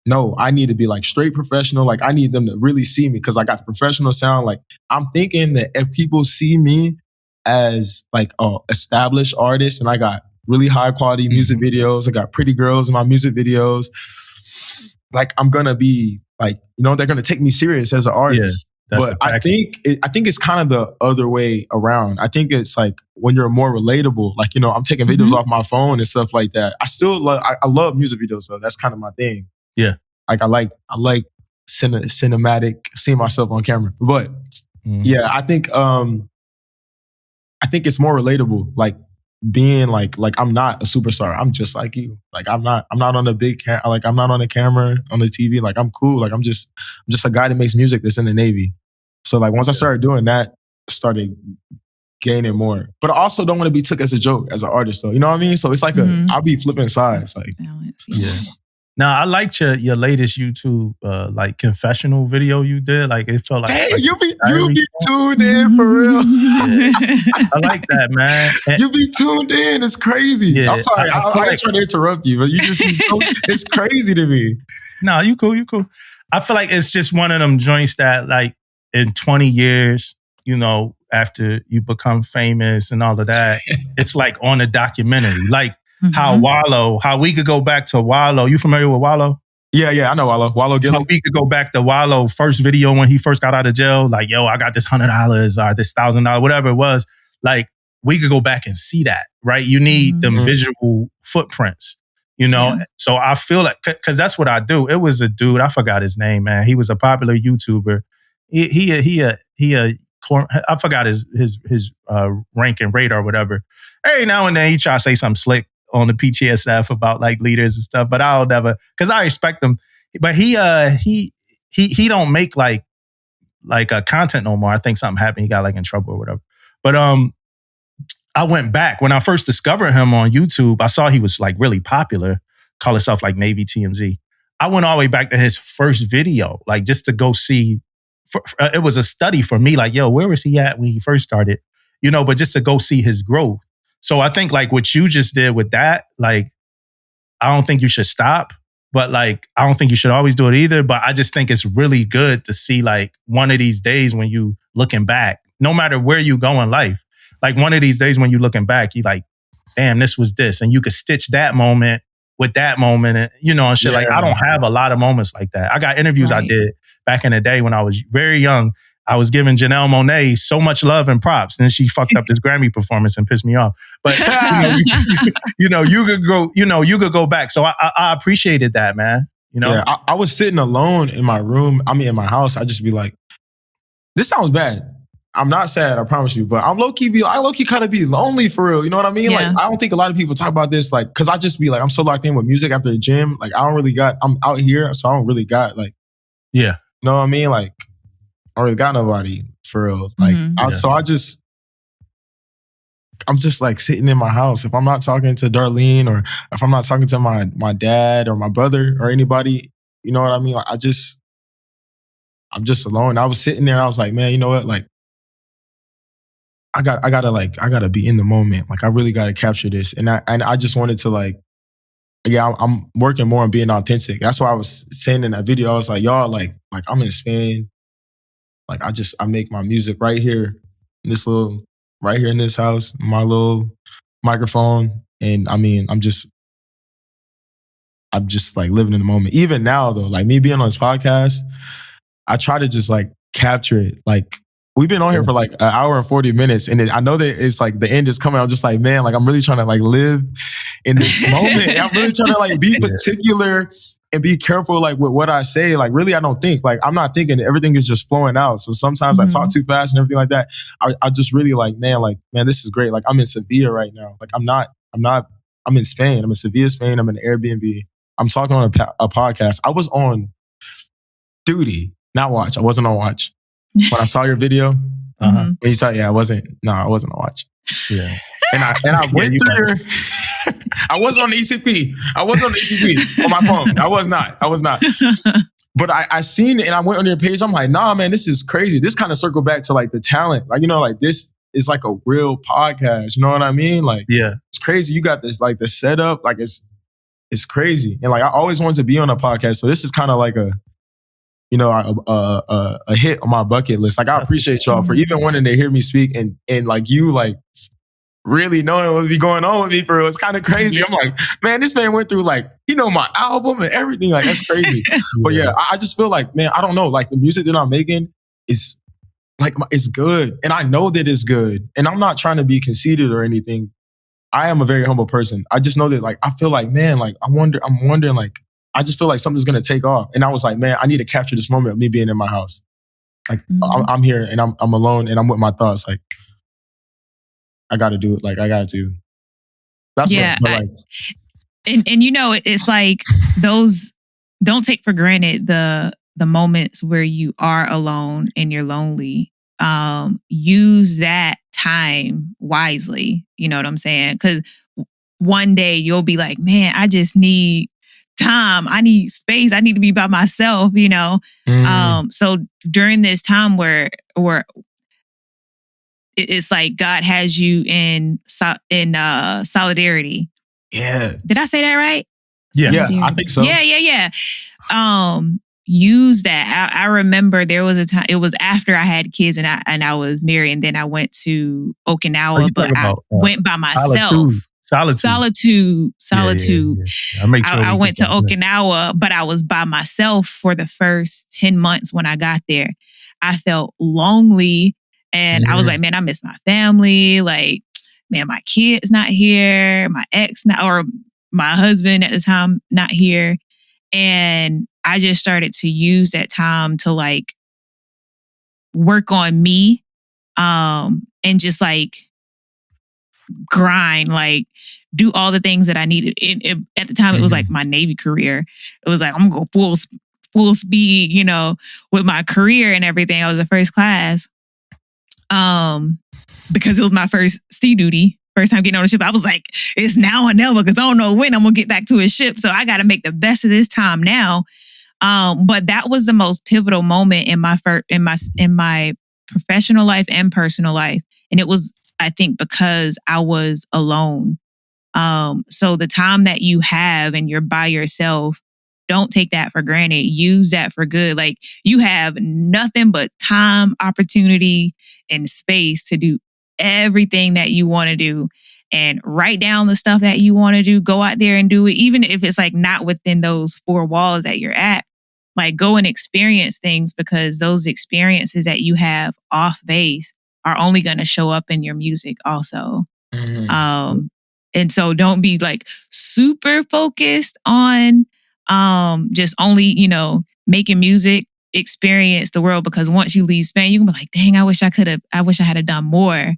no, I need to be like straight professional. Like, I need them to really see me because I got the professional sound. Like, I'm thinking that if people see me as like a established artist and I got really high quality music videos, I got pretty girls in my music videos, like I'm gonna be like, you know, they're going to take me serious as an artist. But I think it's kind of the other way around. I think it's like when you're more relatable, like, you know, I'm taking videos off my phone and stuff like that. I still love, I love music videos, so that's kind of my thing. Yeah. Like I like cinematic, seeing myself on camera. But yeah, I think it's more relatable. Like being like I'm not a superstar. I'm just like you. Like I'm not on the big like I'm not on the camera, on the TV. Like I'm cool. Like I'm just a guy that makes music that's in the Navy. So like once I started doing that, I started gaining more. But I also don't want to be took as a joke as an artist though. You know what I mean? So it's like I'll be flipping sides. Like Now I liked your latest YouTube like confessional video you did. Like it felt like you be tuned in for real. I like that, man. You be tuned in. It's crazy. Yeah, I'm sorry. I ain't trying to interrupt you, but you just be so. It's crazy to me. No, you cool. I feel like it's just one of them joints that like in 20 years, you know, after you become famous and all of that, it's like on a documentary. Like how we could go back to Wallow. You familiar with Wallow? Yeah, I know Wallow. Wallow Gilly. How we could go back to Wallow first video when he first got out of jail. Like, yo, I got this $100 or this $1,000, whatever it was. Like, we could go back and see that, right? You need them visual footprints, you know? Yeah. So I feel like, because that's what I do. It was a dude, I forgot his name, man. He was a popular YouTuber. I forgot his rank and rate or whatever. Every now and then he try to say something slick on the PTSF about like leaders and stuff, but I'll never, because I respect him. But he don't make like a content no more. I think something happened. He got like in trouble or whatever. But I went back when I first discovered him on YouTube. I saw he was like really popular, call himself like Navy TMZ. I went all the way back to his first video, like just to go see. It was a study for me, like, yo, where was he at when he first started? You know, but just to go see his growth. So I think like what you just did with that, like, I don't think you should stop, but like, I don't think you should always do it either. But I just think it's really good to see like one of these days when you looking back, no matter where you go in life, like one of these days when you looking back, you like, damn, this was this. And you could stitch that moment with that moment, and, you know, and shit. Like, I don't have a lot of moments like that. I got interviews I did back in the day when I was very young. I was giving Janelle Monáe so much love and props, and then she fucked up this Grammy performance and pissed me off. But you could go back. So I appreciated that, man. You know, yeah, I was sitting alone in my room. I mean, in my house. I just be like, this sounds bad. I'm not sad, I promise you, but I low key kind of be lonely for real. You know what I mean? Yeah. Like, I don't think a lot of people talk about this, like, cause I just be like, I'm so locked in with music after the gym. Like, I'm out here, so I don't really got like, yeah. You know what I mean? Like, I don't really got nobody for real. Like, I'm just like sitting in my house. If I'm not talking to Darlene, or if I'm not talking to my dad or my brother or anybody, you know what I mean? Like, I'm just alone. I was sitting there and I was like, man, you know what? Like, I gotta be in the moment. Like, I really gotta capture this. And I just wanted to like, yeah, I'm working more on being authentic. That's why I was saying in that video, I was like, y'all, like I'm in Spain. Like, I make my music right here in this house, my little microphone. And I mean, I'm just like living in the moment. Even now though, like me being on this podcast, I try to just like capture it. Like, we've been on here for like an hour and 40 minutes. And I know that it's like the end is coming. I'm just like, man, like I'm really trying to like live in this moment. I'm really trying to like be particular and be careful like with what I say. Like, really, I don't think. Like, I'm not thinking. Everything is just flowing out. So sometimes I talk too fast and everything like that. I just really like, man, this is great. Like, I'm in Sevilla right now. Like, I'm in Spain. I'm in Sevilla, Spain. I'm in Airbnb. I'm talking on a podcast. I was on duty, not watch. I wasn't on watch. When I saw your video, when you saw, I wasn't on watch. Yeah. And I went through your, I was on the ECP. On my phone. I was not. But I seen it and I went on your page. I'm like, nah, man, this is crazy. This kind of circled back to like the talent. Like, you know, like this is like a real podcast. You know what I mean? Like, yeah, it's crazy. You got this, like the setup, like it's crazy. And like, I always wanted to be on a podcast. So this is kind of like a hit on my bucket list. Like, I appreciate y'all for even wanting to hear me speak and like you, like really knowing what was going on with me for real. It's kind of crazy. I'm like, man, this man went through like, my album and everything. Like, that's crazy. But yeah, I just feel like, man, I don't know. Like the music that I'm making is like, it's good. And I know that it's good. And I'm not trying to be conceited or anything. I am a very humble person. I just know that like, I feel like, man, like I'm wondering like, I just feel like something's going to take off. And I was like, man, I need to capture this moment of me being in my house. Like I'm here and I'm alone and I'm with my thoughts. Like, I got to do it. Like, I got to. That's and it's like those, don't take for granted the moments where you are alone and you're lonely. Use that time wisely. You know what I'm saying? Because one day you'll be like, man, I just need time. I need space. I need to be by myself, So during this time where it's like God has you in solidarity. Yeah. Did I say that right? Yeah, I think so. Yeah. Use that. I remember there was a time, it was after I had kids and I was married, and then I went to Okinawa, but I went by myself. Solitude. Yeah. I went to Okinawa, but I was by myself for the first 10 months when I got there. I felt lonely and I was like, man, I miss my family. Like, man, my kid's not here. My ex or my husband at the time not here. And I just started to use that time to like work on me and just like grind, like do all the things that I needed. At the time, it was like my Navy career. It was like, I'm going to go full speed, with my career and everything. I was the first class because it was my first sea duty. First time getting on a ship, I was like, it's now or never because I don't know when I'm going to get back to a ship. So I got to make the best of this time now. But that was the most pivotal moment in my professional life and personal life. And it was, I think, because I was alone. So the time that you have and you're by yourself, don't take that for granted. Use that for good. Like you have nothing but time, opportunity, and space to do everything that you want to do, and write down the stuff that you want to do. Go out there and do it. Even if it's like not within those four walls that you're at, like go and experience things, because those experiences that you have off base are only going to show up in your music also. And so don't be like super focused on just only, making music, experience the world, because once you leave Spain, you can be like, dang, I wish I had done more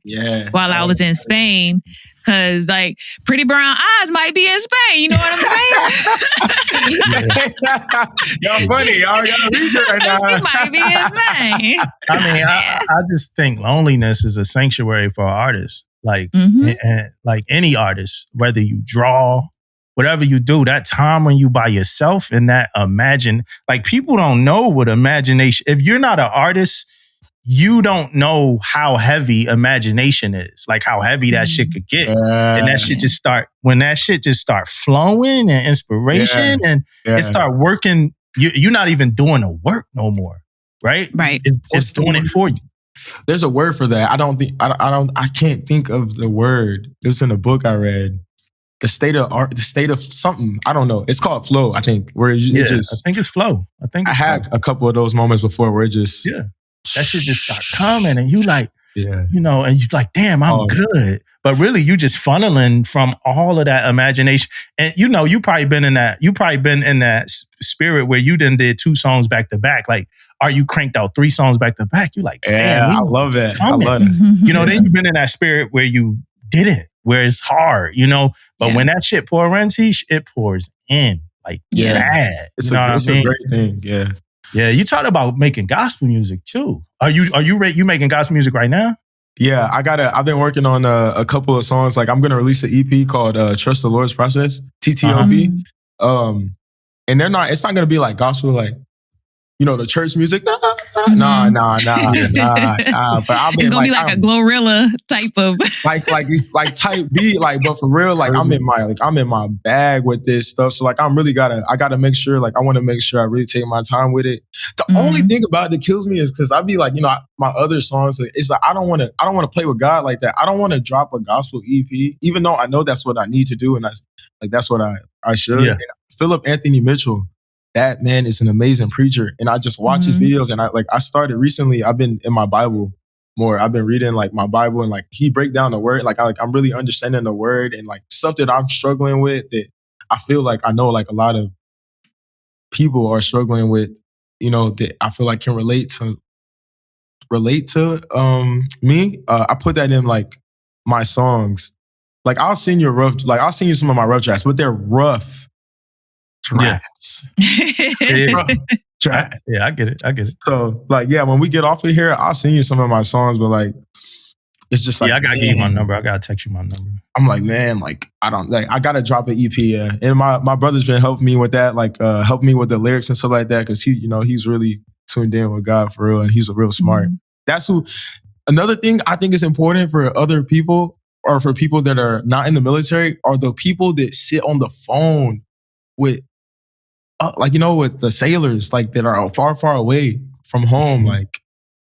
while I was in Spain. Cause like Pretty Brown Eyes might be in Spain. You know what I'm saying? Y'all funny. Y'all gotta read it right now. She might be in Spain. I mean, I just think loneliness is a sanctuary for artists. Like, and like any artist, whether you draw, whatever you do, that time when you by yourself and that like people don't know what imagination, if you're not an artist, you don't know how heavy imagination is, like how heavy that shit could get. And that shit just start flowing and inspiration and it start working. You're not even doing the work no more, right? Right. It's doing it for you. There's a word for that. I can't think of the word. It was in a book I read. The state of art, the state of something. I don't know. It's called flow, I think. Where it just, I think it's flow. I had a couple of those moments before where it just, that shit just start coming, and you like, and you're like, damn, I'm good. But really, you just funneling from all of that imagination. And you probably been in that spirit where you did 2 songs back to back. Like, are you cranked out 3 songs back to back? You like, damn, I love that. I love it. Then you've been in that spirit where you didn't, where it's hard, But when that shit pours in, it pours in like bad. It's a great thing. Yeah. Yeah, you talked about making gospel music too. Are you making gospel music right now? Yeah, I've been working on a couple of songs. Like I'm gonna release an EP called Trust the Lord's Process, TTOP. And it's not gonna be like gospel, like, the church music. Nah. But it's gonna be like a Glorilla type of like type beat, like, but for real, like I'm in my bag with this stuff. So like I gotta make sure, like I want to make sure I really take my time with it. The only thing about it that kills me is because I be like, my other songs, it's like I don't want to play with God like that. I don't want to drop a gospel EP, even though I know that's what I need to do, and that's what I should. Yeah. Philip Anthony Mitchell, that man is an amazing preacher, and I just watch his videos, and I started recently. I've been in my Bible more. I've been reading like my Bible, and like he break down the word. I'm really understanding the word, and like stuff that I'm struggling with that I feel like I know like a lot of people are struggling with. That I feel like can relate to me. I put that in like my songs. Like I'll send you some of my rough drafts, but they're rough drafts. Yeah, I get it. So like, yeah, when we get off of here, I'll send you some of my songs, but like, it's just like, I gotta give you my number. I gotta text you my number. I'm like, man, like I gotta drop an EP. Yeah. And my brother's been helping me with that, like helping me with the lyrics and stuff like that, because he's really tuned in with God for real, and he's a real smart. That's who. Another thing I think is important for other people, or for people that are not in the military, are the people that sit on the phone with, with the sailors, like that are far, far away from home. Like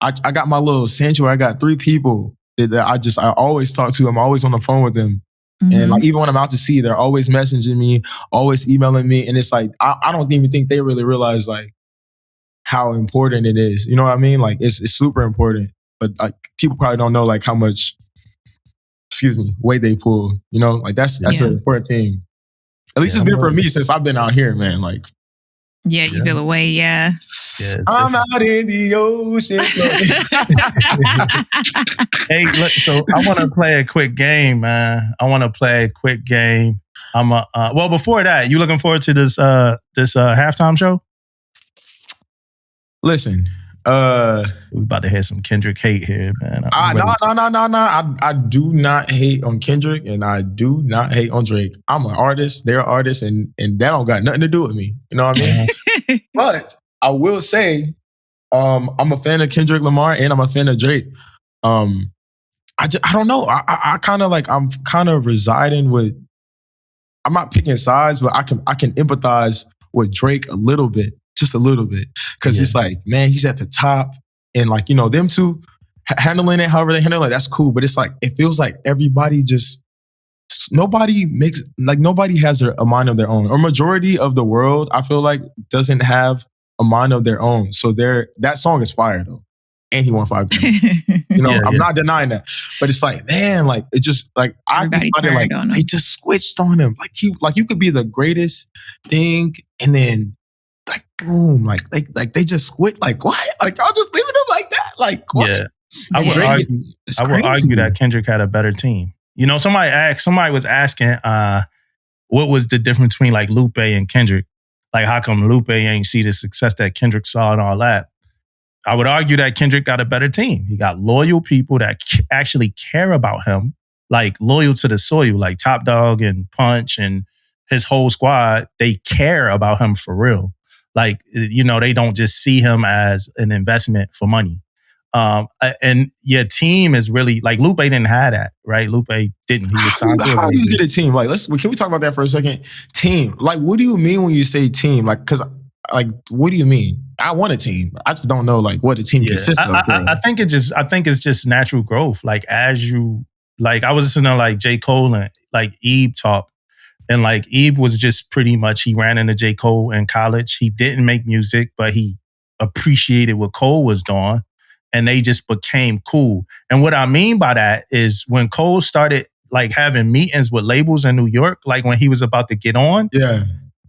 I got my little sanctuary. I got 3 people that I always talk to. I'm always on the phone with them. And like, even when I'm out to sea, they're always messaging me, always emailing me. And it's like, I don't even think they really realize like how important it is. You know what I mean? Like it's super important, but like people probably don't know like how much, weight they pull, like that's an important thing. At least it's been for me since I've been out here, man. Like, you feel away, yeah. I'm out in the ocean. Hey, look, so I want to play a quick game, man. Well, before that, you looking forward to this halftime show? Listen, we're about to hear some Kendrick hate here, man. No. I do not hate on Kendrick, and I do not hate on Drake. I'm an artist, they're artists, and that don't got nothing to do with me. You know what I mean? But I will say, I'm a fan of Kendrick Lamar, and I'm a fan of Drake. I don't know. I kind of like, I'm kind of residing with. I'm not picking sides, but I can empathize with Drake a little bit. Just a little bit. Because it's like, man, he's at the top. And like, them two handling it however they handle it, that's cool. But it's like, it feels like everybody nobody has a mind of their own. Or majority of the world, I feel like, doesn't have a mind of their own. So that song is fire though. And he won 5 Grammys. I'm not denying that. But it's like, man, like it just like they just switched on him. Like you could be the greatest thing, and then like boom, like they just quit. Like what? Like I'll just leave it like that. Like what? Yeah, I would argue that Kendrick had a better team. Somebody was asking, what was the difference between like Lupe and Kendrick? Like how come Lupe ain't see the success that Kendrick saw and all that? I would argue that Kendrick got a better team. He got loyal people that actually care about him, like loyal to the soil, like Top Dog and Punch and his whole squad. They care about him for real. Like, they don't just see him as an investment for money. And your team is really, like, Lupe didn't have that, right? Lupe didn't. He was signed to How do you get a team? Like, can we talk about that for a second? Team. Like, what do you mean when you say team? Like, because, like, what do you mean? I want a team. I just don't know, like, what a team consists of. I think it's just natural growth. Like, as you, like, I was listening to, like, J. Cole and, like, Ebe talk. And like Ebe was just pretty much, he ran into J. Cole in college. He didn't make music, but he appreciated what Cole was doing. And they just became cool. And what I mean by that is when Cole started like having meetings with labels in New York, like when he was about to get on,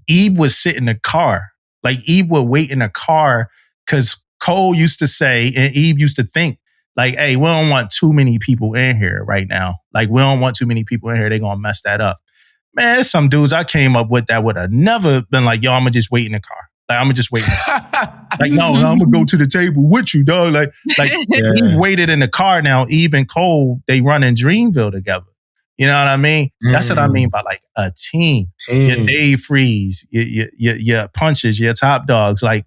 Ebe would sit in the car. Like Ebe would wait in the car because Cole used to say, and Ebe used to think, like, hey, we don't want too many people in here right now. Like, we don't want too many people in here. They're going to mess that up. Man, there's some dudes I came up with that would have never been like, yo, I'm going to just wait in the car. Like, I'm going to just wait in the car. Like, no, I'm going to go to the table with you, dog. Like Ebe waited in the car now. Ebe and Cole, they run in Dreamville together. You know what I mean? That's what I mean by like a team. Your Dave Freeze, your Punches, your Top Dogs. Like,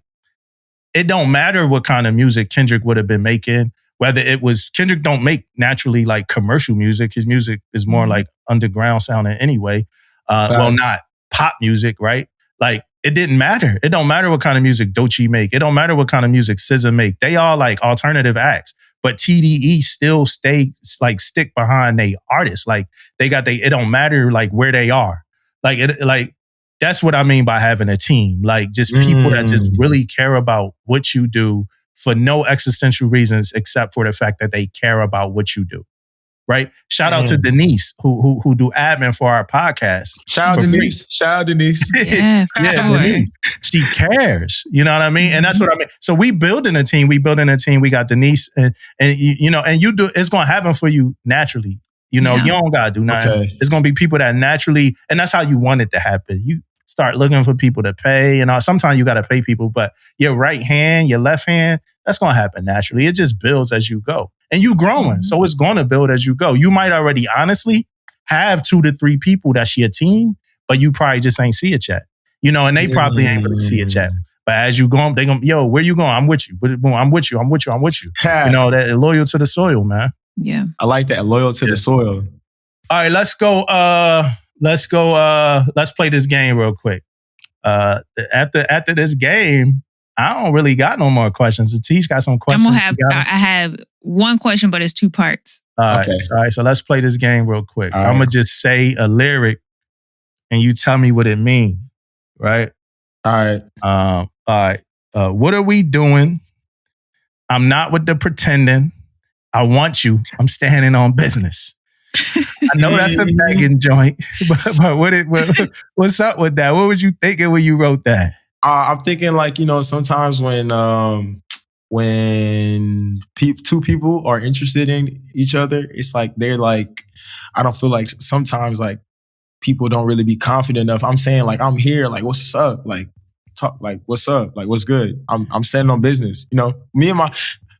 it don't matter what kind of music Kendrick would have been making. Whether it was Kendrick don't make naturally like commercial music. His music is more like underground sounding anyway. Well, not pop music, right? Like it didn't matter. It don't matter what kind of music Doechii make. It don't matter what kind of music SZA make. They all like alternative acts. But TDE still stick behind they artists. Like it don't matter like where they are. Like that's what I mean by having a team. Like just people that just really care about what you do for no existential reasons except for the fact that they care about what you do. Right? Shout out to Denise who do admin for our podcast. Shout out Denise. Yeah, Denise. She cares. You know what I mean? And that's what I mean. So we building a team. We got Denise and you know, and you do, it's gonna happen for you naturally. You know, you don't gotta do nothing. Okay. It's gonna be people that naturally, and that's how you want it to happen. You start looking for people to pay, and sometimes you gotta pay people, but your right hand, your left hand, that's gonna happen naturally. It just builds as you go. And you growing, so it's gonna build as you go. You might already honestly have 2 to 3 people that's your team, but you probably just ain't see it yet. You know, and they probably ain't really see it yet. But as you go, they gonna, yo, where you going? I'm with you. I'm with you. You know, that loyal to the soil, man. Yeah. I like that. Loyal to the soil. All right, let's go. Let's play this game real quick. After this game, I don't really got no more questions. Atish got some questions. I have one question, but it's 2 parts. All right. So let's play this game real quick. I'm gonna just say a lyric, and you tell me what it means. Right. All right. What are we doing? I'm not with the pretending. I want you. I'm standing on business. I know that's a begging joint, but what's up with that? What was you thinking when you wrote that? I'm thinking like, you know, sometimes when 2 people are interested in each other, it's like they're like, I don't feel like sometimes like people don't really be confident enough. I'm saying like, I'm here, like, what's up? Like, talk, like, what's up? Like, what's good? I'm standing on business. You know, me and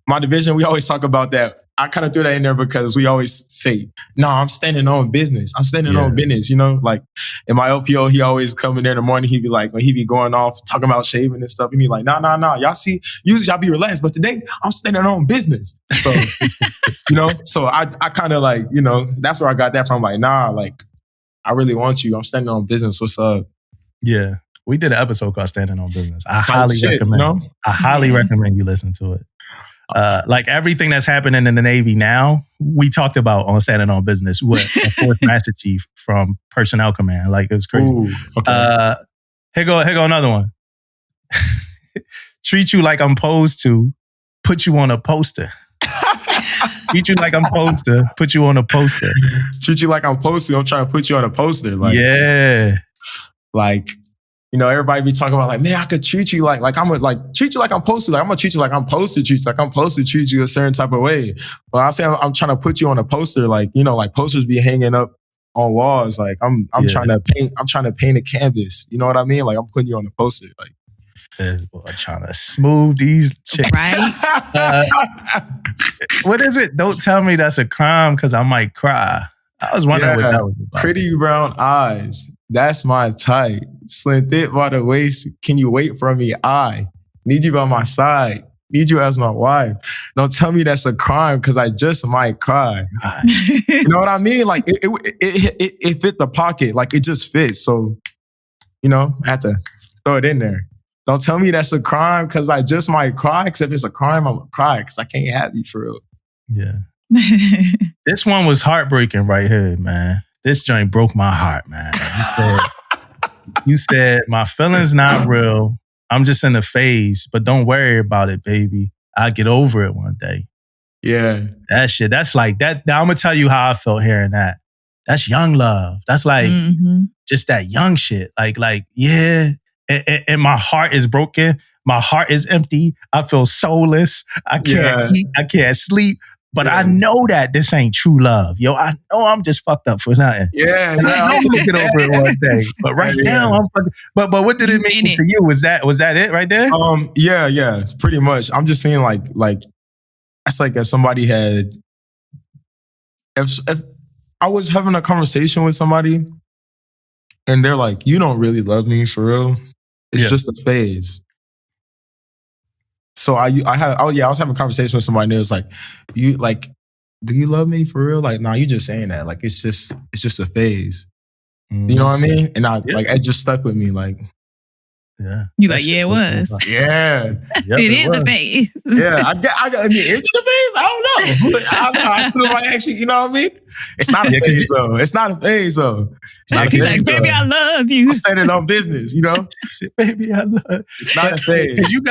my division, we always talk about that. I kind of threw that in there because we always say, no, I'm standing on business. I'm standing on business, you know? Like in my LPO, he always come in there in the morning. He'd be like, when he be going off talking about shaving and stuff, he'd be like, nah. Y'all see, usually y'all be relaxed, but today I'm standing on business. So, you know, so I kind of like, you know, that's where I got that from. Like, nah, like, I really want you. I'm standing on business. What's up? Yeah. We did an episode called Standing on Business. I highly recommend you listen to it. Like everything that's happening in the Navy now, we talked about on Standing on Business with a 4th Master Chief from Personnel Command. Like it was crazy. Ooh, okay. Here go another one. Treat you like I'm supposed to, put you on a poster. Treat you like I'm supposed to, put you on a poster. Treat you like I'm supposed to, I'm trying to put you on a poster. Like, yeah. Like, you know, everybody be talking about like, man, I could treat you like I'm gonna like treat you like I'm supposed to. Like I'm gonna treat you like I'm supposed to treat you. Like I'm supposed to treat you a certain type of way. But I say I'm trying to put you on a poster. Like, you know, like posters be hanging up on walls. Like I'm trying to paint a canvas. You know what I mean? Like I'm putting you on a poster. Like trying to smooth these chicks. Right? What is it? Don't tell me that's a crime because I might cry. I was wondering what that was about. Pretty brown eyes. That's my type. Slim thick by the waist. Can you wait for me? I need you by my side. Need you as my wife. Don't tell me that's a crime because I just might cry. You know what I mean? Like it fit the pocket. Like it just fits. So, you know, I had to throw it in there. Don't tell me that's a crime because I just might cry. Because if it's a crime, I'm gonna cry because I can't have you for real. Yeah. This one was heartbreaking right here, man. This joint broke my heart, man. You said, my feelings not real. I'm just in a phase, but don't worry about it, baby. I'll get over it one day. Yeah. That shit, that's like that. Now I'm gonna tell you how I felt hearing that. That's young love. That's like just that young shit. Like, yeah. And my heart is broken. My heart is empty. I feel soulless. I can't eat. I can't sleep. But I know that this ain't true love. Yo, I know I'm just fucked up for nothing. Yeah. And I know I'm gonna get over it one day. But right now, I'm fucking. But what did it mean to you? Was that it right there? Yeah, pretty much. I'm just saying like that's like if somebody had if I was having a conversation with somebody and they're like, you don't really love me for real. It's just a phase. So I was having a conversation with somebody and it was like, do you love me for real? Like, nah, you just saying that. Like, it's just a phase. You know what I mean? And like, it just stuck with me. Like, yeah. You like, yeah, it was. Yeah. It is a phase. Yeah. I mean, is it a phase? I don't know. I still might actually, you know what I mean? It's not a phase though. It's not a phase though. It's not a phase. Like, baby, I love you. I'm standing on business, you know? Baby, I love you. It's not a phase. You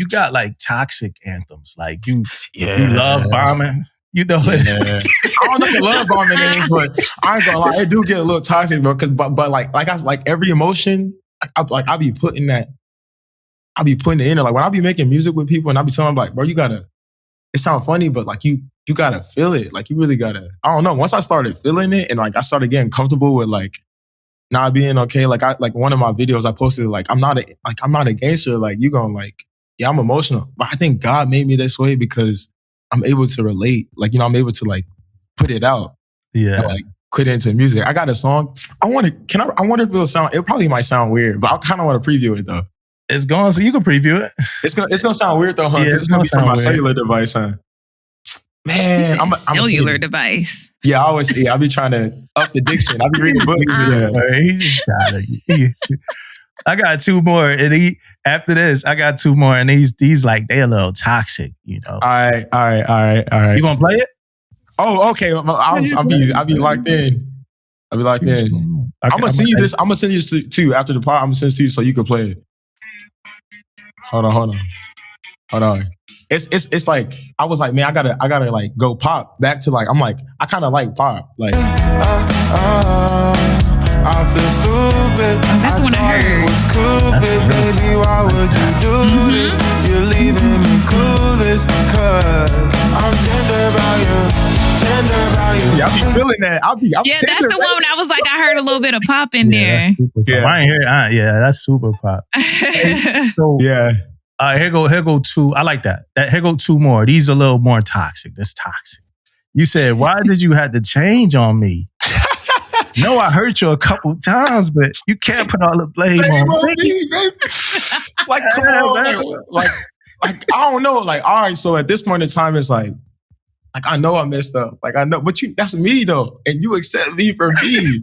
got like toxic anthems. Like you love bombing. You know what? Yeah. I don't know if love bombing is, but I ain't gonna lie, it do get a little toxic, bro. But like every emotion, I be putting it in there. Like when I be making music with people and I be telling them like, bro, it sounds funny, but like you gotta feel it. Like you really gotta, I don't know. Once I started feeling it and like I started getting comfortable with like not being okay. Like one of my videos I posted, like I'm not a gangster. Like you gonna like, yeah, I'm emotional. But I think God made me this way because I'm able to relate. Like, you know, I'm able to like put it out. Yeah. And, like put it into music. I got a song. I wonder if it probably might sound weird, but I kind of want to preview it though. It's going, so you can preview it. It's gonna sound weird though, huh? Yeah, it's gonna be from my cellular device, huh? Man, I'm a cellular device. Yeah, I be trying to up the diction. I be reading books. I got two more, and after this, I got two more, and these like they a little toxic, you know. All right. You gonna play it? Oh, okay. I'll be locked in. I'll be locked in. I'm gonna send you this. I'm gonna send you this too after the pod. I'm gonna send it to you so you can play it. Hold on. It's like I was like, man, I gotta like go pop back to like I'm like I kind of like pop like. I feel stupid. That's the one I heard. It was Cupid, baby. Why would you do this? You're leaving me clueless, 'cause I'm tender about you. Yeah, I be feeling that. I'm yeah, tender, that's the one. I was like, I heard a little bit of pop in there. Yeah, I ain't hear. Yeah, that's super pop. So, yeah. Here go two. I like that. Here go two more. These are a little more toxic. That's toxic. You said, why did you have to change on me? No, I hurt you a couple times, but you can't put all the blame on me. Like, come on, man. Like, I don't know. Like, all right, so at this point in time, it's like I know I messed up. Like, I know, but that's me though, and you accept me for me.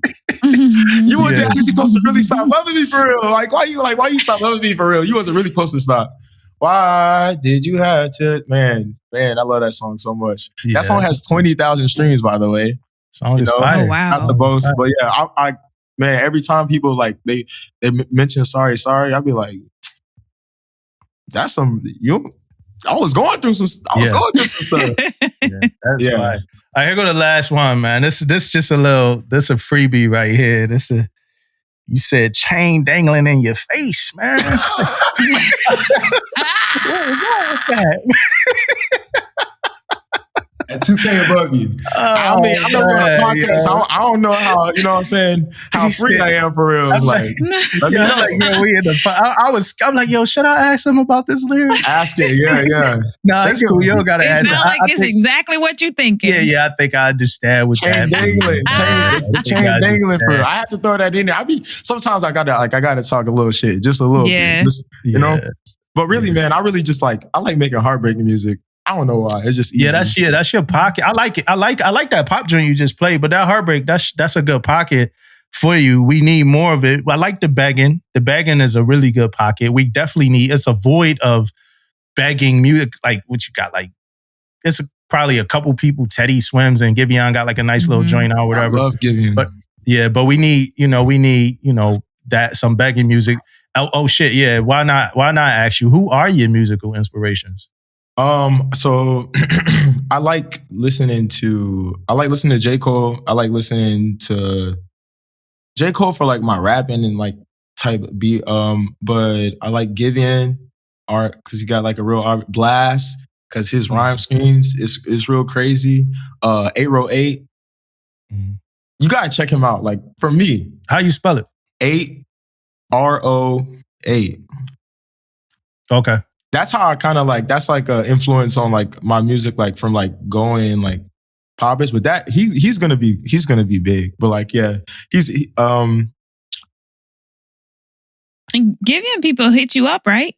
You wasn't actually supposed to really stop loving me for real. Like, why you stop loving me for real? You wasn't really supposed to stop. Why did you have to? Man, I love that song so much. Yeah. That song has 20,000 streams, by the way. Song is fire. Oh, wow. Not to boast, but yeah, I man, every time people like they mention sorry, I'll be like, that's some I was going through some stuff. Yeah, that's right. All right, here go the last one, man. This just a little. This a freebie right here. You said chain dangling in your face, man. What's that? At 2K above you. I mean, I'm not on a podcast. Yeah. I don't know how, you know what I'm saying, how free I am for real. I'm like we in the I'm like, yo, should I ask him about this lyric? Ask it, yeah. No, it's cool. You don't gotta ask. It sounds like it's exactly what you're thinking. Yeah, I think I understand what chain dangling. Chain dangling for real. I have to throw that in there. Sometimes I gotta talk a little shit, just a little bit. Just, you know? But really, man, I really just I like making heartbreaking music. I don't know why. It's just easy. Yeah, that's your pocket. I like it. I like that pop joint you just played, but that Heartbreak, that's a good pocket for you. We need more of it. I like the begging. The begging is a really good pocket. We definitely need. It's a void of begging music. Like what you got. Like it's probably a couple people. Teddy Swims and Giveon got like a nice little joint or whatever. I love Giveon. But we need that some begging music. Oh shit, yeah. Why not ask you, who are your musical inspirations? So I like listening to J. Cole. I like listening to J. Cole for like my rapping and like type beat. But I like Giveon art because he got like a real art. Blast because his rhyme schemes is real crazy. 808. You gotta check him out. Like for me, how you spell it? 8 RO8. Okay. That's how I kind of like, that's like an influence on like my music, like from like going like popish, but that he's gonna be big. But like, yeah, Giveon people hit you up, right?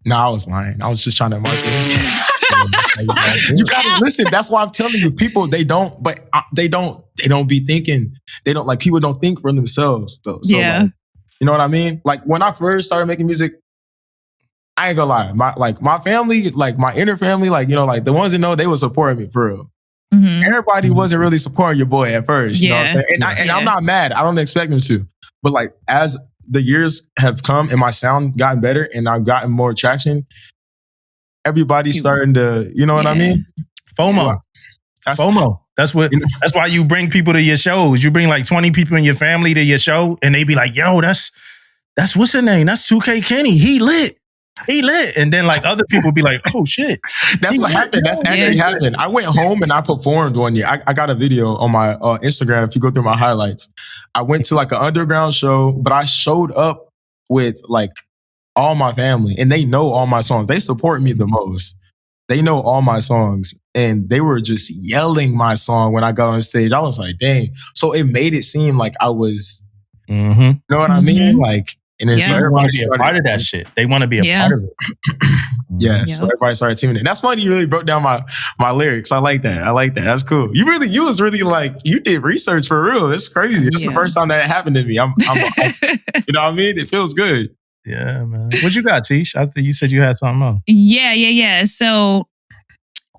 No, I was lying. I was just trying to market. You gotta listen. That's why I'm telling you, people, they don't be thinking. They don't, like, people don't think for themselves though. So like, you know what I mean? Like when I first started making music, I ain't gonna lie. My family, like my inner family, like, you know, like the ones that know, they were supporting me for real. Mm-hmm. Everybody wasn't really supporting your boy at first. You know what I'm saying? And I'm not mad. I don't expect them to. But like as the years have come and my sound gotten better and I've gotten more traction, everybody's starting to, you know what I mean? FOMO. FOMO. That's why you bring people to your shows. You bring like 20 people in your family to your show and they be like, yo, that's what's her name? That's 2K Kenny. He lit. And then like other people be like, oh shit. That's what happened. That's actually happened. I went home and I performed one year. I got a video on my Instagram. If you go through my highlights, I went to like an underground show, but I showed up with like all my family and they know all my songs. They support me the most. They know all my songs and they were just yelling my song when I got on stage. I was like, dang. So it made it seem like I was, you know what I mean? Like, and then so everybody be a part of that shit. They want to be a part of it. So everybody started tuning in. That's funny. You really broke down my lyrics. I like that. That's cool. You was really like, you did research for real. It's crazy. It's the first time that happened to me. I'm you know what I mean? It feels good. Yeah, man. What you got, Tish? I think you said you had something else. Yeah. So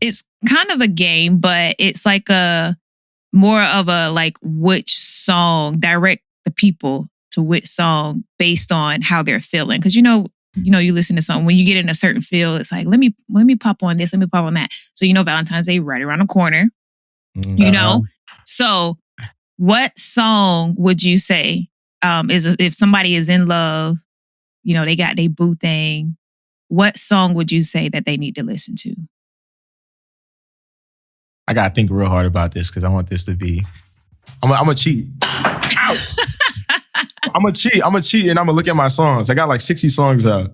it's kind of a game, but it's like more of a like which song, direct the people to which song based on how they're feeling. Because you know, you listen to something, when you get in a certain feel, it's like, let me pop on this, let me pop on that. So Valentine's Day right around the corner. You know? So what song would you say is if somebody is in love, you know, they got their boo thing, what song would you say that they need to listen to? I gotta think real hard about this because I want this to be. I'm gonna cheat. I'm gonna cheat and I'm gonna look at my songs. I got like 60 songs out.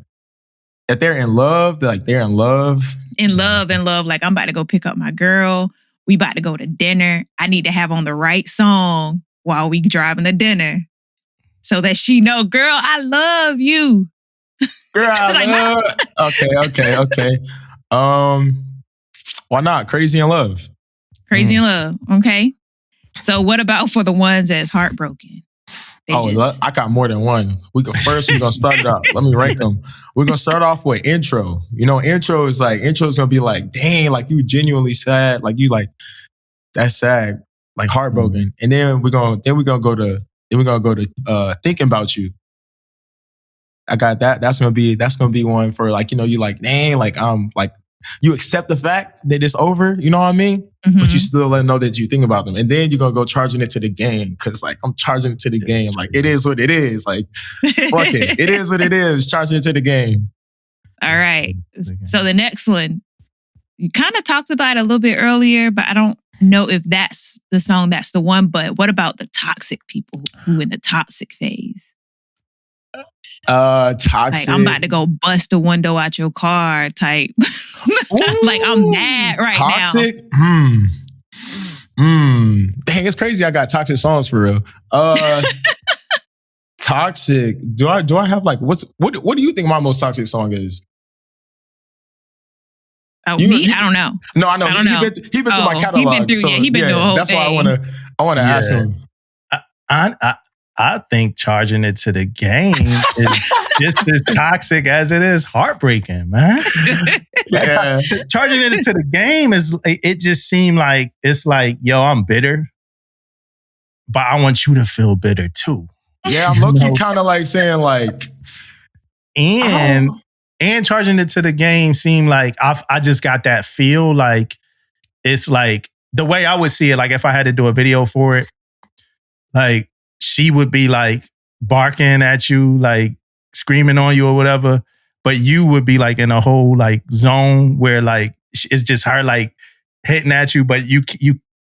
If they're in love, they're in love. In love. Like, I'm about to go pick up my girl. We about to go to dinner. I need to have on the right song while we driving to dinner so that she know, girl, I love you. Girl, I love. Okay. Why not? Crazy in Love. Crazy in Love. Okay. So what about for the ones that's heartbroken? I got more than one. We're going to start it off. Let me rank them. We're going to start off with intro. You know, intro is going to be like, dang, like you genuinely sad. Like you like, that's sad, like heartbroken. And then we're going to go to Thinking About You. I got that. That's going to be one for like, you know, you like, dang, like, like you accept the fact that it's over. You know what I mean? Mm-hmm. But you still let them know that you think about them. And then you're going to go charging it to the game. Cause like, I'm charging it to the game. Like, it is what it is. Like, fuck it. It is what it is. Charging it to the game. All right. So the next one, you kind of talked about it a little bit earlier, but I don't know if that's the song, that's the one. But what about the toxic people who in the toxic phase? Toxic. Like, I'm about to go bust the window out your car type. Like, I'm mad right toxic? now. Dang, it's crazy. I got toxic songs for real. Toxic. Do I have like what do you think my most toxic song is? Me? I don't know. No, I know. He been through my catalog. He been through the whole that's thing. Why I wanna ask him. I think charging it to the game is just as toxic as it is heartbreaking, man. Yeah. Charging it to the game it just seemed like, it's like, yo, I'm bitter, but I want you to feel bitter too. Yeah, I'm low-key kind of like saying like, and charging it to the game seemed like I just got that feel like, it's like the way I would see it, like if I had to do a video for it, like she would be like barking at you, like screaming on you or whatever, but you would be like in a whole like zone where like it's just her like hitting at you, but you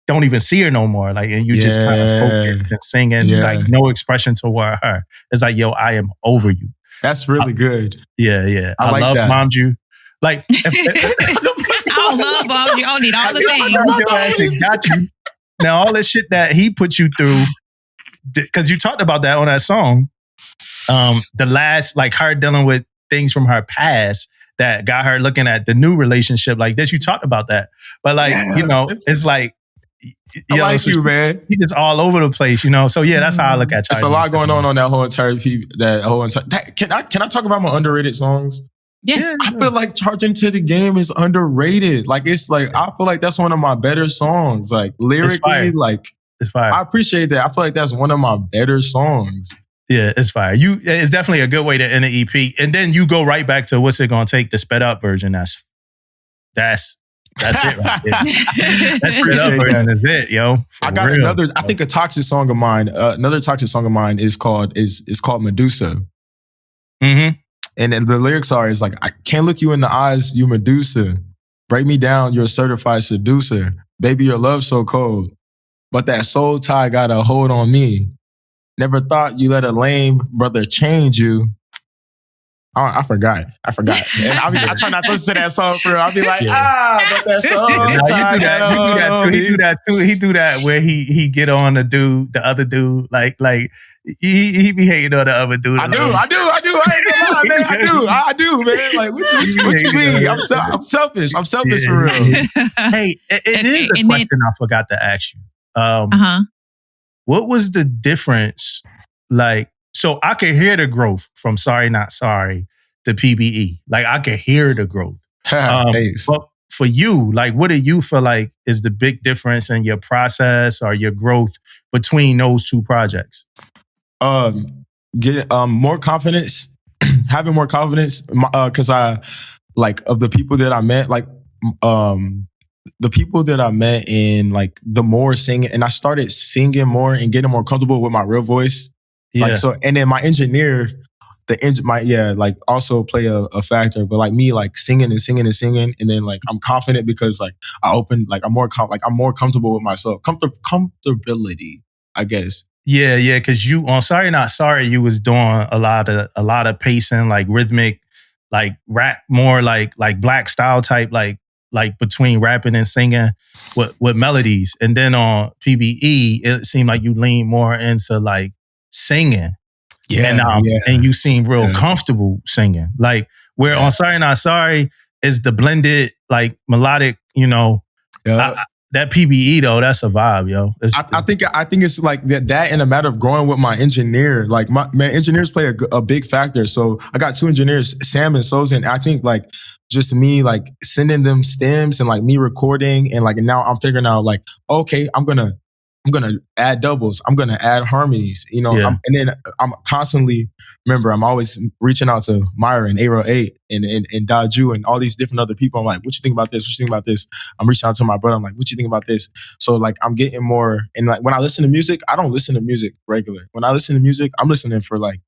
don't even see her no more. Like, and you just kind of focused and singing, like no expression toward her. It's like, yo, I am over you. That's really good. Yeah. I like love that. Mommed You. Like, I love Mommed You. I need all the things. Got you. Now, all this shit that he put you through, because you talked about that on that song. The last, like her dealing with things from her past that got her looking at the new relationship like this. You talked about that. But like, it's like, I like you, man. He just all over the place, So yeah, that's how I look at Charlie. There's a lot going on that whole entire can I talk about my underrated songs? Yeah. I feel like Charging to the Game is underrated. Like it's like I feel like that's one of my better songs. Like lyrically, like it's fire. I appreciate that. I feel like that's one of my better songs. Yeah, it's fire. It's definitely a good way to end an EP. And then you go right back to what's it gonna take, the sped up version. That's it right there. That sped up version is it, yo. I got real. Another, I think a toxic song of mine, another toxic song of mine is called Medusa. Mm-hmm. And the lyrics is like, I can't look you in the eyes, you Medusa. Break me down, you're a certified seducer. Baby, your love so cold. But that soul tie got a hold on me. Never thought you let a lame brother change you. I forgot. And I try not to listen to that song for real. I'll be like, but that soul tie you do that too. He do that where he get on the other dude, like he be hating on the other dude. I do. I ain't gonna lie, man. I do, man. Like, what you mean? I'm selfish. I'm selfish for real. Hey, it is a question I forgot to ask you. What was the difference? Like, so I could hear the growth from Sorry Not Sorry to PBE. Like, I could hear the growth. But for you, like, what do you feel like is the big difference in your process or your growth between those two projects? Get more confidence, having more confidence, because I like of the people that I met, like the people that I met in like the more singing, and I started singing more and getting more comfortable with my real voice. Yeah. Like so, and then my engineer, like also play a factor. But like me, like singing, and then like I'm confident because like I'm more comfortable with myself. Comfortability, I guess. Yeah, because you on Sorry Not Sorry, you was doing a lot of pacing, like rhythmic, like rap, more like black style type, like between rapping and singing with melodies. And then on PBE, it seemed like you lean more into like singing. And you seem real comfortable singing. Like where on Sorry Not Sorry is the blended like melodic, that PBE though, that's a vibe, yo. I think it's like that in a matter of growing with my engineer. Like my engineers play a big factor. So I got two engineers, Sam and Sozin. I think like just me like sending them stems and like me recording and like now I'm figuring out like, okay, I'm gonna add doubles. I'm gonna add harmonies. And then I'm constantly I'm always reaching out to Myra and Aero 8 and Daju and all these different other people. I'm like, what you think about this? What you think about this? I'm reaching out to my brother. I'm like, what you think about this? So like I'm getting more. And like when I listen to music, I don't listen to music regular. When I listen to music, I'm listening for like,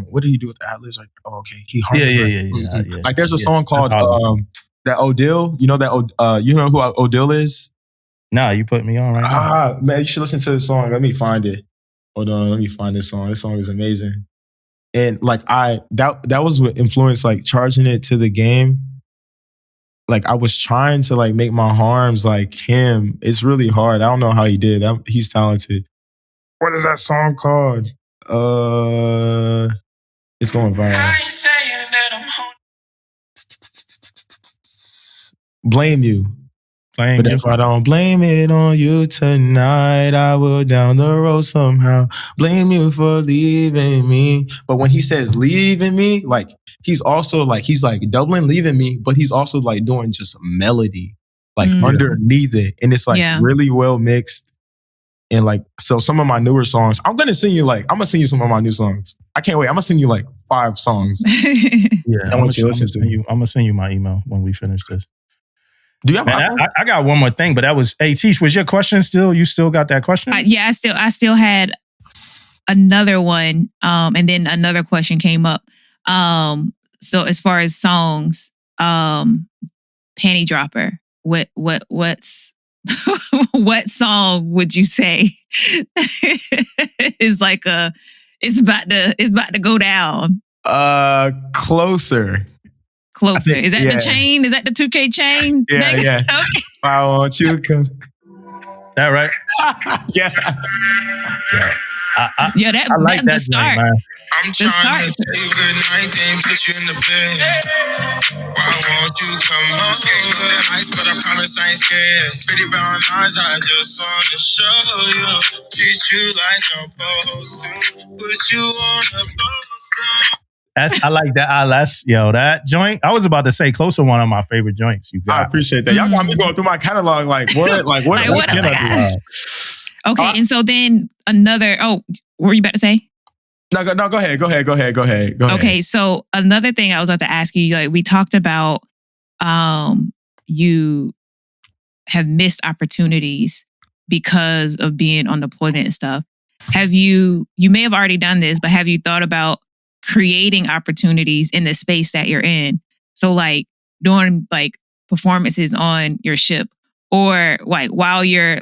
what did he do with the ad-libs? Like, oh, okay, he harmonized. Yeah. Like there's a song called that Odile. You know who Odile is? Nah, you put me on right now. Man, you should listen to the song. Let me find it. Hold on, let me find this song. This song is amazing. And like that was what influenced like Charging It to the Game. Like I was trying to like make my harms like him. It's really hard. I don't know how he did. He's talented. What is that song called? It's going viral. Blame You. But if I don't blame it on you tonight, I will down the road somehow. Blame you for leaving me. But when he says leaving me, like he's also like, he's like doubling leaving me, but he's also like doing just melody, like underneath it. And it's like really well mixed. And like, so some of my newer songs, I'm going to sing you some of my new songs. I can't wait. I'm going to sing you like 5 songs. I want you to listen to you. I'm going to send you my email when we finish this. Do you have? I got one more thing, but that was. Hey, Tish, was your question still? You still got that question? I still had another one, and then another question came up. So as far as songs, Panty Dropper. What's what song would you say is like it's about to go down? Closer. Is that the chain? Is that the 2K chain? Yeah. Okay. I want you to come. That right? Yeah. That's the start. Joint, I'm trying to say good night, then put you in the bed. Why won't you come home? Skating on the ice, but I promise I ain't scared. Pretty brown eyes, I just want to show you. Treat you like I'm supposed to. Put you on the poster. I like that eyelash. Yo, that joint. I was about to say close to one of my favorite joints you got. I appreciate that. Y'all got me going through my catalog like what? Like what can I do? Okay, and so then another, what were you about to say? No, go ahead. Okay, so another thing I was about to ask you, like we talked about you have missed opportunities because of being on deployment and stuff. You may have already done this, but have you thought about creating opportunities in the space that you're in? So like doing like performances on your ship, or like while you're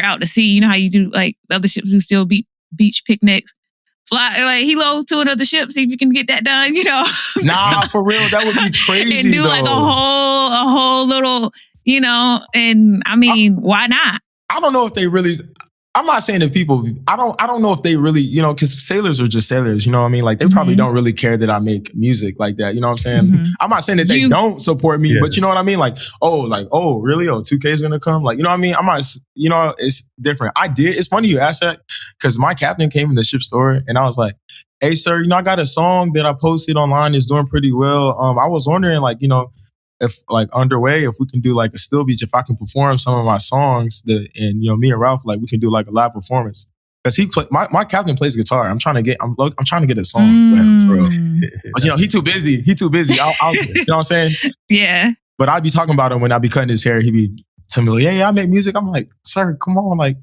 out to sea, you know how you do like the other ships do still beach picnics. Fly like helo to another ship, see if you can get that done, you know. Nah, for real, that would be crazy. And do though. like a whole little, you know, and I mean, why not? I don't know if they really. I'm not saying that people. I don't know if they really, you know, because sailors are just sailors. You know what I mean? Like they probably don't really care that I make music like that. You know what I'm saying? Mm-hmm. I'm not saying that they don't support me, but you know what I mean? Like, oh, really? Oh, 2K is gonna come? Like, you know what I mean? I'm not. You know, it's different. It's funny you asked that because my captain came in the ship store and I was like, "Hey, sir, you know, I got a song that I posted online. It's doing pretty well. I was wondering, like, you know, if like underway, if we can do like a still beach, if I can perform some of my songs and you know, me and Ralph, like we can do like a live performance. Because my captain plays guitar. I'm trying to get a song with him for real. But you know, he too busy. I'll you know what I'm saying? Yeah. But I'd be talking about him when I'd be cutting his hair. He'd be telling me like, yeah, I make music. I'm like, sir, come on, like.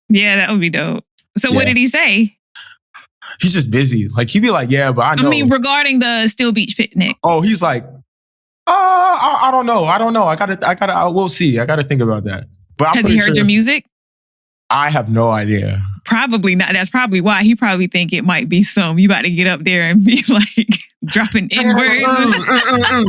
Yeah, that would be dope. So what did he say? He's just busy. Like he'd be like, yeah, but I know. I mean, regarding the Still Beach picnic. Oh, he's like, I don't know. We'll see. I gotta think about that. But has he heard your music? I have no idea. Probably not. That's probably why. He probably think it might be some. You about to get up there and be like dropping N-words.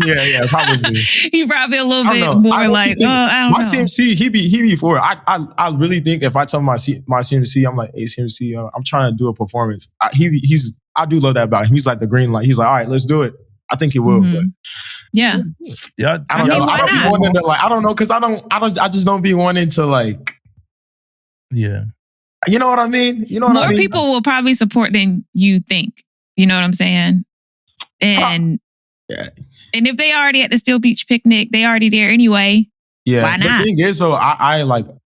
Yeah, probably. He probably a little bit more like, I don't know. My CMC, he be for it. I really think if I tell my CMC, I'm like, hey CMC, I'm trying to do a performance. I do love that about him. He's like the green light. He's like, all right, let's do it. I think he will, but yeah. I don't know. I don't be wanting to like. I don't know because I just don't be wanting to like. Yeah. You know what I mean? More people will probably support than you think. You know what I'm saying? And if they already at the Still Beach picnic, they already there anyway. Yeah. Why not? The thing is, though, I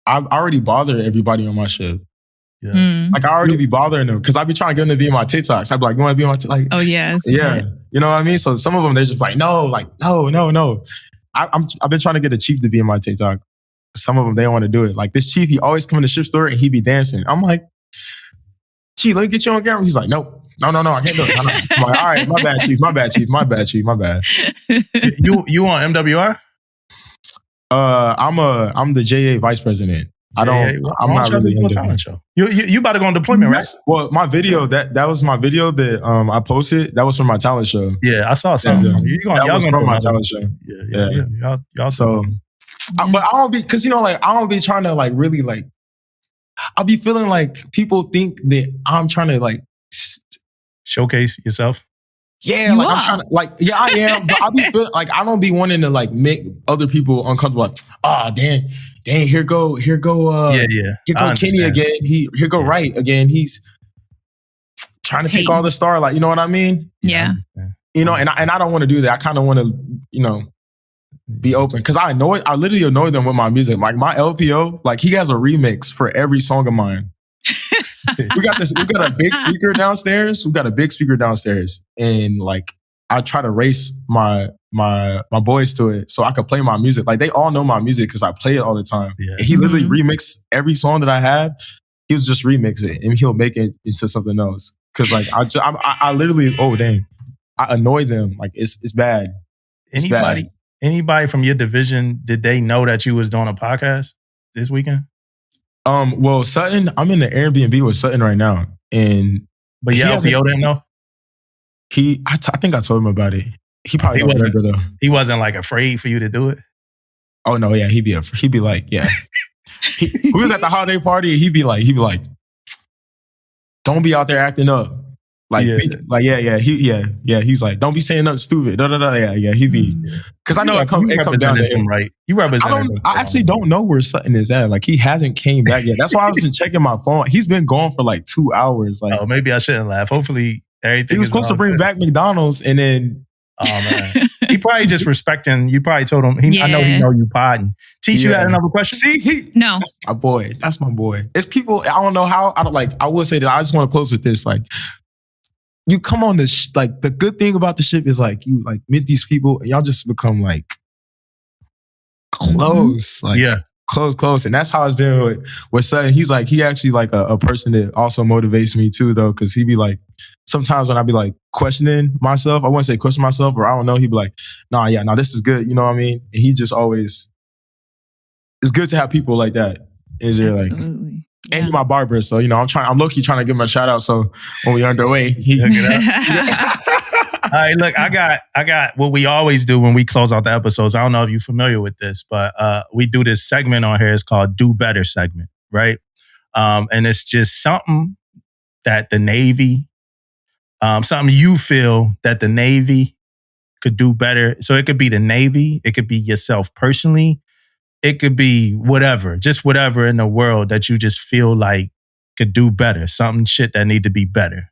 already bother everybody on my ship. Yeah. Like I already be bothering them because I be trying to get them to be in my TikToks. I'd be like, you want to be on my TikTok? Like, oh yes. Yeah. You know what I mean? So some of them, they're just like, no. I've been trying to get a chief to be in my TikTok. Some of them, they don't want to do it. Like this chief, he always come in the ship store and he be dancing. I'm like, Chief, let me get you on camera. He's like, no, I can't do it. I'm like, all right, my bad, Chief. You on MWR? I'm the JA vice president. I'm not really on talent show. You about to go on deployment, right? Well, my video that was my video that I posted. That was from my talent show. Yeah, I saw something from you. That was from my talent show. Yeah. Y'all so. But I don't be, because, you know, like, I don't be trying to, like, really, like, I'll be feeling like people think that I'm trying to, like, showcase yourself. Yeah, like, I'm trying to, like, yeah, I am. But I'll be feeling, like, I don't be wanting to, like, make other people uncomfortable. Like, dang, here go Kenny again. Here go Wright again. He's trying to take all the star, like, you know what I mean? Yeah. You know, and I don't want to do that. I kind of want to, you know, be open because I literally annoy them with my music. Like my LPO, like he has a remix for every song of mine. We got a big speaker downstairs. And like I try to race my boys to it so I could play my music. Like they all know my music because I play it all the time. Yeah. And he literally remixed every song that I have. He'll just remix it and he'll make it into something else. Cause like I literally, I annoy them. Like it's bad. Anybody from your division, did they know that you was doing a podcast this weekend? Well, Sutton, I'm in the Airbnb with Sutton right now. But yeah, LPO didn't know? I think I told him about it. He probably don't remember though. He wasn't like afraid for you to do it? Oh no, yeah, he'd be like, yeah. We was at the holiday party and he'd be like, don't be out there acting up. Like, he's like, don't be saying nothing stupid. He be. Because I know it comes down to him. Right. You represent him. I actually don't know where Sutton is at. Like, he hasn't came back yet. That's why I was just checking my phone. He's been gone for like 2 hours. Like, maybe I shouldn't laugh. Hopefully everything. He was supposed to bring back McDonald's and then. Oh man, he probably just respecting. You probably told him. I know he know you podding. Teach, you had another question. See, no, that's my boy. It's people. I don't know how. I don't like. I will say that I just want to close with this. Like, you come on this. Like, the good thing about the ship is like you like meet these people and y'all just become like close. Like close. And that's how it's been with Sutton. He's like he actually like a person that also motivates me too though, because he be like. Sometimes when I be like questioning myself, I wouldn't say question myself, or I don't know, he'd be like, no, this is good. You know what I mean? And he just always, it's good to have people like that. Is there like, and he's my barber. So, I'm low-key trying to give him a shout out. So when we underway, he. All right, look, I got what we always do when we close out the episodes. I don't know if you're familiar with this, but we do this segment on here. It's called Do Better segment, right? And it's just something that the Navy, something you feel that the Navy could do better. So it could be the Navy. It could be yourself personally. It could be whatever, just whatever in the world that you just feel like could do better. Something shit that need to be better.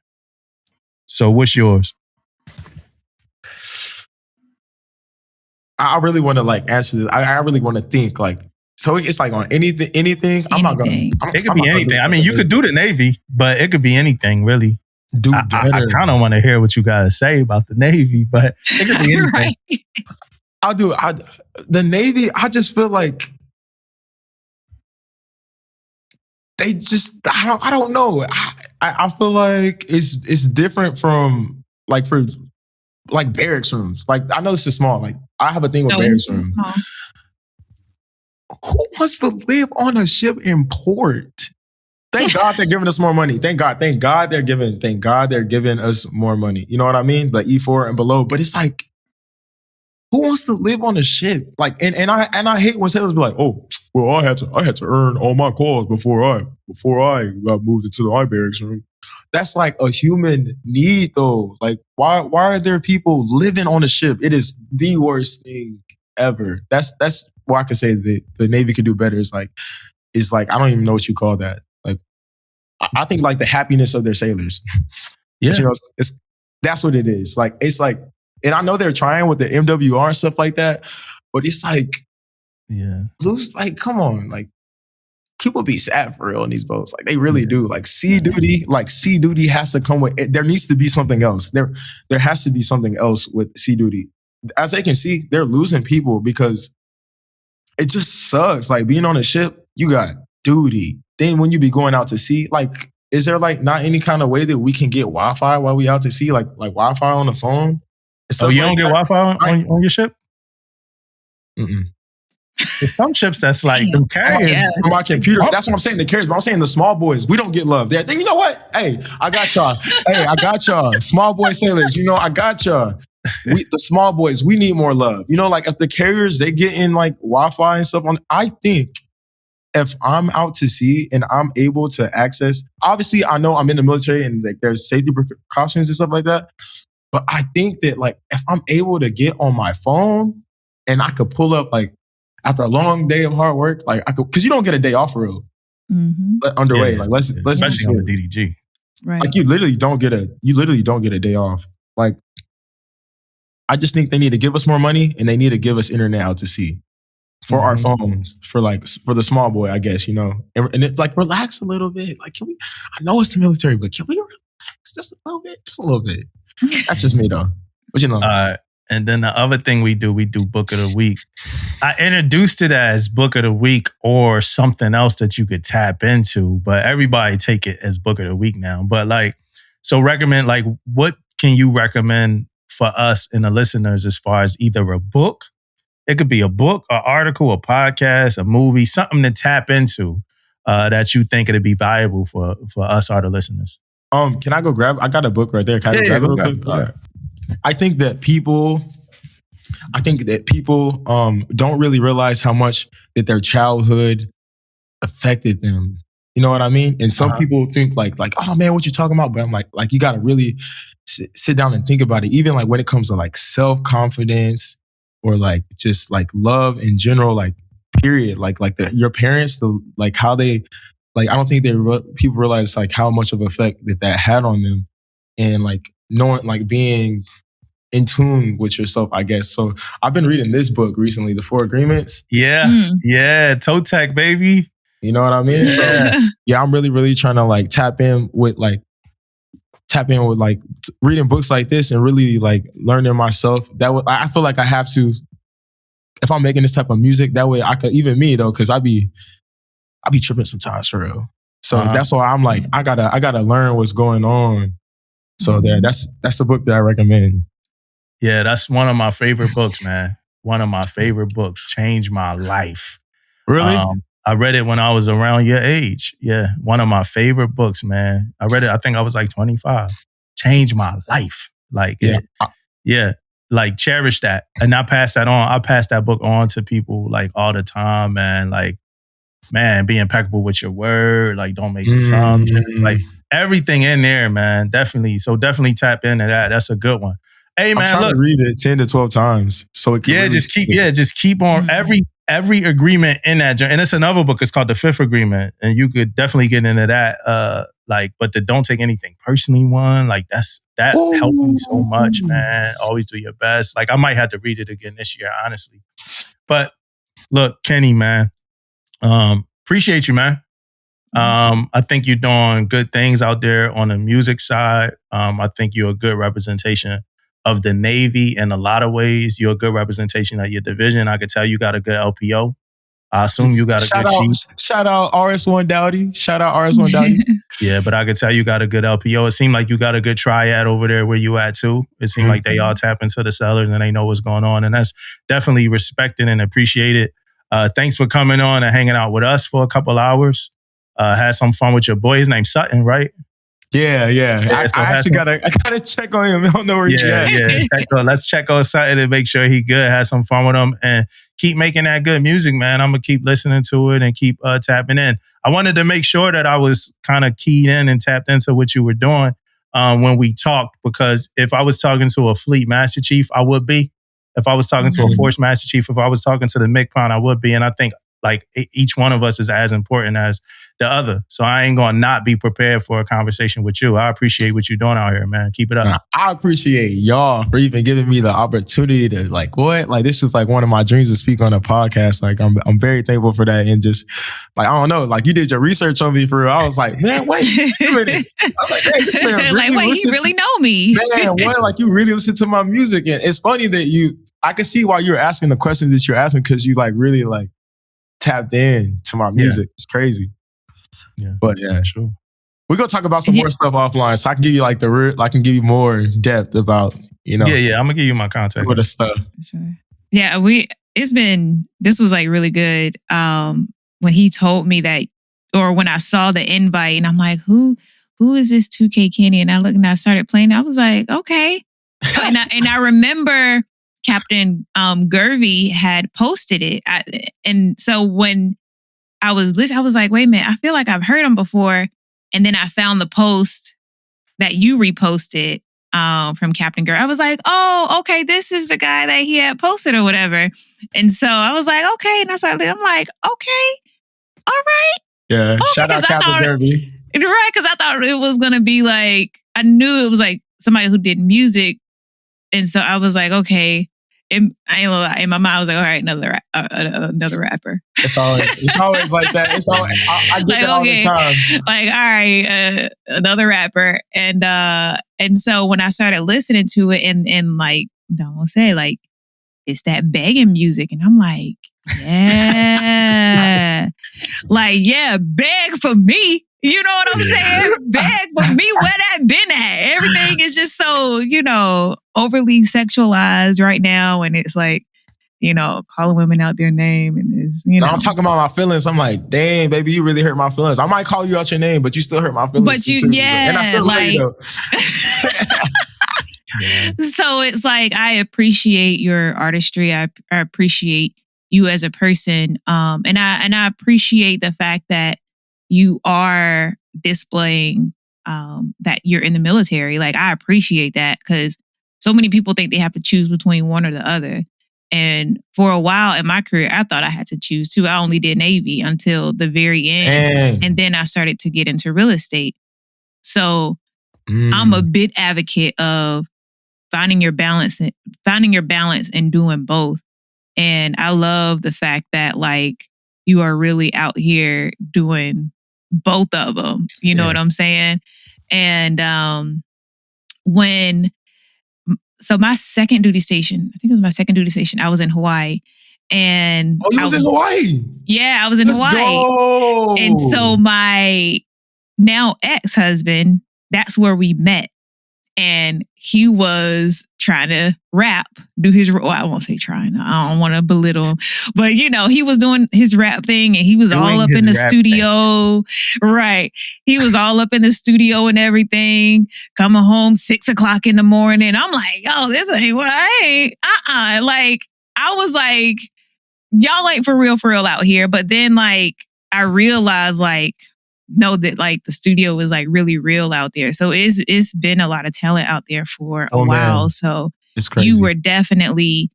So what's yours? I really want to like answer this. I really want to think like, so it's like on anything. I'm not going to. It could be anything. I mean, you could do the Navy, but it could be anything really. I kind of want to hear what you got to say about the Navy, but it could be anything. Right. I'll do the Navy. I just feel like they just. I don't know. I feel like it's different from like for like barracks rooms. Like I know this is small. Like I have a thing with barracks rooms. Who wants to live on a ship in port? Thank God they're giving us more money. Thank God they're giving us more money. You know what I mean? Like E4 and below. But it's like, who wants to live on a ship? Like, and I hate when sailors be like, oh, well, I had to earn all my calls before I got moved into the I barracks room. That's like a human need though. Like, why are there people living on a ship? It is the worst thing ever. That's what I could say the Navy could do better. It's like I don't even know what you call that. Like, I think like the happiness of their sailors. Yeah. That's what it is. Like, it's like, and I know they're trying with the MWR and stuff like that, but it's like, come on, like, people be sad for real in these boats. Like, they really do. Like, sea duty has to come with, there needs to be something else. There has to be something else with sea duty. As they can see, they're losing people because it just sucks. Like, being on a ship, you got duty. Then when you be going out to sea, like, is there like not any kind of way that we can get Wi-Fi while we out to sea? Like Wi-Fi on the phone? So you don't get Wi-Fi on your ship? Mm-mm. There's some ships that's like them carriers. On my computer. That's what I'm saying, the carriers. But I'm saying the small boys, we don't get love. Then you know what? Hey, I got y'all. Small boy sailors, I got y'all. The small boys, we need more love. Like if the carriers, they get in like Wi-Fi and stuff on, I think if I'm out to sea and I'm able to access, obviously I know I'm in the military and like there's safety precautions and stuff like that. But I think that like if I'm able to get on my phone and I could pull up like after a long day of hard work, like I could, because you don't get a day off real underway. Like let's especially on the DDG. Right. Like you literally don't get a day off. Like I just think they need to give us more money and they need to give us internet out to sea for our phones, for the small boy, I guess, and it, like relax a little bit. Like, I know it's the military, but can we relax just a little bit? Just a little bit. That's just me though. But and then the other thing we do Book of the Week. I introduced it as Book of the Week or something else that you could tap into, but everybody take it as Book of the Week now. But like, so recommend, like, what can you recommend for us and the listeners as far as either a book? It could be a book, an article, a podcast, a movie, something to tap into that you think it'd be valuable for us or the listeners. Can I go grab? I got a book right there. Can I go grab it real quick? I think that people don't really realize how much that their childhood affected them. You know what I mean? And some people think like, oh man, what you talking about? But I'm like you got to really sit down and think about it. Even like when it comes to like self-confidence or like just like love in general, like period, like your parents, like how they, like, I don't think people realize like how much of an effect that had on them, and like knowing, like being in tune with yourself, I guess. So I've been reading this book recently, The 4 Agreements. Yeah. Toe tag, baby. You know what I mean? Yeah. So, yeah, I'm really, really trying to like tap in with reading books like this and really like learning myself. I feel like I have to, if I'm making this type of music, that way I could, even me though, because I be tripping sometimes for real. So that's why I'm like, I gotta learn what's going on. So that's the book that I recommend. Yeah, that's one of my favorite books, man. One of my favorite books. Changed my life. Really? I read it when I was around your age. Yeah, one of my favorite books, man. I read it, I think I was like 25. Changed my life. Like, like cherish that. And I pass that on. I pass that book on to people like all the time, man. Like, man, be impeccable with your word. Like, don't make assumptions. Like, everything in there, man. Definitely. So definitely tap into that. That's a good one. Hey, man, I'm trying to read it 10 to 12 times. So it can really just keep on every agreement in that. And it's another book. It's called The 5th Agreement. And you could definitely get into that. But the don't take anything personally one, like that helped me so much, man. Always do your best. Like, I might have to read it again this year, honestly. But look, Kenny, man, appreciate you, man. I think you're doing good things out there on the music side. I think you're a good representation of the Navy in a lot of ways. You're a good representation of your division. I could tell you got a good LPO. I assume you got a good chief. Shout out RS1 Dowdy. Shout out RS1 Dowdy. Yeah, but I could tell you got a good LPO. It seemed like you got a good triad over there where you at too. It seemed like they all tap into the sellers and they know what's going on. And that's definitely respected and appreciated. Thanks for coming on and hanging out with us for a couple hours. Had some fun with your boy. His name's Sutton, right? Yeah. I actually gotta check on him. I don't know where he's at. Yeah. Let's check on Sutton and make sure he good. Have some fun with him and keep making that good music, man. I'm gonna keep listening to it and keep tapping in. I wanted to make sure that I was kind of keyed in and tapped into what you were doing when we talked, because if I was talking to a Fleet Master Chief, I would be. If I was talking to a Force Master Chief, if I was talking to the MCPON, I would be. And I think like each one of us is as important as the other. So I ain't going to not be prepared for a conversation with you. I appreciate what you're doing out here, man. Keep it up. I appreciate y'all for even giving me the opportunity to like, this is like one of my dreams to speak on a podcast. Like I'm very thankful for that. And just like, I don't know, like you did your research on me for real. I was like, man, wait a minute. I was like, hey, this man really he really know me. Man, like you really listen to my music. And it's funny that I can see why you're asking the questions that you're asking, because you like really like tapped in to my music. Yeah. It's crazy. Yeah. But yeah, sure. We're gonna talk about some more stuff offline, so I can give you like I can give you more depth about, Yeah, I'm gonna give you my contact. Some of the stuff. Sure. Yeah, this was like really good. When he told me that, or when I saw the invite, and I'm like, who is this 2K Kenny? And I looked and I started playing. I was like, okay. and I remember Captain Gervy had posted it. And so when I was listening, I was like, wait a minute, I feel like I've heard him before. And then I found the post that you reposted from Captain Gervy. I was like, oh, okay, this is the guy that he had posted or whatever. And so I was like, okay. And I'm like, okay, all right. Yeah, okay, shout out Captain Gervy. Right, because I thought it was going to be like, I knew it was like somebody who did music. And so I was like, okay. And I ain't gonna lie, in my mind, I was like, all right, another rapper. It's always like that. It's always, I get that all the time. Like, all right, another rapper. And so when I started listening to it and like, don't say like, it's that begging music. And I'm like, yeah. Like, yeah, beg for me. You know what I'm saying? Beg for me, where that been at? Everything is just so, overly sexualized right now. And it's like, calling women out their name. And it's, I'm talking about my feelings. I'm like, dang, baby, you really hurt my feelings. I might call you out your name, but you still hurt my feelings. But you, too. Yeah. And I still love you, though. So it's like, I appreciate your artistry. I appreciate you as a person. And I appreciate the fact that you are displaying that you're in the military. Like, I appreciate that because so many people think they have to choose between one or the other. And for a while in my career, I thought I had to choose too. I only did Navy until the very end. And then I started to get into real estate. So I'm a big advocate of finding your balance and doing both. And I love the fact that like you are really out here doing both of them. You know what I'm saying? And so my second duty station, I think it was my second duty station, I was in Hawaii. And you was in Hawaii? Yeah, I was in Hawaii. Go. And so my now ex-husband, that's where we met. And he was trying to rap, do his, well, I won't say trying, I don't want to belittle him, but you know, he was doing his rap thing and he was all up in the studio. Right. He was all up in the studio and everything, coming home 6:00 in the morning. I'm like, yo, this ain't what I ain't. Like, I was like, y'all ain't for real out here. But then like, I realized like, know that like the studio was like really real out there. So it's been a lot of talent out there for a while. Man. So it's crazy. You were definitely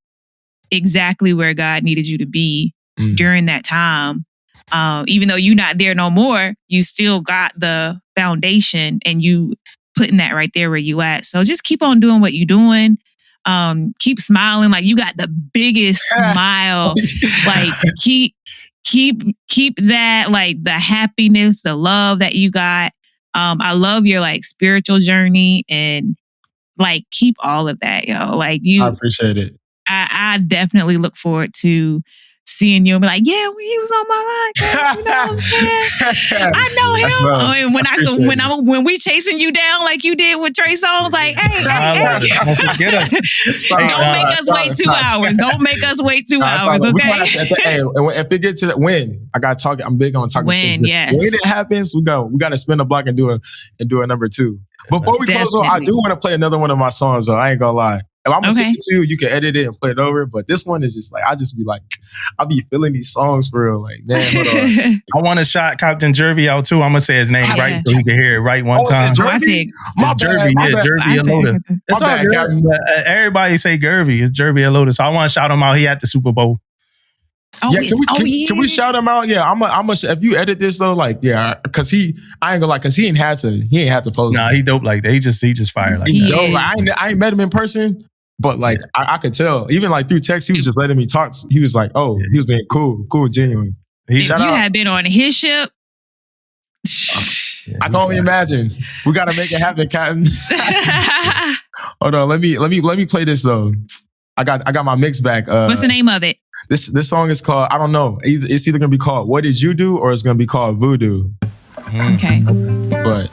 exactly where God needed you to be during that time. Even though you're not there no more, you still got the foundation and you putting that right there where you at. So just keep on doing what you're doing. Keep smiling. Like you got the biggest smile. Like keep that, like the happiness, the love that you got. I love your like spiritual journey and like keep all of that, yo. Like I appreciate it. I definitely look forward to seeing you and be like, yeah, when he was on my podcast, you know what I'm saying? I know him. When we chasing you down like you did with Trey Songz, like, hey. Don't make us wait 2 hours. Don't make us wait 2 hours, okay? If it gets to the win, I got talking. I'm big on talking. When it happens, we got to spin the block and do a number 2. Before we close on, I do want to play another one of my songs though. I ain't gonna lie. If I'm gonna sing it to you, you can edit it and play it over. But this one is just like, I be feeling these songs for real. Like, man, hold on. I want to shout Captain Jervy out too. I'm gonna say his name right so he can hear it right one time. Jervy, Jervy Alota. It's all good. Everybody say Gervy. It's Jervy Alota. So I want to shout him out. He at the Super Bowl. Can we shout him out? Yeah, I'm a. If you edit this though, like, yeah, because I ain't gonna lie, because he ain't have to post. Nah, he dope like that. He just fired like he that. Dope. Like, I ain't met him in person, but like I could tell, even like through text, he was just letting me talk. He was like, he was being cool, genuine. If you had been on his ship, I can only imagine. We gotta make it happen, Captain. Hold on, let me play this though. I got my mix back. What's the name of it? This song is called, I don't know. It's either gonna be called What Did You Do or it's gonna be called Voodoo. Okay. But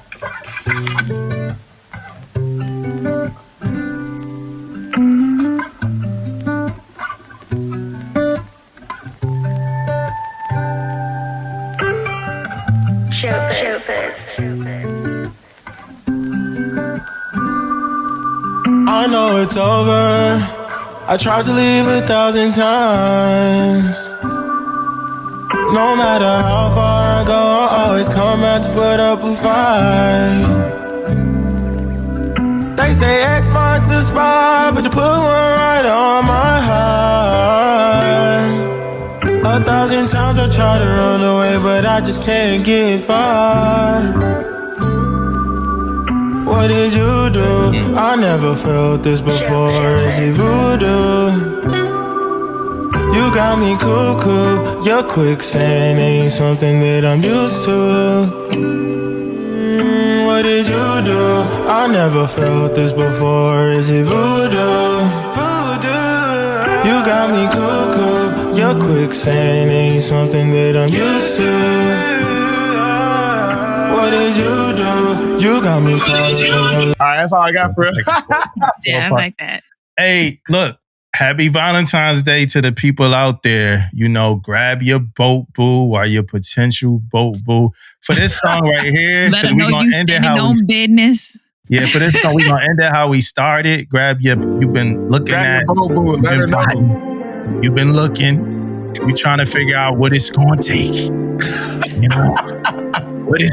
I know it's over. I tried to leave 1,000 times. No matter how far I go, I always come out to put up a fight. They say X marks the spot, but you put one right on my heart. 1,000 times I try to run away, but I just can't get far. What did you do? I never felt this before. Is it voodoo? You got me cuckoo. Your quicksand ain't something that I'm used to. What did you do? I never felt this before. Is it voodoo? You got me cuckoo. Your quicksand ain't something that I'm used to. What did you do? You got me caught. All right, that's all I got for it. Yeah, I like that. Hey, look, happy Valentine's Day to the people out there. You know, grab your boat boo or your potential boat boo for this song right here. Let them know you standing on business. Yeah, for this song, we're going to end it how we started. You've been looking at. Your boat boo. Let her know. You've been looking. We're trying to figure out what it's going to take. You know?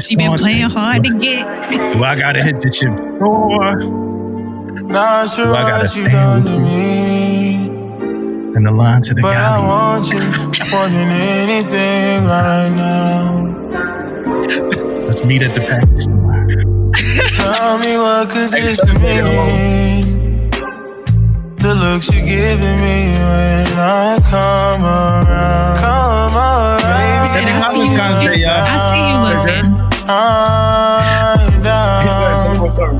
She been playing hard to get. Do I gotta hit the chip floor? Not sure Do I gotta what you stand done with to you? me, In the line to the but I galley. want you more than anything right now. Let's meet at the package store. Tell me what could this mean? The looks you're giving me when I come around. Happy Valentine's Day, y'all. I see you looking. I'm down. What's up?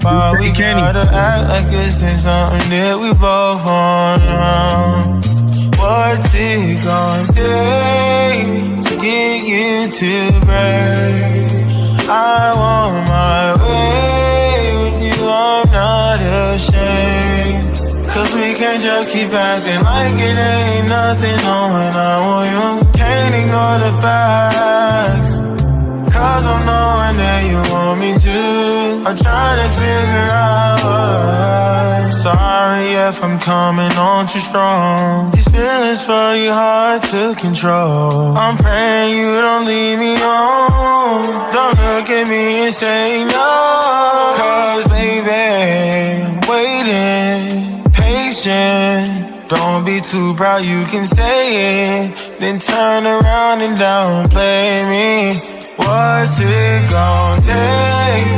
Why we Kenny. gotta act like this ain't something that we both want now? What's it gonna take to get you to break? I want my way with you, I'm not ashamed. Cause we can't just keep acting like it ain't nothing knowing I want you. Can't ignore the facts, cause I'm knowing that you want me to. I'm trying to figure out why. Sorry if I'm coming on too strong. These feelings for you hard to control. I'm praying you don't leave me alone. Don't look at me and say no. Cause baby, I'm waiting, patient. Don't be too proud, you can say it. Then turn around and downplay me. What's it gonna take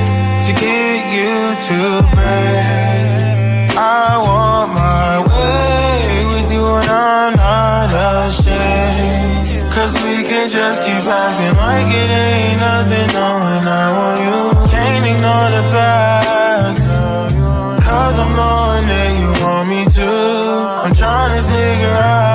to get you to break? I want my way with you and I'm not ashamed. Cause we can just keep acting like it ain't nothing knowing I want you. Can't ignore the facts, cause I'm knowing that you want me to. I'm trying to figure out